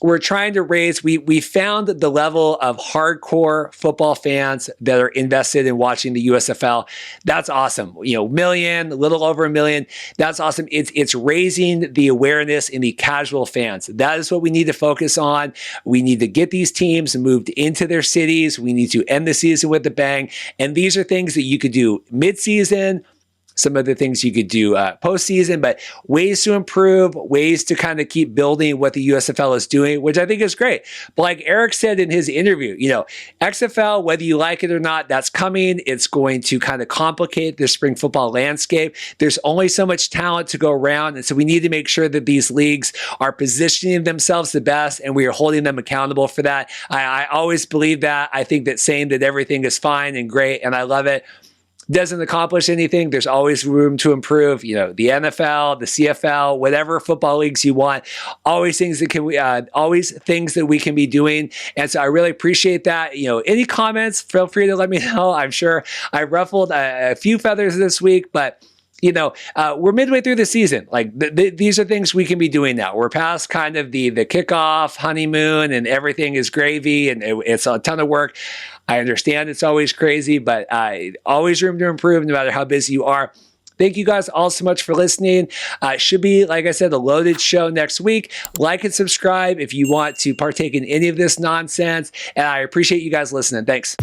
we're trying to raise, we found the level of hardcore football fans that are invested in watching the USFL. That's awesome. A little over 1 million. That's awesome. It's raising the awareness in the casual fans. That is what we need to focus on. We need to get these teams moved into their cities. We need to end the season with a bang. And these are things that you could do mid-season, some of the things you could do postseason, but ways to improve, ways to kind of keep building what the USFL is doing, which I think is great. But like Eric said in his interview, XFL, whether you like it or not, that's coming. It's going to kind of complicate the spring football landscape. There's only so much talent to go around. And so we need to make sure that these leagues are positioning themselves the best, and we are holding them accountable for that. I always believe that. I think that saying that everything is fine and great, and I love it, doesn't accomplish anything. There's always room to improve. The NFL, the CFL, whatever football leagues you want, always things that we can be doing. And so I really appreciate that. Any comments, feel free to let me know. I'm sure I ruffled a few feathers this week, but we're midway through the season. Like these are things we can be doing now. We're past kind of the kickoff honeymoon, and everything is gravy, and it's a ton of work. I understand it's always crazy, but always room to improve no matter how busy you are. Thank you guys all so much for listening. Should be, like I said, a loaded show next week. Like and subscribe if you want to partake in any of this nonsense. And I appreciate you guys listening. Thanks.